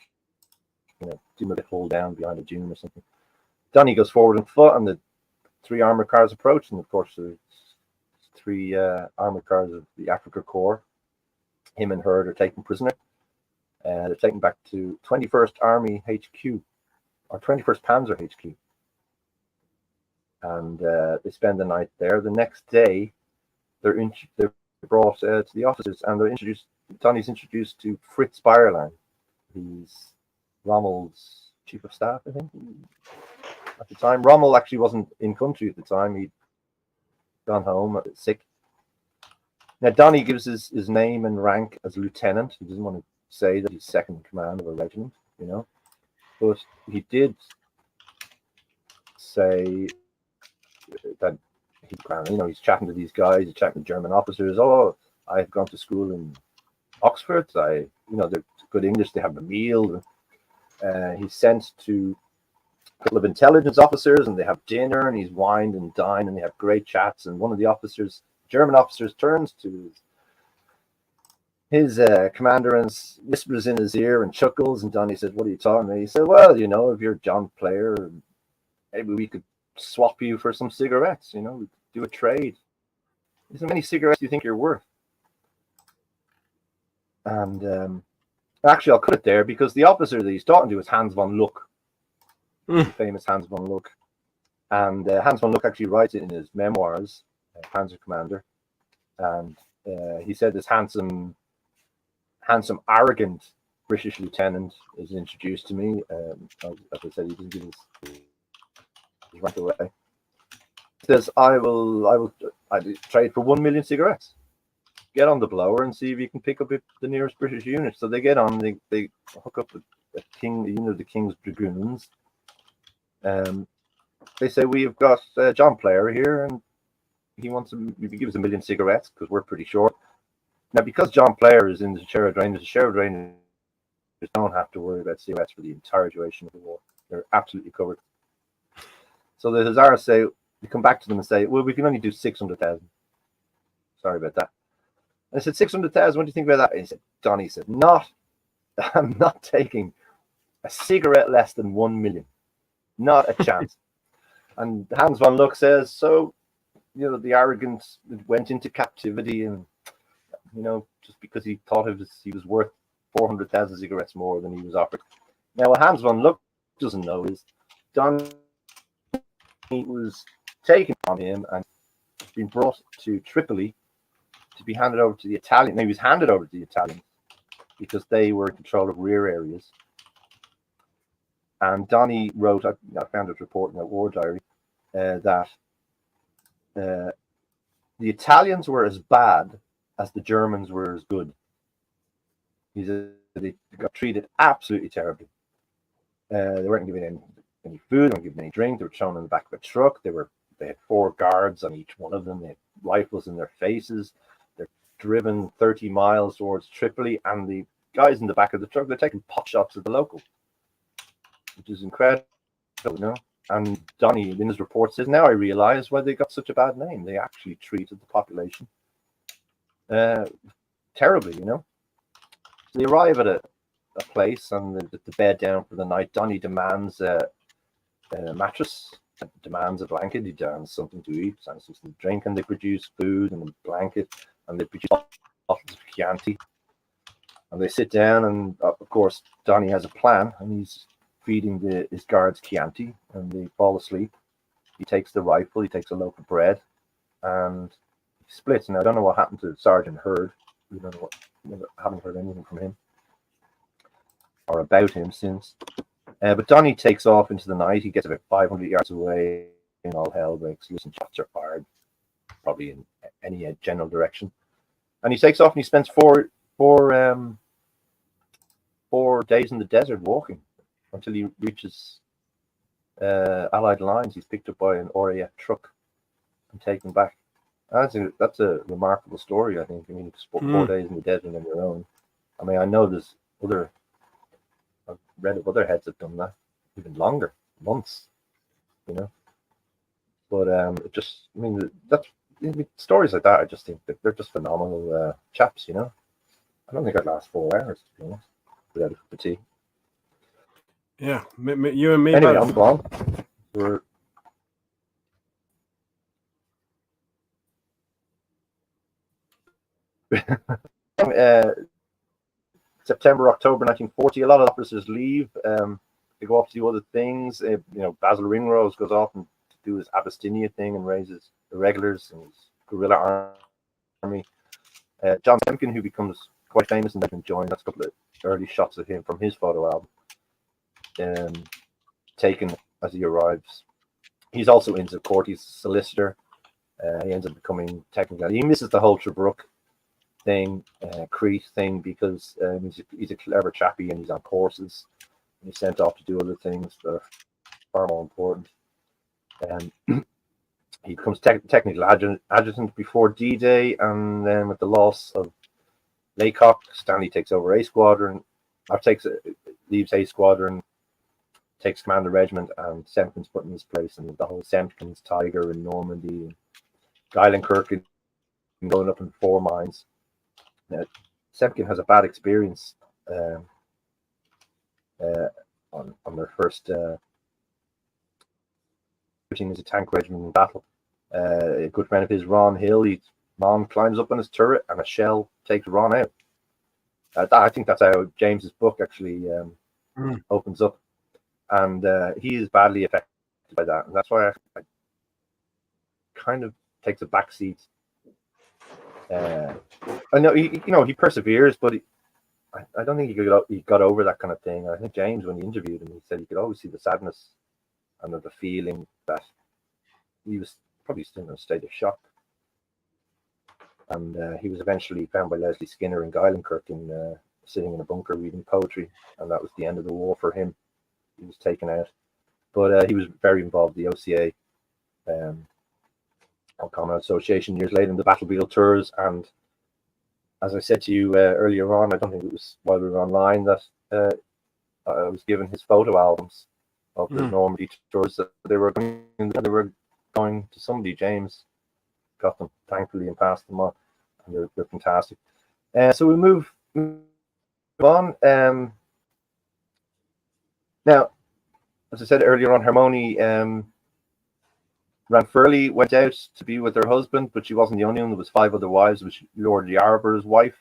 do him a bit hold down behind a dune or something. Donny goes forward on foot, and the 3 armored cars approach, and of course there's 3 armored cars of the Africa Corps. Him and Hurd are taken prisoner. They're taken back to 21st Army HQ, or 21st Panzer HQ. And they spend the night there. The next day, they're brought to the officers, and Donny's introduced to Fritz Bayerlein. He's Rommel's chief of staff, I think, at the time. Rommel actually wasn't in country at the time. He'd gone home sick. Now, Donny gives his name and rank as lieutenant. He doesn't want to say that he's second in command of a regiment, but he did say that he's chatting to these guys, he's chatting to German officers. Oh, I've gone to school in Oxford. They're good English. They have a meal. He's sent to a couple of intelligence officers, and they have dinner, and he's wined and dined, and they have great chats. And one of the German officers, turns to his commander and whispers in his ear and chuckles. And Donny says, "What are you talking about?" He said, "Well, if you're John Player, maybe we could swap you for some cigarettes. We could do a trade. How many cigarettes do you think you're worth?" And actually, I'll cut it there, because the officer that he's talking to is Hans von Luck, the famous Hans von Luck. And Hans von Luck actually writes it in his memoirs, Panzer Commander. And he said this handsome, arrogant British lieutenant is introduced to me. As I said, he didn't give his rank away. He says, I trade for 1 million cigarettes. Get on the blower and see if you can pick up the nearest British unit. So they get on, they hook up with the King's Dragoons. They say, we've got John Player here, and he gives us 1 million cigarettes because we're pretty short. Now, because John Player is in the Sherwood Rangers, don't have to worry about cigarettes for the entire duration of the war. They're absolutely covered. So the Hussars say, we come back to them and say, well, we can only do 600,000. Sorry about that. I said, 600,000, what do you think about that? And Donny said, I'm not taking a cigarette less than 1 million. Not a chance. And Hans von Luck says, so, the arrogance went into captivity, and, just because he thought he was worth 400,000 cigarettes more than he was offered. Now, what Hans von Luck doesn't know is Donny was taken from him and been brought to Tripoli to be handed over to the Italians. He was handed over to the Italians because they were in control of rear areas. And Donny wrote, I found it reporting in a war diary, that the Italians were as bad as the Germans were as good. He said they got treated absolutely terribly. They weren't given any food, they weren't given any drink. They were thrown in the back of a truck. They had 4 guards on each one of them. They had rifles in their faces. They're driven 30 miles towards Tripoli, and the guys in the back of the truck, they're taking pot shots at the local, which is incredible, And Donny, in his report, says, now I realize why they got such a bad name. They actually treated the population terribly, So they arrive at a place, and the bed down for the night. Donny demands a mattress, demands a blanket, he demands something to eat, and something to drink, and they produce food and a blanket, and they produce bottles of Chianti. And they sit down, and of course, Donny has a plan, and he's feeding his guards Chianti, and they fall asleep. He takes the rifle, he takes a loaf of bread, and he splits. Now, I don't know what happened to Sergeant Hurd. We don't know I haven't heard anything from him or about him since. But Donny takes off into the night. He gets about 500 yards away, and all hell breaks loose, and shots are fired, probably in any general direction. And he takes off, and he spends four days in the desert walking until he reaches Allied lines. He's picked up by an RAF truck and taken back. That's a remarkable story, I think. I mean, 4 days in the desert on your own. I mean, I know there's I've read of other heads have done that even longer, months, But stories like that, I just think that they're just phenomenal chaps, I don't think I'd last 4 hours, to be honest, without a cup of tea. Yeah, you and me Anyway, both. I'm gone. We're September, October 1940. A lot of officers leave. They go off to do other things. Basil Ringrose goes off and do his Abyssinia thing and raises irregulars and his guerrilla army. John Semkin, who becomes quite famous and then joined. That's a couple of early shots of him from his photo album, taken as he arrives. He's also into court. He's a solicitor. He ends up becoming technical. He misses the whole Tobruk thing, Crete thing, because he's a clever chappie and he's on courses. And he's sent off to do other things that are far more important. He becomes technical adjutant before D-Day, and then with the loss of Laycock, Stanley takes over A Squadron, or leaves A Squadron, takes command of the regiment, and Semkin's put in his place, and the whole Semkin's Tiger in Normandy, and Geilenkirk going up in 4 mines. Semkin has a bad experience on their first as a tank regiment in battle. A good friend of his, Ron Hill, Ron climbs up on his turret and a shell takes Ron out. I think that's how James's book actually opens up, and he is badly affected by that, and that's why I kind of takes a back seat. I know he perseveres, but I don't think he got over that kind of thing. I think James, when he interviewed him, he said he could always see the sadness and the feeling that he was probably still in a state of shock. And he was eventually found by Leslie Skinner in Geilenkirk sitting in a bunker reading poetry, and that was the end of the war for him. He was taken out, but he was very involved in the OCA, Common Association, years later in the Battle Beetle tours. And as I said to you earlier on, I don't think it was while we were online that I was given his photo albums of the Normandy tours that they were going to somebody. James got them thankfully and passed them on, and they're fantastic. So we move on. Now, as I said earlier on, Hermione Ranfurly went out to be with her husband, but she wasn't the only one. There was 5 other wives. It was Lord Yarbrough's wife.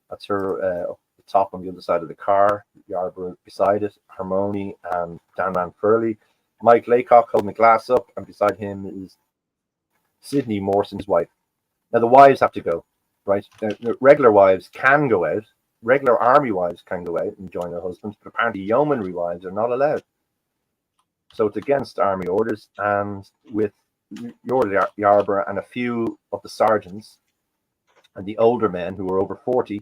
That's her up the top on the other side of the car. Yarbrough beside it, Hermione and Dan Ranfurly. Mike Laycock holding the glass up, and beside him is Sydney Mawson's wife. Now the wives have to go, right? The regular wives can go out. Regular army wives can go out and join their husbands, but apparently yeomanry wives are not allowed. So it's against army orders, and with Lord Yarborough and a few of the sergeants and the older men who were over 40,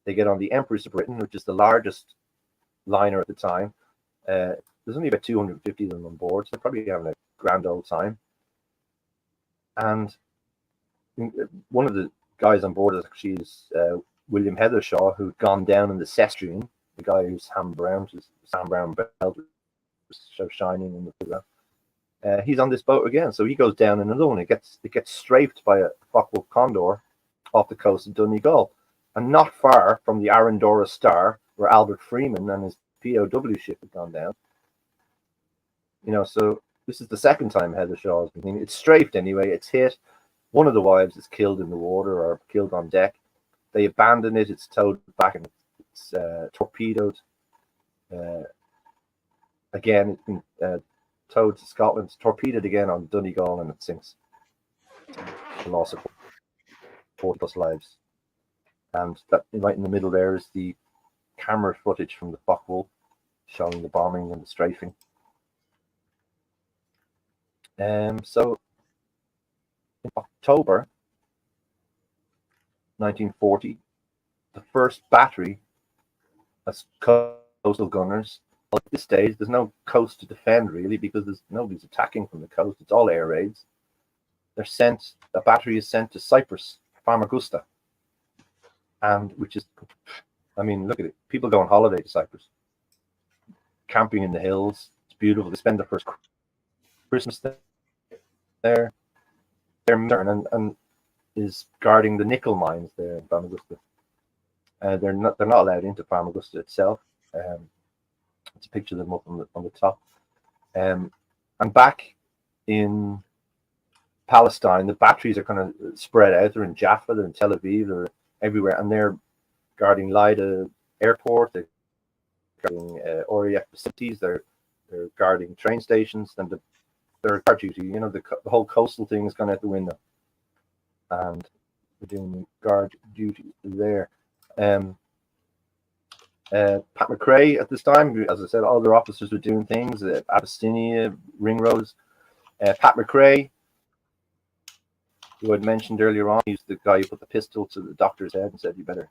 they get on the Empress of Britain, which is the largest liner at the time. There's only about 250 of them on board, so they're probably having a grand old time. And one of the guys on board is actually William Heathershaw, who'd gone down in the Cestrian, the guy who's Sam Brown belt so shining in the photograph. He's on this boat again, so he goes down in another one. It gets strafed by a Focke-Wulf Condor off the coast of Donegal, and not far from the Arandora Star, where Albert Freeman and his POW ship had gone down. So this is the second time Heathershaw has been. It's strafed anyway. It's hit. One of the wives is killed in the water or killed on deck. They abandon it. It's towed back and it's torpedoed. Again, it's been towed to Scotland. It's torpedoed again on Donegal, and it sinks. The loss of 40+ lives. And that right in the middle there is the camera footage from the Focke-Wulf showing the bombing and the strafing. So in October 1940, the first battery as coastal gunners. At this stage, there's no coast to defend really, because nobody's attacking from the coast. It's all air raids. A battery is sent to Cyprus, Famagusta, and look at it. People go on holiday to Cyprus, camping in the hills. It's beautiful. They spend their first Christmas there. And is guarding the nickel mines there in Famagusta. They're not allowed into Famagusta itself. It's a picture of them up on the top. And back in Palestine, the batteries are kind of spread out. They're in Jaffa, they're in Tel Aviv, they're everywhere, and they're guarding Lida Airport, they're guarding RAF facilities, they're guarding train stations, and they're guard duty. You know, the whole coastal thing has gone out the window, and they're doing guard duty there. Pat McCraith at this time, as I said, all their officers were doing things. Abyssinia, Ringrose. Pat McCraith, who I'd mentioned earlier on, he's the guy who put the pistol to the doctor's head and said, "You better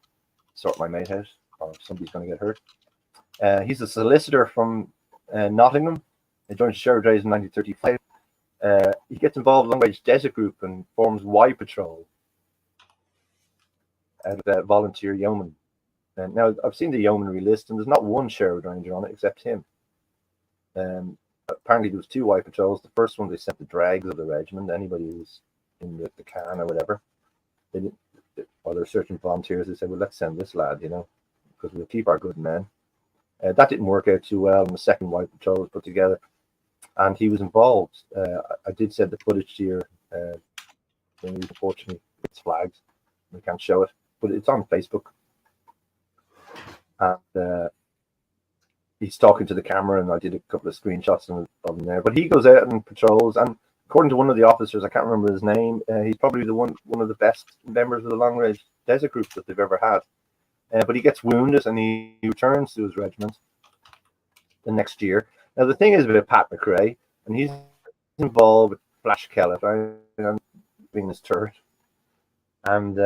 sort my mate out, or somebody's going to get hurt." He's a solicitor from Nottingham. He joined Sherwood Rangers in 1935. He gets involved with the Long-Range Desert Group and forms Y Patrol out of that volunteer yeoman. And now I've seen the yeomanry list, and there's not one Sherwood Ranger on it except him. Apparently there was 2 Y Patrols. The first one they sent the drags of the regiment. Anybody who was in the can or whatever, they didn't, while they're searching volunteers, they said, "Well, let's send this lad, you know, because we'll keep our good men." That didn't work out too well, and the second Y Patrol was put together, and he was involved. I did send the footage to you. Unfortunately, it's flagged. We can't show it, but it's on Facebook. And he's talking to the camera, and I did a couple of screenshots of him there. But he goes out and patrols, and according to one of the officers, I can't remember his name, he's probably one of the best members of the Long Range Desert Group that they've ever had. But he gets wounded, and he returns to his regiment the next year. Now the thing is with Pat McCraith, and he's involved with Flash Kellett, right, being his turret, and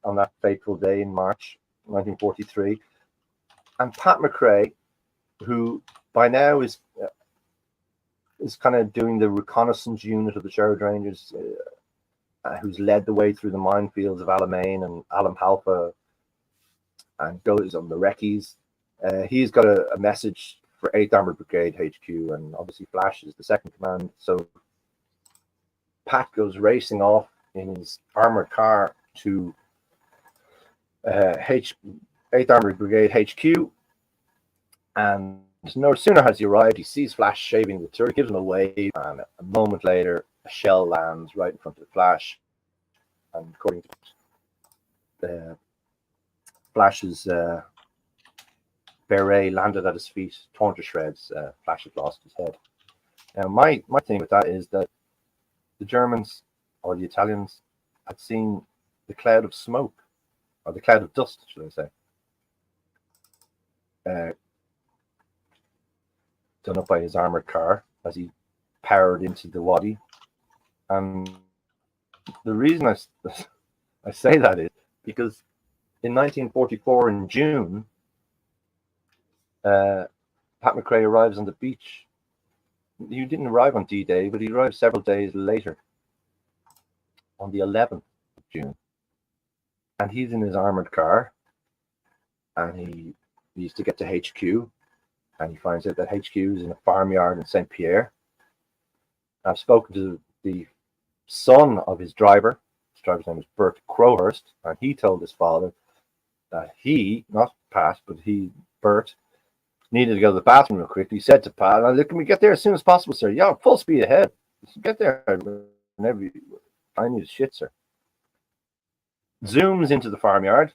on that fateful day in March 1943. And Pat McCraith, who by now is kind of doing the reconnaissance unit of the Sherwood Rangers, who's led the way through the minefields of Alamein and Alam Halfa, and goes on the recce's. He's got a message for 8th Armoured Brigade HQ, and obviously Flash is the second command. So Pat goes racing off in his armoured car to 8th Armoured Brigade HQ, and no sooner has he arrived, he sees Flash shaving the turret, gives him a wave, and a moment later, a shell lands right in front of Flash. And according to Flash's beret landed at his feet, torn to shreds. Flash had lost his head. Now, my thing with that is that the Germans, or the Italians, had seen the cloud of smoke, or the cloud of dust, should I say, done up by his armored car as he powered into the wadi. And the reason I say that is because in 1944 in June, Pat McCraith arrives on the beach. He didn't arrive on D-Day, but he arrived several days later on the 11th of June. And he's in his armored car, and he needs to get to HQ, and he finds out that HQ is in a farmyard in St. Pierre. I've spoken to the son of his driver. His driver's name was Bert Crowhurst, and he told his father that he, not Pat, but Bert, needed to go to the bathroom real quick. He said to Pat, "Can we get there as soon as possible, sir?" "Yeah, full speed ahead. Get there whenever I need a shit, sir." Zooms into the farmyard,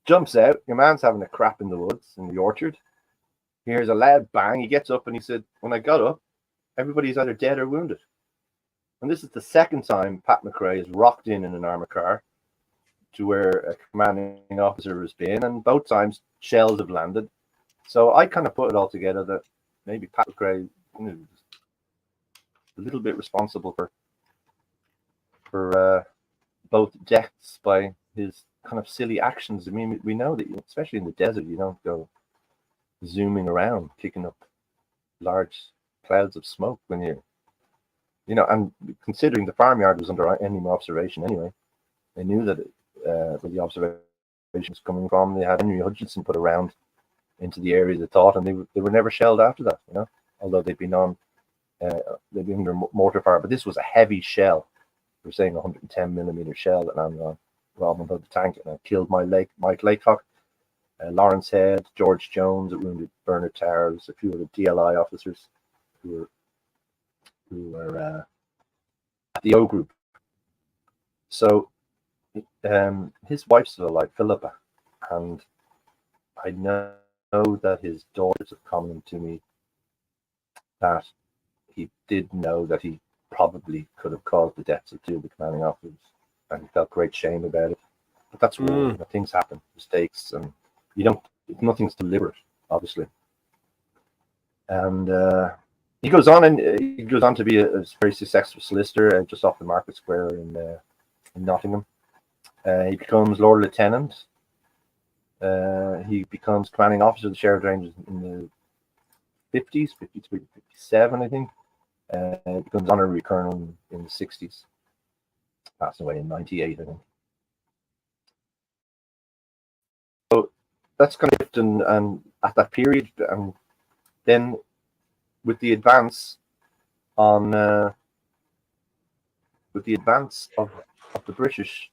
jumps out. Your man's having a crap in the woods, in the orchard. He hears a loud bang. He gets up and he said, "When I got up, everybody's either dead or wounded." And this is the second time Pat McCraith has rocked in an armored car to where a commanding officer has been, and both times shells have landed. So I kind of put it all together that maybe Pat McCraith is a little bit responsible for both deaths by his kind of silly actions. I mean, we know that, especially in the desert, you don't go zooming around, kicking up large clouds of smoke when and considering the farmyard was under enemy observation anyway, they knew that where the observation was coming from. They had Henry Hutchinson put around into the area they thought, and they were never shelled after that, although they'd been under mortar fire. But this was a heavy shell. We're saying 110 millimeter shell that landed on Robin Hood the tank, and it killed Mike Laycock. Lawrence Head, George Jones, a wounded Bernard Towers, a few of the DLI officers who were at the O group. So his wife's still alive, Philippa, and I know that his daughters have commented to me that he did know that he probably could have caused the deaths of two of the commanding officers, and he felt great shame about it. But that's war. You know, things happen, mistakes, and nothing's deliberate, obviously. And he goes on to be a very successful solicitor just off the Market Square in Nottingham. He becomes Lord Lieutenant. He becomes commanding officer of the Sherwood Rangers in the 50s, 53, 57, I think. He becomes honorary colonel in the 60s. Passed away in 98, I think. So that's kind of it, and at that period, and then with the advance on with the advance of the British,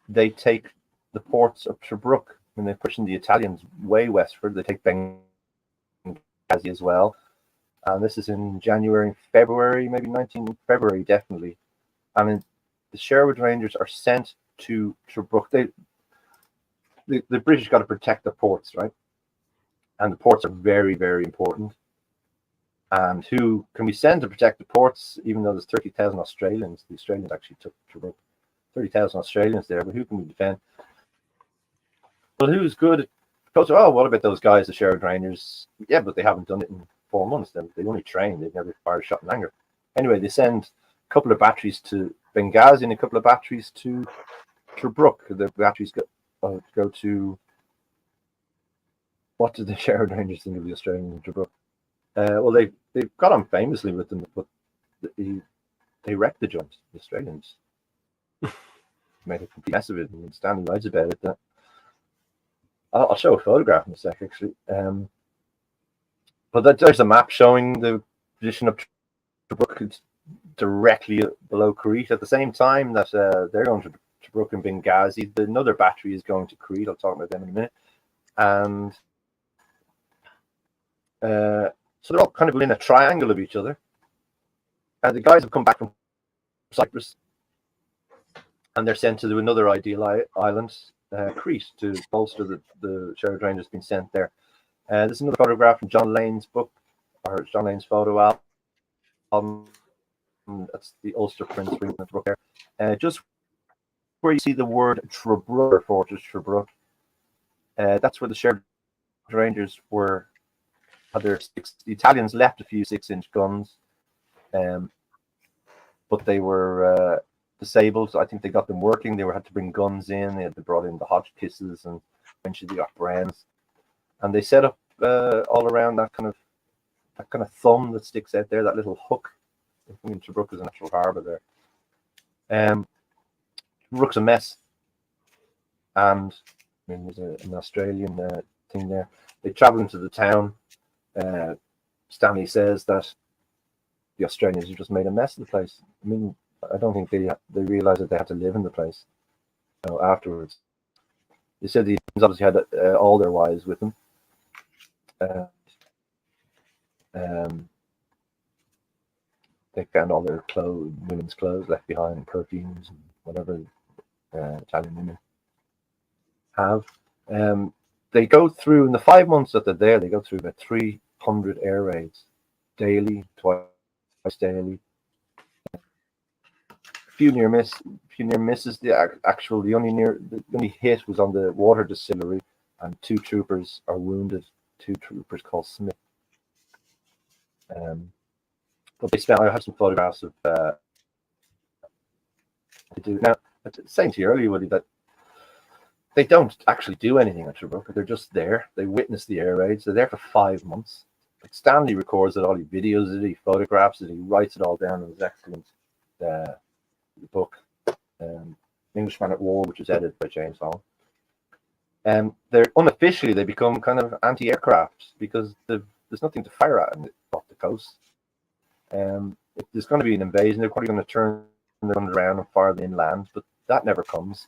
they take the ports of Tobruk, and they're pushing the Italians way westward. They take Benghazi as well, and this is in January, February, maybe 19 February, definitely. And the Sherwood Rangers are sent to Tobruk. The British got to protect the ports, right? And the ports are very, very important. And who can we send to protect the ports? Even though there's 30,000 Australians, the Australians actually took Tobruk. 30,000 Australians there, but who can we defend? Well, who's good? Goes, oh, what about those guys, the Sherwood Rangers? Yeah, but they haven't done it in 4 months. They only trained. They've never fired a shot in anger. Anyway, they send a couple of batteries to Benghazi and a couple of batteries to Tobruk. The batteries go to. What did the Sherwood Rangers think of the Australians in Tobruk? Well, they've got on famously with them, but they wrecked the joint. The Australians made a complete mess of it, and Stanley writes about it. That I'll show a photograph in a sec, actually. But there's a map showing the position of Tobruk. It's directly below Crete. At the same time that they're going to Tobruk and Benghazi, another battery is going to Crete. I'll talk about them in a minute. And so they're all kind of in a triangle of each other. And the guys have come back from Cyprus, and they're sent to another ideal island, Crete, to bolster the Sherwood Rangers being sent there. There's another photograph from John Lane's book, or John Lane's photo album. That's the Ulster Prince reading the book there. Just where you see the word Tobruk, Fortress Tobruk, that's where the Sherwood Rangers were. The Italians left a few 6-inch guns, but they were disabled. So I think they got them working. They had to bring guns in. They brought in the Hotchkisses, and eventually they got Browns. And they set up all around that kind of thumb that sticks out there, that little hook. I mean, Tobruk is a natural harbour there. Tobruk's a mess, and I mean, there's an Australian thing there. They travel into the town. Stanley says that the Australians have just made a mess of the place. I mean, I don't think they realised that they had to live in the place afterwards. They said the Indians obviously had all their wives with them. They found all their women's clothes left behind, and perfumes and whatever Italian women have. They go through, in the 5 months that they're there, they go through about 300 air raids daily, twice daily. A few near misses. The only hit was on the water distillery, and 2 troopers are wounded. 2 troopers called Smith. But they spent. I have some photographs of. They do now. Saying to you earlier, Woody, that they don't actually do anything at Tobruk. They're just there. They witness the air raids. They're there for 5 months. Like Stanley records it all. He videos it. He photographs it. He writes it all down in his excellent book, Englishman at War, which is edited by James Hall. They're unofficially, they become kind of anti-aircraft because there's nothing to fire at off the coast. If there's going to be an invasion, they're probably going to turn around and fire the inland, but that never comes.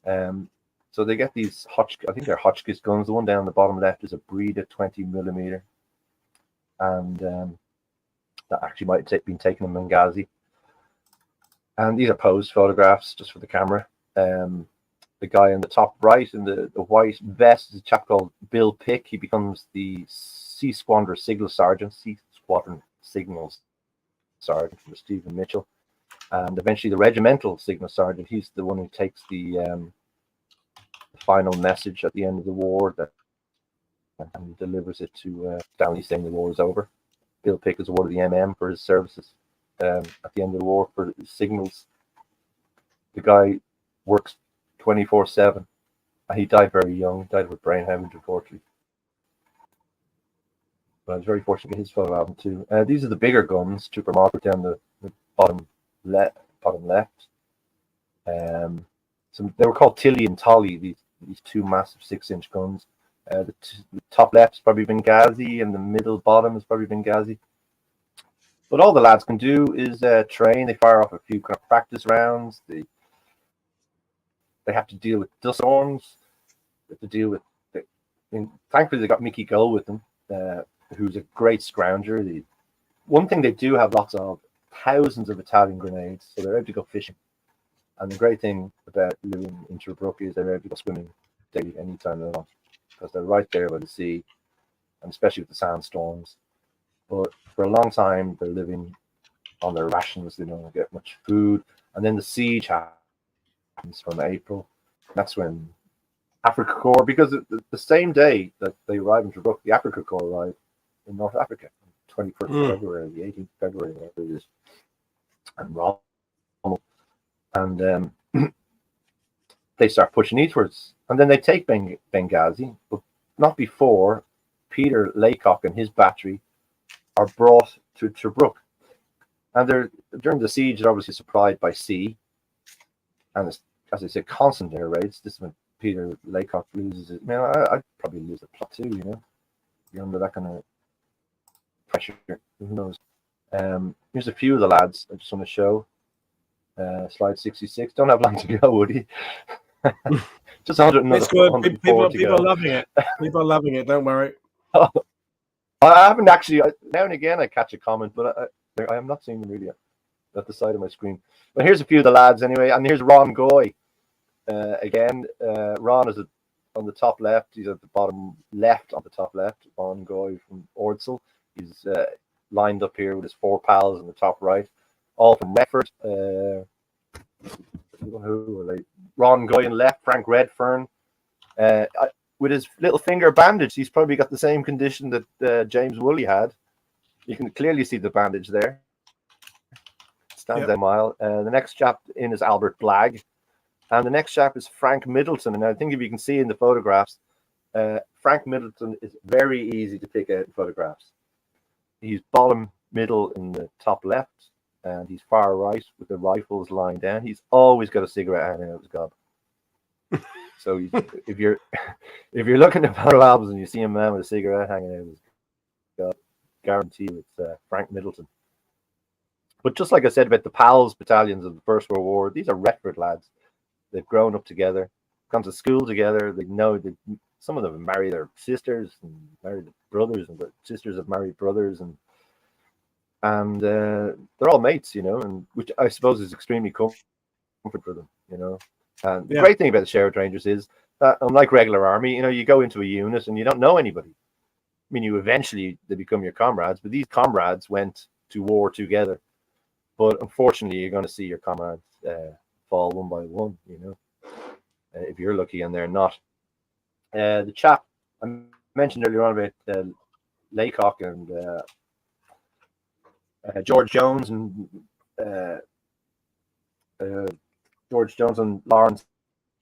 So So they get these I think they're Hotchkiss guns. The one down the bottom left is a Breda 20mm, and that actually might have been taken in Benghazi. And these are posed photographs just for the camera. The guy in the top right in the white vest is a chap called Bill Pick. He becomes the Sea Squadron Signal Sergeant for Stephen Mitchell, and eventually the Regimental Signal Sergeant. He's the one who takes the final message at the end of the war and delivers it to Stanley, saying the war is over. Bill Pick is awarded the MM for his services at the end of the war for signals. The guy works 24/7. He died very young, died of a brain hemorrhage, unfortunately. But I was very fortunate to get his photo album too. These are the bigger guns, Trooper Margaret down the bottom left. So they were called Tilly and Tolly, these two massive 6-inch guns. The top left is probably Benghazi, and the middle bottom is probably Benghazi. But all the lads can do is train. They fire off a few kind of practice rounds. They have to deal with dust storms. They have to deal with. Thankfully, they got Mickey Gull with them, who's a great scrounger. One thing they do have lots of, thousands of Italian grenades, so they're able to go fishing. And the great thing about living in Tobruk is they're able to go swimming daily anytime they want, because they're right there by the sea, and especially with the sandstorms. But for a long time, they're living on their rations. They don't get much food. And then the siege happens from April. That's when Africa Corps, because the same day that they arrive in Tobruk, the Africa Corps arrive in North Africa, 21st February, the 18th February, whatever it is. And Rommel. And they start pushing eastwards. And then they take Benghazi, but not before Peter Laycock and his battery are brought to Tobruk. And during the siege, they're obviously supplied by sea. And it's, as I said, constant air raids. This is when Peter Laycock loses it. Man, I'd probably lose the plot too, you know. You're under that kind of pressure. Who knows? Here's a few of the lads I just want to show. Slide 66. Don't have long to go, Woody. Just 100. It's good. People are loving it. People are loving it. Don't worry. I haven't actually. Now and again, I catch a comment, but I am not seeing them really at the side of my screen. But here's a few of the lads anyway. And here's Ron Goy. Again, Ron is on the top left. He's at the bottom left on the top left. Ron Goy from Ordsel. He's lined up here with his 4 pals on the top right, all from Redford. Who are they? Ron Goy in left, Frank Redfern. With his little finger bandage, he's probably got the same condition that James Woolley had. You can clearly see the bandage there. Stands out a mile. The next chap in is Albert Blagg. And the next chap is Frank Middleton. And I think if you can see in the photographs, Frank Middleton is very easy to pick out in photographs. He's bottom middle in the top left, and he's far right with the rifles lying down. He's always got a cigarette hanging out of his gob. So if you're looking at photo albums and you see a man with a cigarette hanging out of his gob, guarantee you it's Frank Middleton. But just like I said about the PALS battalions of the First World War, these are Retford lads. They've grown up together, gone to school together. They know that some of them have married their sisters and married brothers, and their sisters have married brothers, and they're all mates, you know, and which I suppose is extremely comfort for them, you know. And the great thing about the Sherwood Rangers is that, unlike regular army, you know, you go into a unit and you don't know anybody. I mean, they become your comrades, but these comrades went to war together. But unfortunately, you're going to see your comrades fall one by one, you know, if you're lucky and they're not. The chap I mentioned earlier on about Laycock and George Jones and Lawrence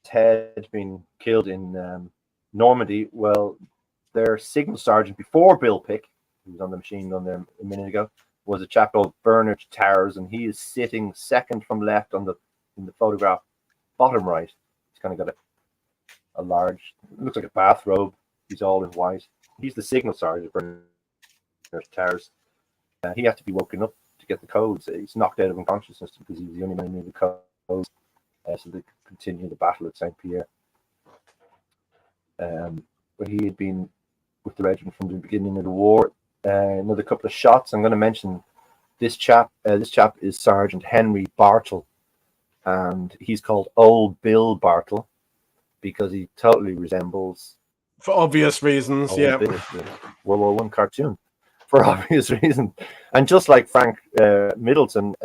Head being killed in Normandy. Well, their signal sergeant before Bill Pick, who was on the machine gun there a minute ago, was a chap called Bernard Towers, and he is sitting second from left in the photograph, bottom right. He's kind of got a large, looks like a bathrobe. He's all in white. He's the signal sergeant, Bernard Towers. He had to be woken up to get the codes. He's knocked out of unconsciousness because he's the only man who knew the codes. So they could continue the battle at St. Pierre. but he had been with the regiment from the beginning of the war. Another couple of shots. I'm going to mention this chap. This chap is Sergeant Henry Bartle, and he's called Old Bill Bartle because he totally resembles, for obvious reasons, Old yeah. Bill, the World War I cartoon, for obvious reasons. And just like Frank Middleton,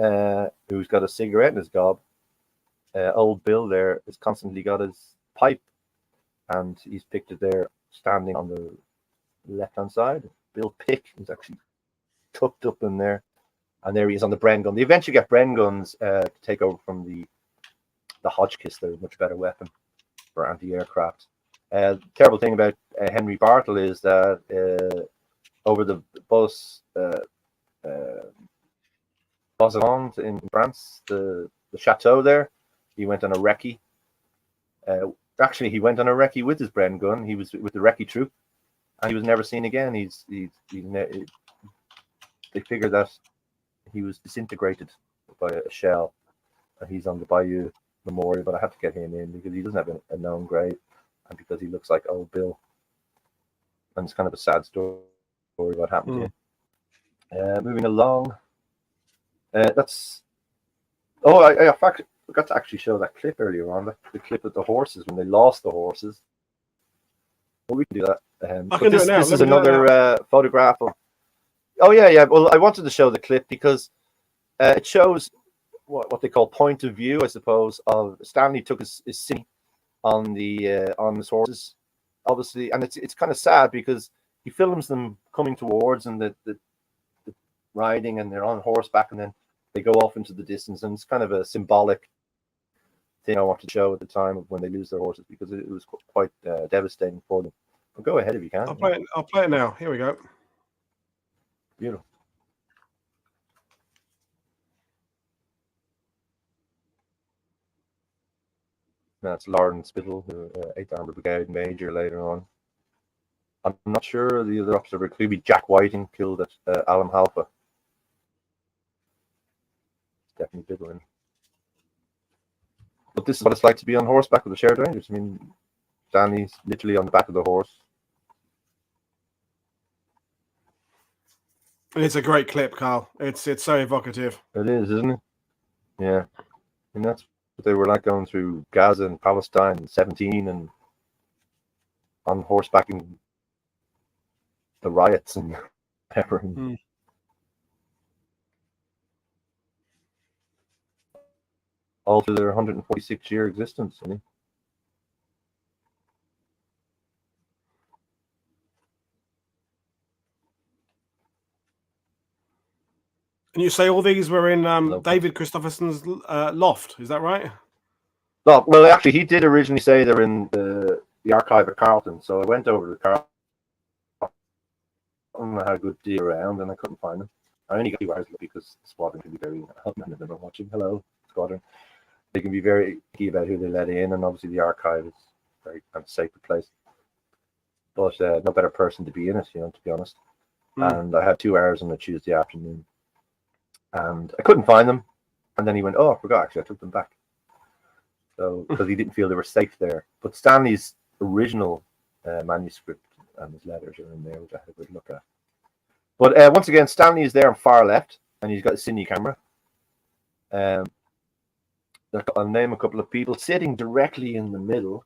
who's got a cigarette in his gob, Old Bill there has constantly got his pipe, and he's pictured there standing on the left-hand side. Bill Pick is actually tucked up in there, and there he is on the Bren gun. They eventually get Bren guns to take over from the Hotchkiss. They're a much better weapon for anti-aircraft. Terrible thing about Henry Bartle is that over the bus Boisemont in France, the chateau there, he went on a recce. Actually, he went on a recce with his Bren gun. He was with the recce troop, and he was never seen again. They figured that he was disintegrated by a shell, and he's on the Bayou Memorial. But I had to get him in because he doesn't have a known grave, and because he looks like Old Bill, and it's kind of a sad story what happened to him. Moving along, that's. Oh, I in fact forgot to actually show that clip earlier on. The clip of the horses when they lost the horses. Well, we can do that. I can do it now. This is another photograph of. Oh yeah. Well, I wanted to show the clip because it shows what they call point of view, I suppose, of Stanley took his city on his horses, obviously, and it's kind of sad because he films them coming towards and the riding, and they're on horseback, and then they go off into the distance, and it's kind of a symbolic thing I want to show at the time of when they lose their horses because it was quite devastating for them. But go ahead if you can. I'll play it now. Here we go. Beautiful. That's Lawrence Spittle, the 8th Armoured Brigade Major later on. I'm not sure the other officer, but could be Jack Whiting killed at Alam Halfa. Definitely Biddle in. But this is what it's like to be on horseback with the Sherwood Rangers. I mean, Stanley's literally on the back of the horse. It's a great clip, Karl. It's so evocative. It is, isn't it? Yeah. And that's what they were like going through Gaza and Palestine in 17 and on horseback in the riots and everything. All through their 146-year existence. I mean. And you say all these were in David Christopherson's loft, is that right? No, well, actually, he did originally say they're in the archive at Carlton, so I went over to Carlton and I had a good deal around, and I couldn't find them. I only got 2 hours because the squadron can be very. None of them are watching. Hello, squadron. They can be very key about who they let in, and obviously the archive is a very kind of sacred place. But no better person to be in it, to be honest. And I had 2 hours on a Tuesday afternoon. And I couldn't find them. And then he went, oh, I forgot, actually, I took them back. So, because he didn't feel they were safe there. But Stanley's original manuscript and his letters are in there, which I had a good look at. But once again, Stanley is there on far left, and he's got a cine camera. I'll name a couple of people. Sitting directly in the middle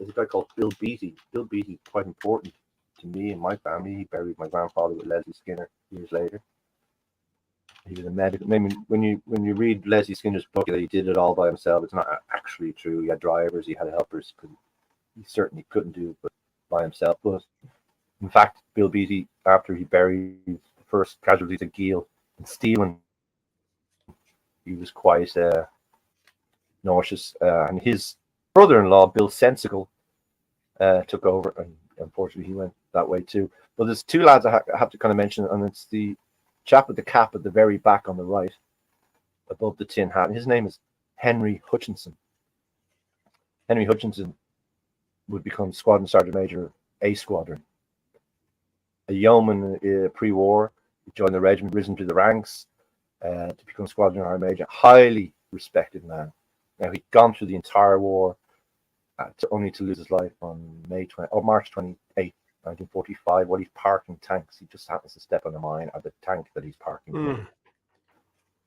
is a guy called Bill Beattie. Bill Beattie, quite important to me and my family. He buried my grandfather with Leslie Skinner years later. He was a medical. I mean, when you read Leslie Skinner's book, that he did it all by himself. It's not actually true. He had drivers, he had helpers. He certainly couldn't do it by himself. But in fact, Bill Beattie, after he buried the first casualties at Geel and Stephen, he was quite nauseous. And his brother-in-law, Bill Sensical, took over, and unfortunately he went that way too. But there's 2 lads I have to kind of mention, and it's the chap with the cap at the very back on the right, above the tin hat. His name is Henry Hutchinson. Henry Hutchinson would become Squadron Sergeant Major of A Squadron. A yeoman pre-war, he joined the regiment, risen through the ranks to become Squadron Sergeant Major. Highly respected man. Now, he'd gone through the entire war. only to lose his life on March 28th, 1945, while he's parking tanks. He just happens to step on a mine, or the tank that he's parking in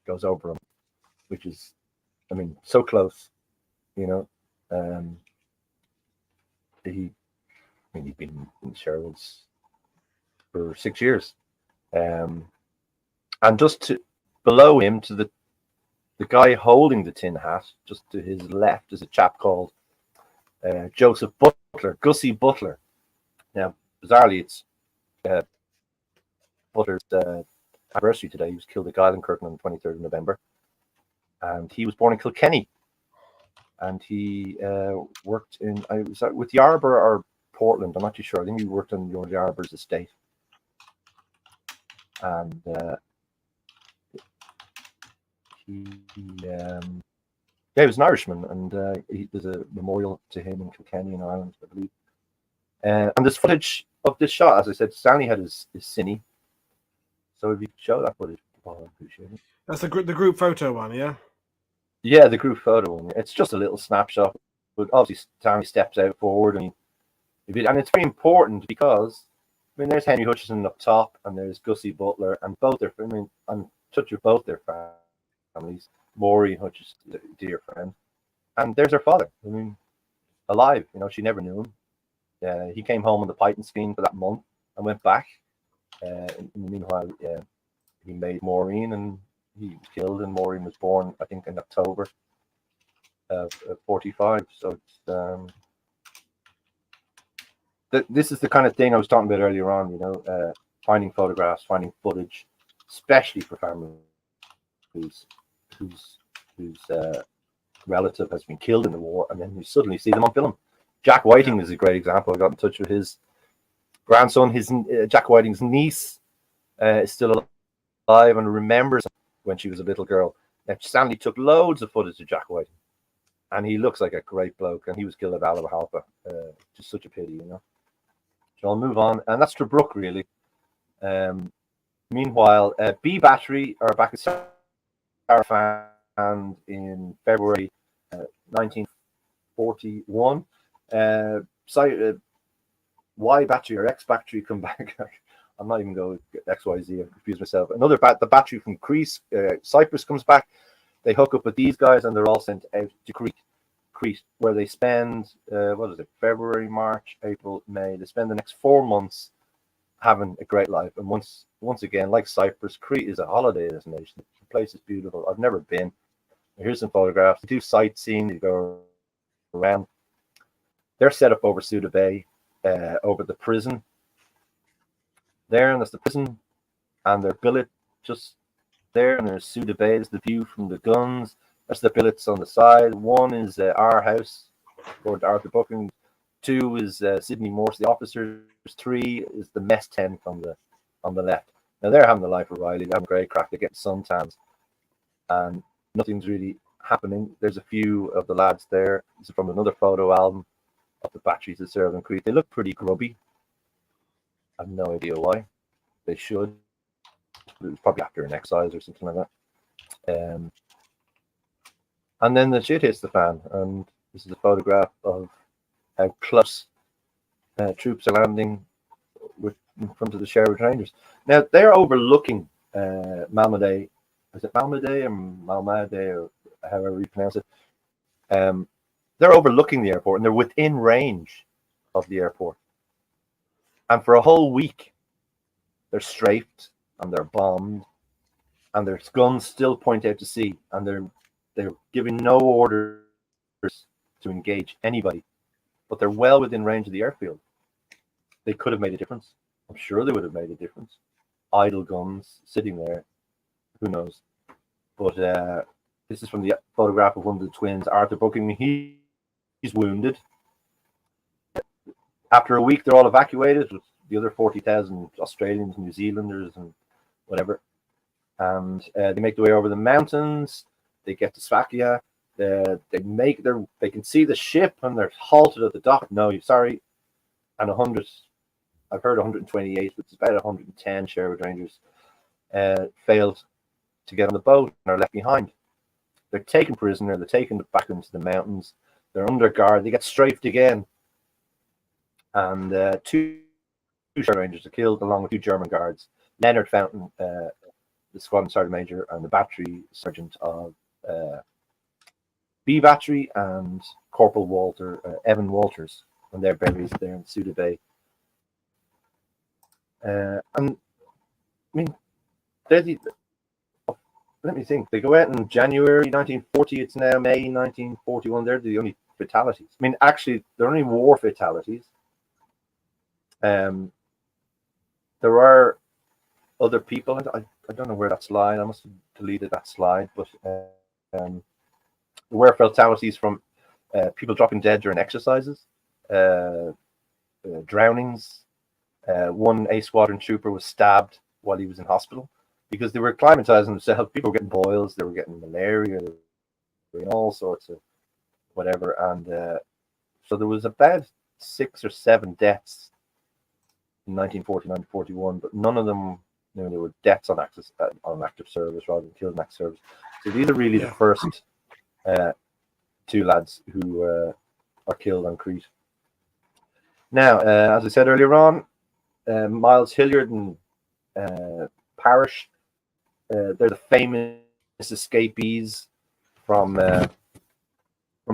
goes over him, which is, I mean, so close, you know. He'd been in Sherwood's for 6 years, and just below him, to the guy holding the tin hat, just to his left, is a chap called Joseph Butler, Gussie Butler. Now, bizarrely, it's Butler's anniversary today. He was killed at Guylenkirk on the 23rd of November, and he was born in Kilkenny. And he worked in, was that with Yarber or Portland? I'm not too sure. I think he worked on Lord Yarber's estate. And he was an Irishman, and there's a memorial to him in Kilkenny in Ireland, I believe. And there's footage of this shot. As I said, Stanley had his cine. So if you could show that footage, I'd appreciate it. That's the group photo one, yeah? Yeah, the group photo one. It's just a little snapshot, but obviously Stanley steps out forward, and it's very important because, I mean, there's Henry Hutchison up top, and there's Gussie Butler, and both their, I mean, I'm touch with both their families. Maury Hutchison, dear friend, and there's her father. I mean, alive. You know, she never knew him. He came home on the Python scheme for that month and went back. In the meanwhile, he made Maureen, and he was killed, and Maureen was born, I think, in October of 45. So this is the kind of thing I was talking about earlier on, you know, finding photographs, finding footage, especially for families whose relative has been killed in the war, and then you suddenly see them on film. Jack Whiting is a great example. I got in touch with his grandson. Jack Whiting's niece is still alive and remembers when she was a little girl. And Stanley took loads of footage of Jack Whiting, and he looks like a great bloke, and he was killed at Alabahalpa. Just such a pity, you know. So I'll move on, and that's Tobruk, really. Meanwhile, B Battery are back at Sarafan in February 1941. Y Battery or X Battery come back. I'm not even going to XYZ. I confuse myself. The battery from Crete, Cyprus comes back. They hook up with these guys, and they're all sent out to Crete, where they spend February, March, April, May. They spend the next 4 months having a great life. And once again, like Cyprus, Crete is a holiday destination. The place is beautiful. I've never been. Here's some photographs. They do sightseeing. They go around. They're set up over Suda Bay, over the prison there, and that's the prison, and their billet just there, and there's Suda Bay. There's the view from the guns. That's the billets on the side. One is our house, Lord Arthur Buchan. 2 is Sydney Morse, the officers. 3 is the mess tent on the left. Now they're having the life of Riley. They're having a great crack. They're getting suntans, and nothing's really happening. There's a few of the lads there. This is from another photo album of the batteries that serve in Crete. They look pretty grubby. I have no idea why. They should. It was probably after an exercise or something like that. And then the shit hits the fan, and this is a photograph of how close troops are landing in front of the Sherwood Rangers. Now they're overlooking Malmedy. Is it Malmedy or Malmedy, or however you pronounce it? They're overlooking the airport, and they're within range of the airport. And for a whole week, they're strafed and they're bombed, and their guns still point out to sea, and they're giving no orders to engage anybody, but they're well within range of the airfield. They could have made a difference. I'm sure they would have made a difference. Idle guns sitting there, who knows? But this is from the photograph of one of the twins, Arthur Buchan. He's wounded. After a week, they're all evacuated with the other 40,000 Australians, New Zealanders, and whatever. And they make their way over the mountains. They get to Svakia. They can see the ship, and they're halted at the dock. No, sorry. And 100, I've heard 128, which is about 110 Sherwood Rangers, failed to get on the boat and are left behind. They're taken prisoner. They're taken back into the mountains. They're under guard. They get strafed again, and two Sherwood Rangers are killed, along with 2 German guards. Leonard Fountain, the squadron sergeant major, and the battery sergeant of B Battery, and Corporal Walter Evan Walters, and they're buried there in Suda Bay. And I mean, let me think. They go out in January 1940. It's now May 1941. They're the only fatalities. I mean, actually, they're only war fatalities. There are other people. I don't know where that slide. I must have deleted that slide. But there were fatalities from people dropping dead during exercises, drownings. One A squadron trooper was stabbed while he was in hospital because they were acclimatizing themselves. People were getting boils, they were getting malaria, they were getting all sorts of whatever. And so there was about 6 or 7 deaths in 1940-1941, but none of them, you know, there were deaths on active service rather than killed in active service. So these are really the first 2 lads who are killed on Crete. Now, as I said earlier on, Miles Hilliard and Parrish, they're the famous escapees from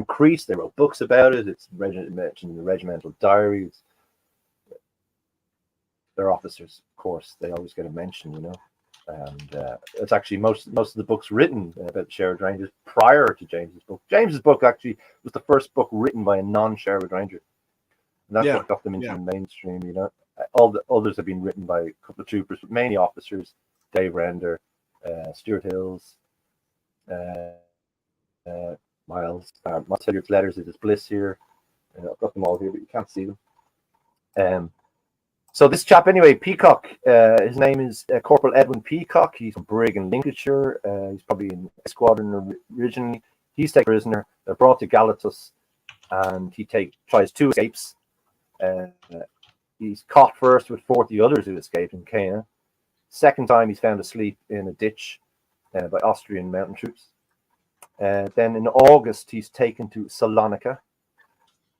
Crete. They wrote books about it. It's mentioned in the regimental diaries. They're officers, of course. They always get a mention, you know. And it's actually most of the books written about Sherwood Rangers prior to James's book. James's book actually was the first book written by a non-Sherwood Ranger. And that's what got them into the mainstream, you know. All the others have been written by a couple of troopers, but mainly officers. Dave Render, Stuart Hills, Miles Hilliard's letters. It is Bliss here. I've got them all here, but you can't see them. So this chap, anyway, Peacock, his name is Corporal Edwin Peacock. He's from Brig in Lincolnshire. He's probably in a squadron originally. He's taken prisoner. They're brought to Galatus, and he tries 2 escapes. He's caught first with 40 others who escaped in Cana. Second time, he's found asleep in a ditch by Austrian mountain troops. Then in August, he's taken to Salonika.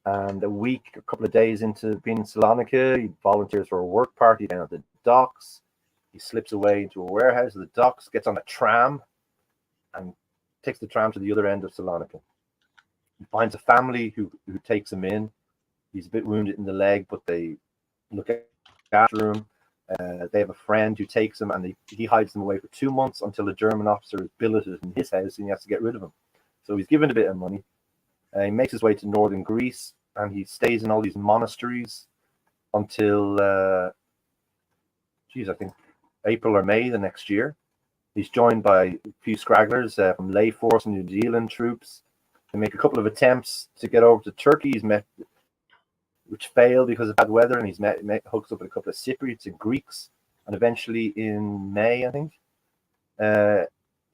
And a couple of days into being in Salonika, he volunteers for a work party down at the docks. He slips away into a warehouse at the docks, gets on a tram, and takes the tram to the other end of Salonika. He finds a family who takes him in. He's a bit wounded in the leg, but they look after him. They have a friend who takes him, and he hides them away for 2 months until a German officer is billeted in his house, and he has to get rid of him. So he's given a bit of money. He makes his way to northern Greece, and he stays in all these monasteries until, I think April or May the next year. He's joined by a few scragglers from Lay Force and New Zealand troops. They make a couple of attempts to get over to Turkey, which failed because of bad weather, and he's hooks up with a couple of Cypriots and Greeks. And eventually in May, I think, they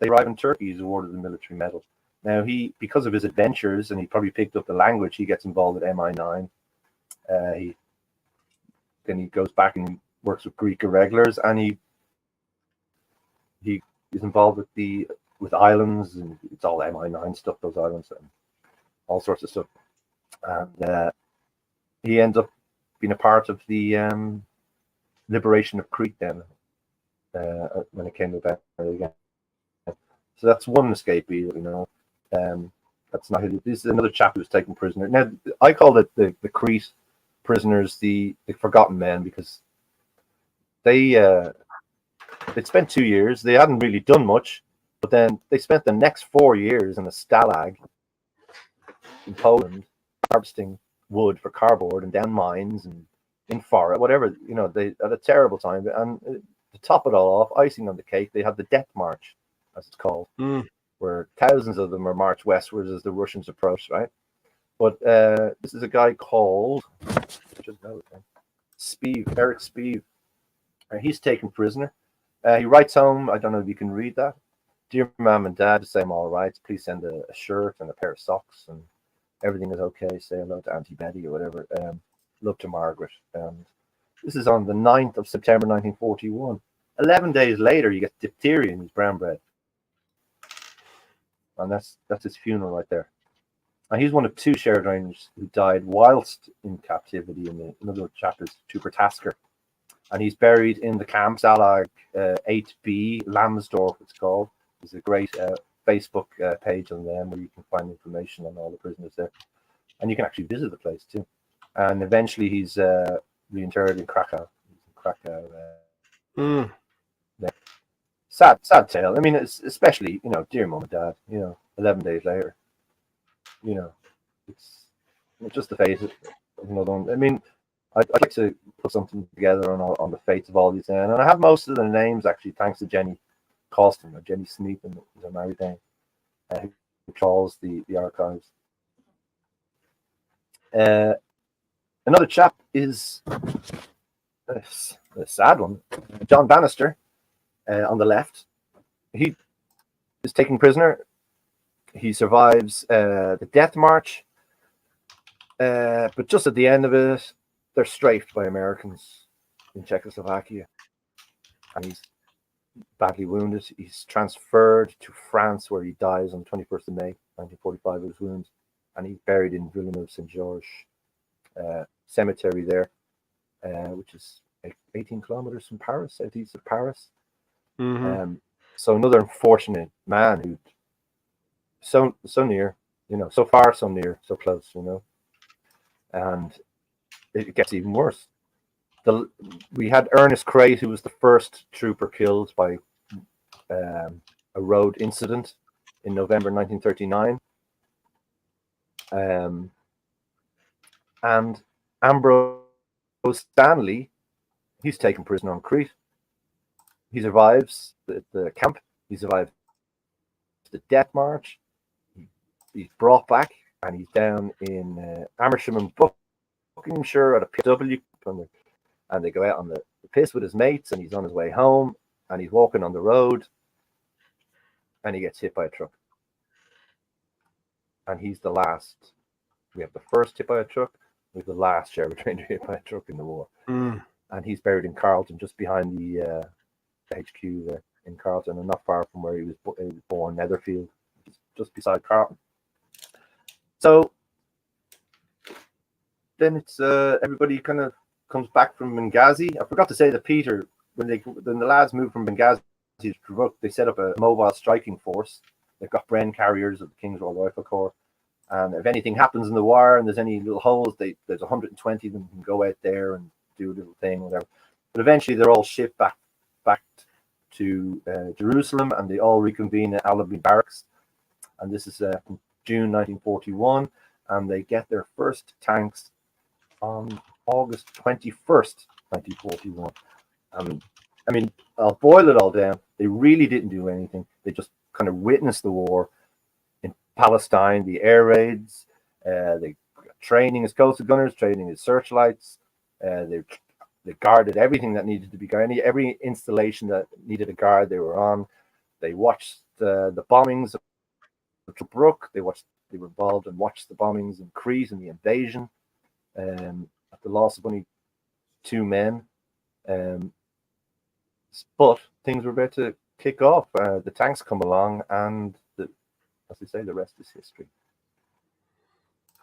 arrive in Turkey. He's awarded the military medal. Now, because of his adventures, and he probably picked up the language, he gets involved with MI9. Then he goes back and works with Greek irregulars, and he is involved with islands, and it's all MI9 stuff, those islands, and all sorts of stuff. And he ends up being a part of the liberation of Crete then, when it came about again. So that's one escapee that we know. That's not. This is another chap who was taken prisoner. Now, I call it the Crete prisoners, the forgotten men, because they'd spent 2 years. They hadn't really done much, but then they spent the next 4 years in a stalag in Poland, harvesting wood for cardboard and down mines and in forest, whatever. You know, they had a terrible time. And to top it all off, icing on the cake, they had the Death March, as it's called. Where thousands of them are marched westwards as the Russians approached, right? But this is a guy called Eric Spieve. He's taken prisoner. He writes home, I don't know if you can read that. Dear Mom and Dad, say I'm all right. Please send a shirt and a pair of socks, and everything is okay. Say hello to Auntie Betty or whatever. Love to Margaret. And this is on the 9th of September 1941. 11 days later, he gets diphtheria in his brown bread. And that's his funeral right there. And he's one of 2 Sherwood Rangers who died whilst in captivity. In another chapter is Trooper Tasker. And he's buried in the camp, Stalag 8B, Lambsdorff, it's called. There's a great Facebook page on them where you can find information on all the prisoners there. And you can actually visit the place too. And eventually he's reinterred in Krakow. Yeah. Sad tale. I mean, it's especially, dear mum and dad, 11 days later. It's just the fate of another one. I mean, I'd like to put something together on the fates of all these men. And I have most of their names, actually, thanks to Jenny Causton or Jenny Sneap and the married dame, who controls the archives. Another chap is a sad one. John Bannister on the left. He is taken prisoner. He survives the death march. But just at the end of it, they're strafed by Americans in Czechoslovakia. And he's badly wounded. He's transferred to France, where he dies on 21st of May, 1945, of his wounds. And he's buried in Villeneuve-Saint-Georges cemetery there, which is 18 kilometers from Paris, southeast of Paris. So another unfortunate man who so near, so far, so near, so close, and it gets even worse. We had Ernest McCraith, who was the first trooper killed by a road incident in November 1939. And Ambrose Stanley, he's taken prisoner on Crete. He survives the camp. He survives the death march. He's brought back, and he's down in Amersham and Buckinghamshire at a PW, and they go out on the piss with his mates, and he's on his way home, and he's walking on the road, and he gets hit by a truck. And he's the last. We have the first hit by a truck. We have the last Sherwood Ranger hit by a truck in the war. And he's buried in Carlton, just behind the HQ there in Carlton, and not far from where he was born, Netherfield, just beside Carlton. So then it's everybody kind of comes back from Benghazi. I forgot to say that Peter, when the lads moved from Benghazi to Tobruk, they set up a mobile striking force. They've got Bren carriers of the King's Royal Rifle Corps. And if anything happens in the wire and there's any little holes, there's 120 of them who can go out there and do a little thing, whatever. But eventually they're all shipped back to Jerusalem, and they all reconvene at Alabi Barracks. And this is from June 1941, and they get their first tanks on August 21st, 1941. I mean, I'll boil it all down. They really didn't do anything. They just kind of witnessed the war. Palestine, the air raids, they training as coastal gunners, training as searchlights. They guarded everything that needed to be guarded. Every installation that needed a guard, they were on. They watched the bombings of Tobruk. They were involved and watched the bombings in Crete and the invasion. At the loss of only 2 men, but things were about to kick off. The tanks come along, and as they say, the rest is history.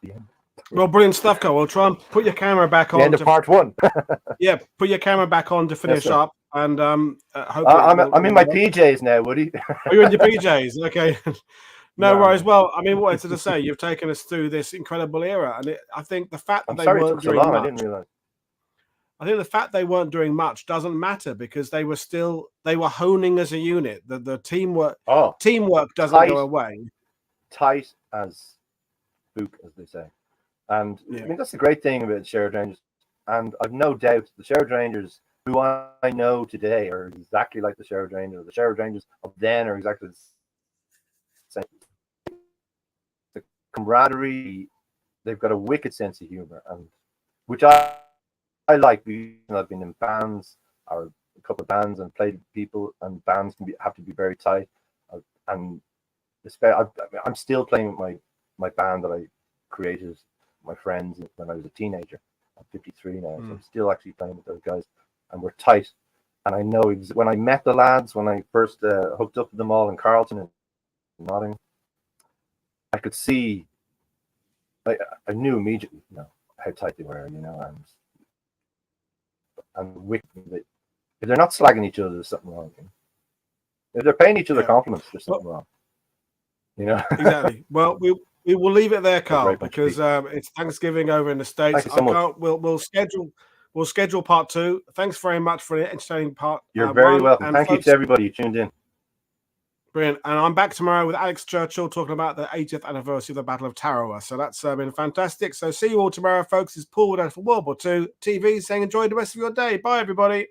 The end. Well, brilliant stuff, Karl. We'll try and put your camera back on. The end of part 1. Yeah, put your camera back on to finish up. And I'm in my PJs now, Woody. Are you in your PJs? Okay. No worries. Well, I mean, what I wanted to say, you've taken us through this incredible era, and I think the fact that it took so long, I didn't realize. I think the fact they weren't doing much doesn't matter, because they were honing as a unit. The teamwork doesn't go away. Tight as book, as they say. And I mean, that's the great thing about the Sherwood Rangers. And I've no doubt the Sherwood Rangers who I know today are exactly like the Sherwood Rangers. The Sherwood Rangers of then are exactly the same. The camaraderie, they've got a wicked sense of humor, and which I like. I've been in bands, or a couple of bands, and played with people, and bands have to be very tight. And I'm still playing with my band that I created, my friends, when I was a teenager. I'm 53 now, so I'm still actually playing with those guys, and we're tight. And I know when I met the lads, when I first hooked up with them all in Carlton and Nottingham, I could see like I knew immediately, you know, how tight they were, you know, and if they're not slagging each other, there's something wrong. You know? If they're paying each other compliments, there's something wrong. You know, exactly. Well, we will leave it there, Carl, because it's Thanksgiving over in the States. Thank you so much. We'll schedule part 2. Thanks very much for the entertaining part. You're very welcome. Thank you to everybody who tuned in. Brilliant. And I'm back tomorrow with Alex Churchill talking about the 80th anniversary of the Battle of Tarawa. So that's been fantastic. So see you all tomorrow, folks. It's Paul Woodadge for World War II TV saying enjoy the rest of your day. Bye, everybody.